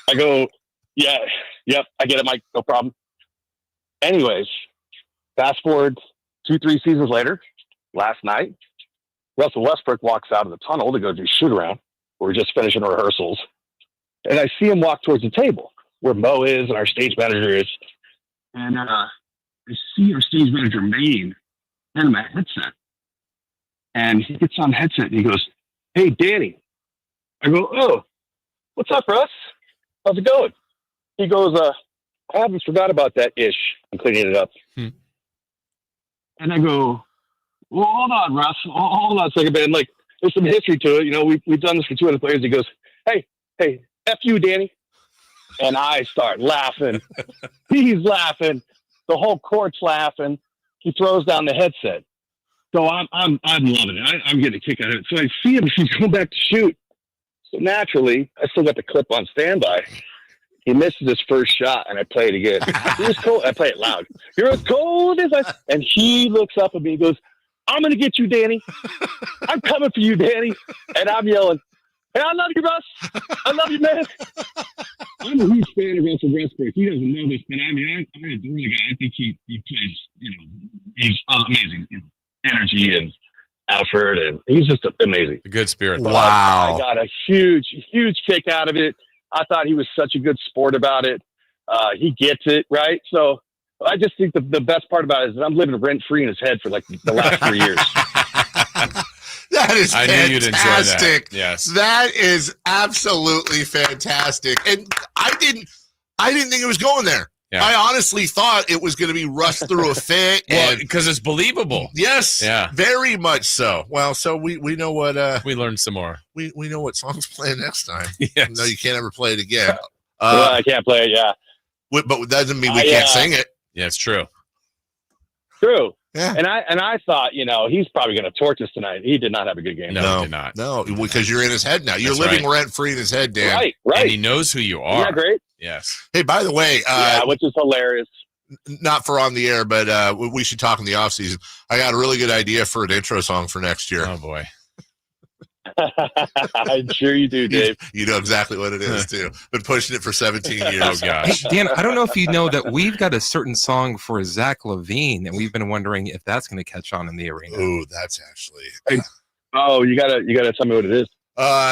I go, yeah, yep, I get it, Mike, no problem. Anyways, fast forward 2-3 seasons later, last night, Russell Westbrook walks out of the tunnel to go do shoot around. We're just finishing rehearsals. And I see him walk towards the table where Mo is and our stage manager is. And I see our stage manager, Maine, and my headset. And he gets on headset and he goes, hey, Danny. I go, oh, what's up, Russ? How's it going? He goes, I haven't forgot about that ish. I'm cleaning it up. And I go, well, hold on, Russ. Hold on a second, man. Like, there's some history to it. We've done this for 200 players. He goes, hey, F you, Danny. And I start laughing. He's laughing. The whole court's laughing. He throws down the headset. So I'm loving it. I'm getting a kick out of it. So I see him. He's going back to shoot. So naturally, I still got the clip on standby. He misses his first shot, and I play it again. You're as cold. I play it loud. You're as cold as ice. And he looks up at me and goes, I'm going to get you, Danny. I'm coming for you, Danny. And I'm yelling, hey, I love you, Russ. I love you, man. I'm a huge fan of Russell Westbrook. He doesn't know this, but I mean, I'm going to adore the guy. I think he plays, he's amazing. Energy and effort, and he's just amazing. A good spirit. But I got a huge kick out of it. I thought he was such a good sport about it. He gets it, right? So I just think the best part about it is that I'm living rent-free in his head for like the last 3 years. That is I fantastic. knew you'd enjoy that. Yes. That is absolutely fantastic. And I didn't think it was going there. Yeah. I honestly thought it was going to be rushed through a fit. Well, because it's believable. Yes. Yeah. Very much so. Well, so we know what we learned some more. We know what songs play next time. Yes. No, you can't ever play it again. Well, I can't play it, yeah. But that doesn't mean we can't sing it. Yeah, it's true. True. Yeah. And I thought, he's probably going to torch us tonight. He did not have a good game. No, he did not. No, because you're in his head now. You're That's living right. rent-free in his head, Dan. Right. And he knows who you are. Isn't that great? Yes. Hey, by the way, which is hilarious. Not for on the air, but we should talk in the off season. I got a really good idea for an intro song for next year. Oh boy. I'm sure you do, Dave. You know exactly what it is too. Been pushing it for 17 years. Oh gosh. Hey, Dan, I don't know if you know that we've got a certain song for Zach LaVine, and we've been wondering if that's going to catch on in the arena. Oh, that's actually. Oh, you gotta tell me what it is.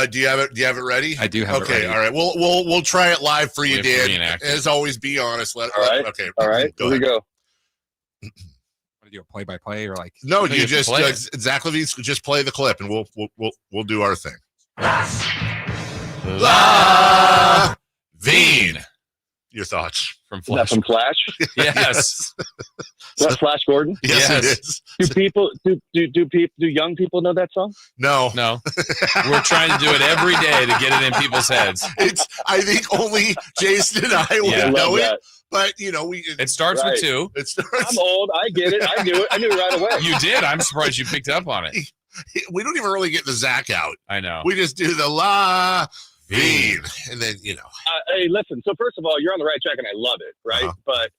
Do you have it? Do you have it ready? I do have it ready. All right. We'll try it live for you, We have to Dan. reenact it. As always, be honest. All right. Go Here we ahead. go. Want to do a play-by-play or like? No, I think you you have to just play Zach Levine's just play the clip, and we'll do our thing. Veen. Your thoughts From Is that Flash. from Flash? Yes. Is that Flash Gordon? Yes, it Yes. is. Do young people know that song? No. We're trying to do it every day to get it in people's heads. I think only Jason and I would Yeah. know Love it. But we. It starts Right. with 2. It starts. I'm old. I get it. I knew it. I knew it right away. You did. I'm surprised you picked up on it. We don't even really get the Zach out. I know. We just do the La Veen, and then Hey, listen. So first of all, you're on the right track, and I love it, right? Uh-huh. But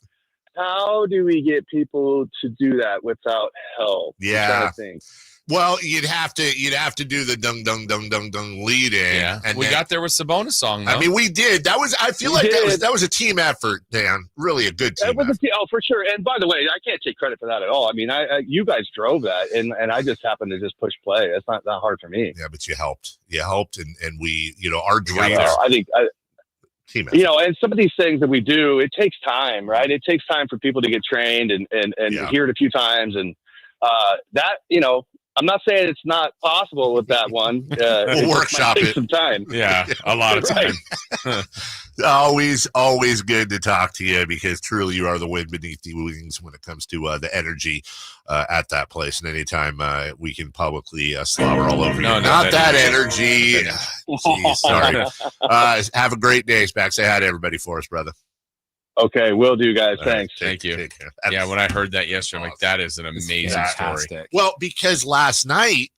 how do we get people to do that without help? I'm Yeah. trying to think. Well, you'd have to do the dung dung dung dung dung lead in. Yeah. and We then- got there with Sabonis song, though. I mean, we did. I feel We like did. that was a team effort, Dan. Really a good team That was effort. oh, for sure. And by the way, I can't take credit for that at all. I mean, you guys drove that, and I just happened to just push play. It's not that hard for me. Yeah, but you helped. And we, our dream. I think Team effort. and some of these things that we do, it takes time, right? It takes time for people to get trained and Yeah. hear it a few times, and that I'm not saying it's not possible with that one. We'll workshop take it. some time. Yeah, a lot of time. Always good to talk to you because truly you are the wind beneath the wings when it comes to the energy at that place. And anytime we can publicly slobber all over you. No, Not that energy. energy. Jeez, sorry. Have a great day, Spack. Say hi to everybody for us, brother. Okay, will do, guys. All right, Thanks. Thank you. Take care. Yeah, when I heard that yesterday, I'm like, that is an amazing story. Fantastic. Well, because last night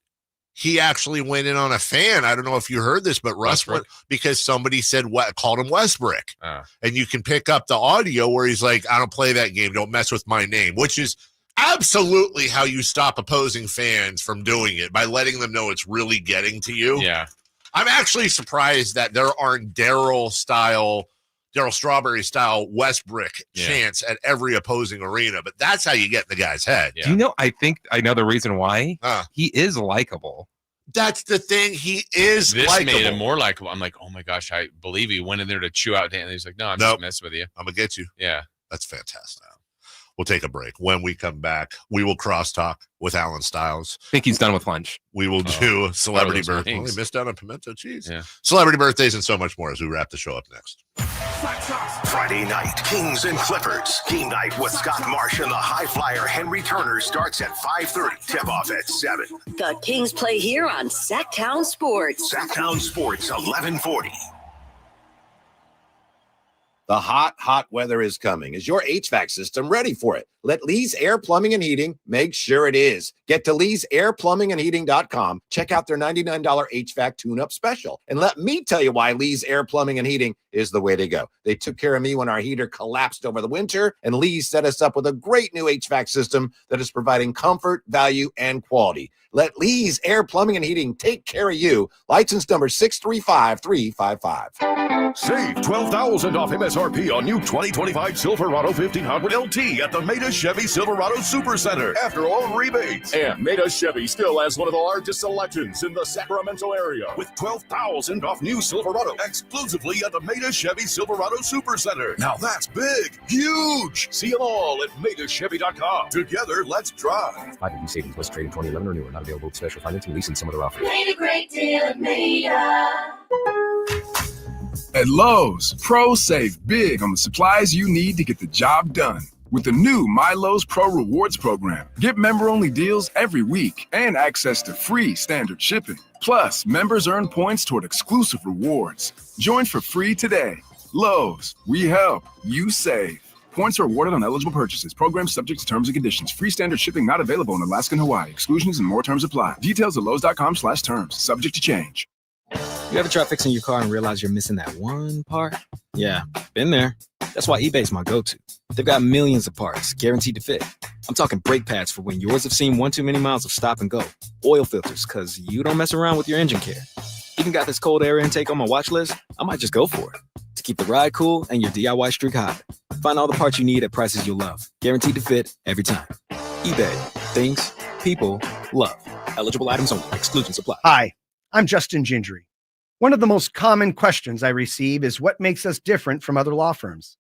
he actually went in on a fan. I don't know if you heard this, but Russ went because somebody said called him Westbrook. And you can pick up the audio where he's like, I don't play that game. Don't mess with my name, which is absolutely how you stop opposing fans from doing it, by letting them know it's really getting to you. Yeah. I'm actually surprised that there aren't Daryl Strawberry style Westbrook chants at every opposing arena, but that's how you get in the guy's head. Do you know, I think I know the reason why. He is likable. That's the thing. He is This likable. made him more likable. I'm like, oh my gosh, I believe he went in there to chew out Dan. And he's like, no, I'm just messing with you. I'm going to get you. Yeah. That's fantastic. We'll take a break. When we come back, we will crosstalk with Alan Stiles. I think he's done with lunch. We will do celebrity those birthdays. wings. Well, he missed out on pimento cheese. Yeah. Celebrity birthdays and so much more as we wrap the show up next. Friday night, Kings and Clippers. Game night with Scott Marsh and the high flyer Henry Turner starts at 5:30. Tip off at 7. The Kings play here on Sacktown Sports. Sacktown Sports 1140. The hot weather is coming. Is your HVAC system ready for it? Let Lee's Air Plumbing and Heating make sure it is. Get to Lee'sAirPlumbingandHeating.com. Check out their $99 HVAC tune-up special. And let me tell you why Lee's Air Plumbing and Heating is the way to go. They took care of me when our heater collapsed over the winter, and Lee's set us up with a great new HVAC system that is providing comfort, value, and quality. Let Lee's Air Plumbing and Heating take care of you. License number 635355. Save $12,000 off MSRP on new 2025 Silverado 1500 LT at the Maida Chevy Silverado Supercenter after all rebates. And Maida Chevy still has one of the largest selections in the Sacramento area with $12,000 off new Silverado exclusively at the Maida Chevy Silverado Supercenter. Now that's big, huge. See them all at MaidaChevy.com. Together, let's drive. 5 savings was traded 2011 or newer. Not available with special financing, lease, and some other offers. Made a great deal at Maida. At Lowe's, pros save big on the supplies you need to get the job done. With the new My Lowe's Pro Rewards program, get member-only deals every week and access to free standard shipping. Plus, members earn points toward exclusive rewards. Join for free today. Lowe's, we help, you save. Points are awarded on eligible purchases. Program subject to terms and conditions. Free standard shipping not available in Alaska and Hawaii. Exclusions and more terms apply. Details at lowes.com/terms. Subject to change. You ever try fixing your car and realize you're missing that one part? Yeah, been there. That's why eBay's my go-to. They've got millions of parts, guaranteed to fit. I'm talking brake pads for when yours have seen one too many miles of stop and go. Oil filters, because you don't mess around with your engine care. Even got this cold air intake on my watch list. I might just go for it. To keep the ride cool and your DIY streak high. Find all the parts you need at prices you'll love. Guaranteed to fit every time. eBay. Things people love. Eligible items only. Exclusions apply. Hi, I'm Justin Gingery. One of the most common questions I receive is what makes us different from other law firms.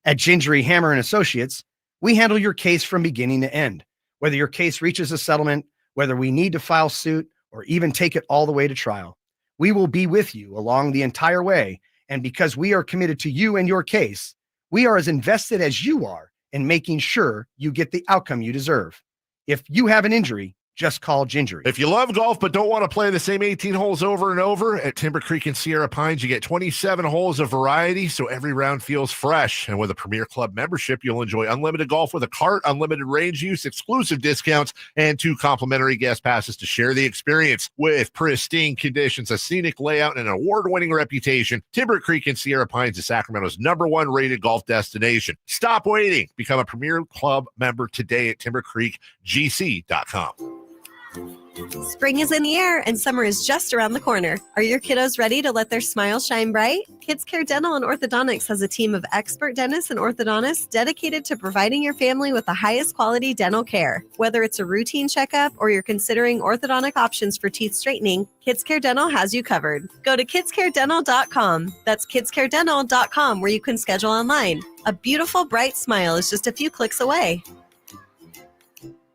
At Gingery, Hammer & Associates, we handle your case from beginning to end. Whether your case reaches a settlement, whether we need to file suit, or even take it all the way to trial, we will be with you along the entire way. And because we are committed to you and your case, we are as invested as you are in making sure you get the outcome you deserve. If you have an injury, just call Gingery. If you love golf but don't want to play the same 18 holes over and over, at Timber Creek and Sierra Pines, you get 27 holes of variety, so every round feels fresh. And with a Premier Club membership, you'll enjoy unlimited golf with a cart, unlimited range use, exclusive discounts, and 2 complimentary guest passes to share the experience. With pristine conditions, a scenic layout, and an award-winning reputation, Timber Creek and Sierra Pines is Sacramento's #1 rated golf destination. Stop waiting. Become a Premier Club member today at timbercreekgc.com. Spring is in the air and summer is just around the corner. Are your kiddos ready to let their smile shine bright? Kids Care Dental and Orthodontics has a team of expert dentists and orthodontists dedicated to providing your family with the highest quality dental care. Whether it's a routine checkup or you're considering orthodontic options for teeth straightening, Kids Care Dental has you covered. Go to kidscaredental.com. That's kidscaredental.com, where you can schedule online. A beautiful, bright smile is just a few clicks away.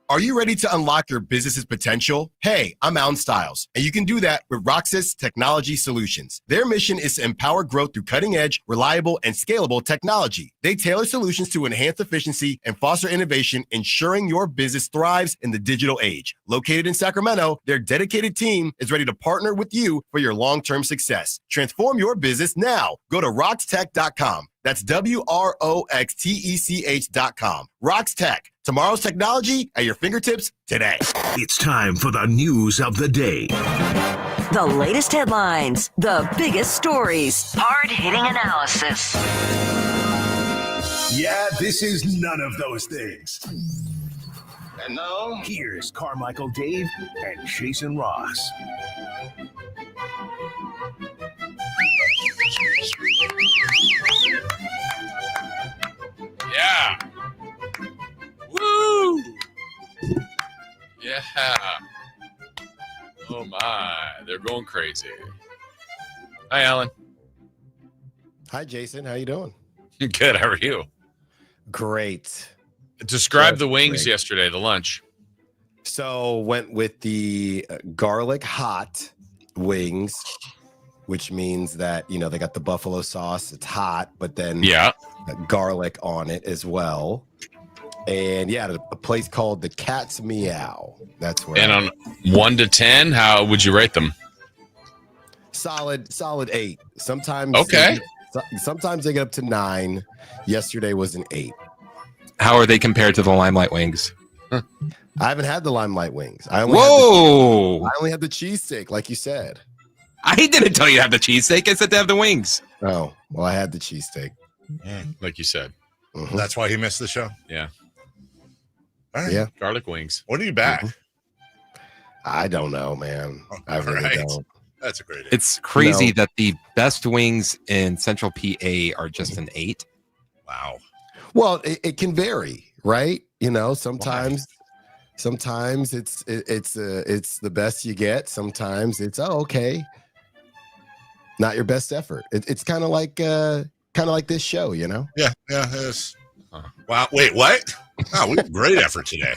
Are you ready to unlock your business's potential? Hey, I'm Alan Stiles, and you can do that with Roxas Technology Solutions. Their mission is to empower growth through cutting-edge, reliable, and scalable technology. They tailor solutions to enhance efficiency and foster innovation, ensuring your business thrives in the digital age. Located in Sacramento, their dedicated team is ready to partner with you for your long-term success. Transform your business now. Go to roxtech.com. That's WROXTECH.com. Rox Tech. Tomorrow's technology at your fingertips today. It's time for the news of the day. The latest headlines, the biggest stories, hard-hitting analysis. Yeah, this is none of those things. And now, here's Carmichael Dave and Jason Ross. Yeah. Woo! Yeah. Oh my, they're going crazy. Hi, Alan. Hi, Jason. How you doing? Good. How are you? Great. Describe the wings yesterday, the lunch. So went with the garlic hot wings, which means that, you know, they got the buffalo sauce. It's hot, but then garlic on it as well. And yeah, a place called the Cat's Meow. That's where. And on 1 to 10, how would you rate them? Solid 8. Sometimes okay. Sometimes they get up to 9. Yesterday was an 8. How are they compared to the Limelight wings? I haven't had the Limelight wings. I only had the cheesesteak, like you said. I didn't tell you to have the cheesesteak. I said to have the wings. Oh, well, I had the cheesesteak. Like you said. Mhm. That's why he missed the show. Yeah. All right. Yeah. Garlic wings. When are you back? I don't know, man. I really Right. don't. That's a great. It's crazy No. that the best wings in Central PA are just an 8. Wow. Well, it can vary, right? You know, sometimes it's the best you get. Sometimes it's okay, not your best effort. It's kind of like this show, you know. Yeah. It is. Wow. Wait. What? Oh, we had great effort today.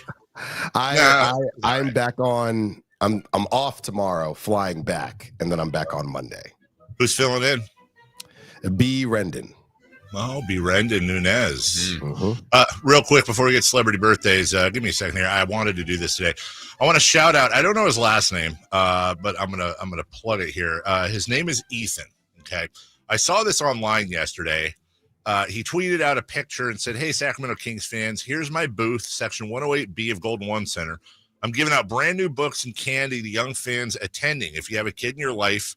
I'm back on. I'm off tomorrow, flying back, and then I'm back on Monday. Who's filling in? B. Rendon. Oh, B. Rendon Nunez. Mm-hmm. Real quick before we get celebrity birthdays, give me a second here. I wanted to do this today. I want to shout out. I don't know his last name, but I'm gonna plug it here. His name is Ethan. Okay, I saw this online yesterday. He tweeted out a picture and said, "Hey, Sacramento Kings fans, here's my booth, section 108B of Golden One Center. I'm giving out brand new books and candy to young fans attending. If you have a kid in your life,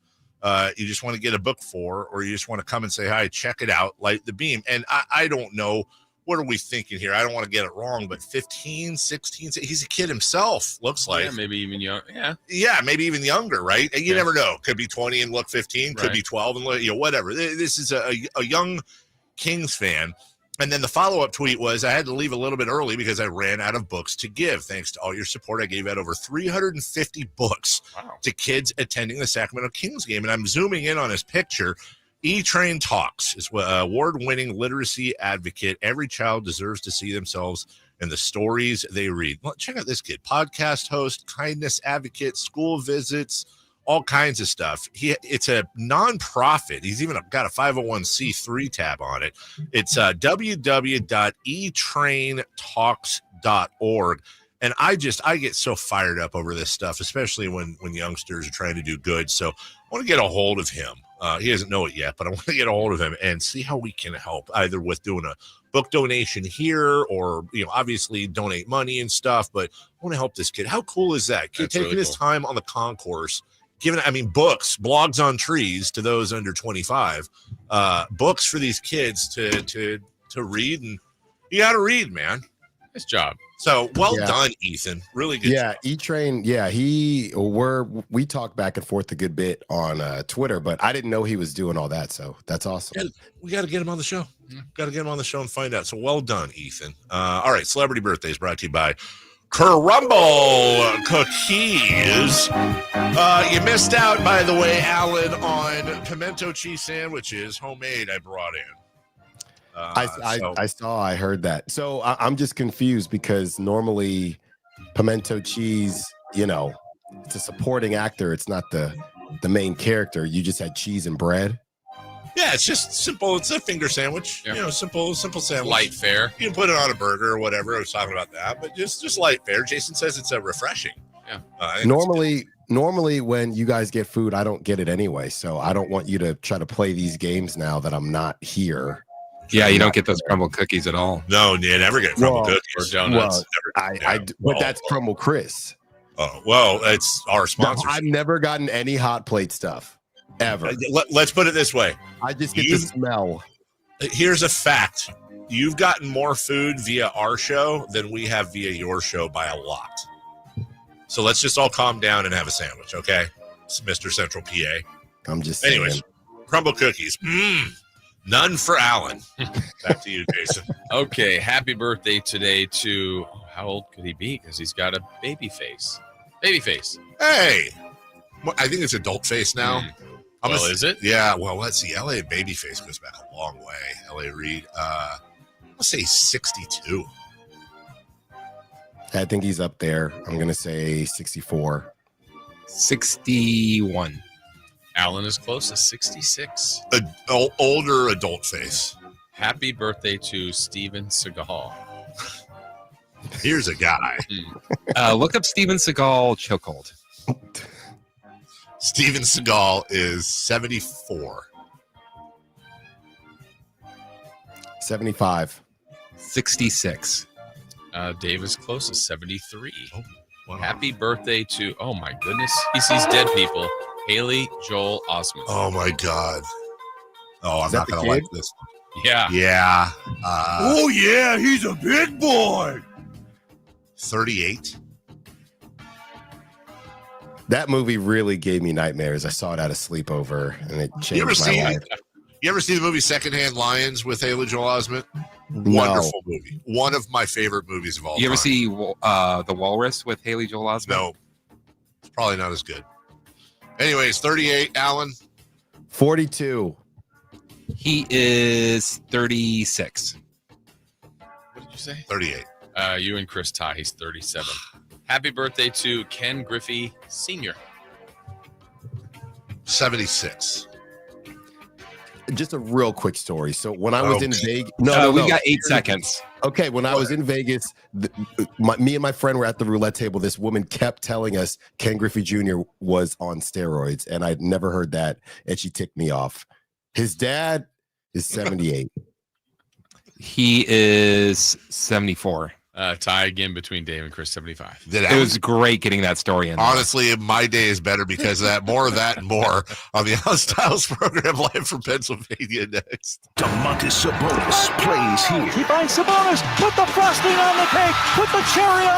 you just want to get a book for, or you just want to come and say hi, check it out, light the beam." And I don't know, what are we thinking here? I don't want to get it wrong, but 15, 16, he's a kid himself, looks like. Yeah, maybe even young. Yeah. Yeah, maybe even younger, right? You never know. Could be 20 and look 15, could Right. be 12 and look, whatever. This is a young Kings fan. And then the follow-up tweet was, I had to leave a little bit early because I ran out of books to give. Thanks to all your support, I gave out over 350 books to kids attending the Sacramento Kings game. And I'm zooming in on his picture. E-Train Talks is award-winning literacy advocate. Every child deserves to see themselves in the stories they read. Well, check out this kid. Podcast host, kindness advocate, school visits, all kinds of stuff. It's a nonprofit. He's even got a 501c3 tab on it. It's www.etraintalks.org. And I get so fired up over this stuff, especially when youngsters are trying to do good. So I want to get a hold of him. He doesn't know it yet, but I want to get a hold of him and see how we can help, either with doing a book donation here or, obviously donate money and stuff. But I want to help this kid. How cool is that? Kid taking his time on the concourse, books, blogs on trees to those under 25, books for these kids to read. And you got to read, man. Nice job. So done, Ethan. Really good. Yeah, job. E-Train. Yeah, we talked back and forth a good bit on Twitter, but I didn't know he was doing all that. So that's awesome. Yeah, we got to get him on the show. Got to get him on the show and find out. So well done, Ethan. All right, celebrity birthdays brought to you by Crumble Cookies. You missed out, by the way, Alan, on pimento cheese sandwiches, homemade. I brought in. I heard that. So I'm just confused because normally pimento cheese, it's a supporting actor. It's not the main character. You just had cheese and bread. Yeah, it's just simple. It's a finger sandwich. Yeah. Simple sandwich. Light fare. You can put it on a burger or whatever. I was talking about that, but just light fare. Jason says it's refreshing. Yeah. Normally when you guys get food, I don't get it anyway. So I don't want you to try to play these games now that I'm not here. Yeah, you don't get those crumble cookies at all. No, you never get crumble cookies or donuts. But that's Crumble Chris. Oh, well, it's our sponsor. I've never gotten any hot plate stuff ever. Let's put it this way. I just get the smell. Here's a fact. You've gotten more food via our show than we have via your show by a lot. So let's just all calm down and have a sandwich, okay? It's Mr. Central PA. I'm just Anyways, crumble cookies. None for Alan. Back to you, Jason. Okay, happy birthday today to, how old could he be? Because he's got a baby face. Baby face. Hey, I think it's adult face now. Is it? Yeah, well, let's see. LA baby face goes back a long way. LA Reid, let's say 62. I think he's up there. I'm going to say 64. 61. Alan is close to 66. Older adult face. Happy birthday to Steven Seagal. Here's a guy. Look up Steven Seagal chokehold. Steven Seagal is 74. 75. 66. Dave is closest, 73. Oh, wow. Happy birthday to, oh my goodness, he sees dead people. Haley Joel Osment. Oh my God. Oh, I'm Is that not the gonna kid? like this. Yeah. Yeah. Oh, yeah, he's a big boy. 38. That movie really gave me nightmares. I saw it at a sleepover, and it changed my life. You ever see the movie Secondhand Lions with Haley Joel Osment? No. Wonderful movie. One of my favorite movies of all time. You ever see The Walrus with Haley Joel Osment? No. It's probably not as good. Anyways, 38, Alan. 42. He is 36. What did you say? 38. You and Chris tie. He's 37. Happy birthday to Ken Griffey Sr. 76. Just a real quick story. So when I was in Vegas, we got 8 seconds. Okay, when I was in Vegas, me and my friend were at the roulette table. This woman kept telling us Ken Griffey Jr. was on steroids, and I'd never heard that, and she ticked me off. His dad is 78. He is 74. Tie again between Dave and Chris, 75. It was great getting that story in. Honestly, my day is better because of that. More of that and more on the Alan Styles program live from Pennsylvania next. DeMontis Sabonis plays here. He finds Sabonis. Put the frosting on the cake. Put the cherry on.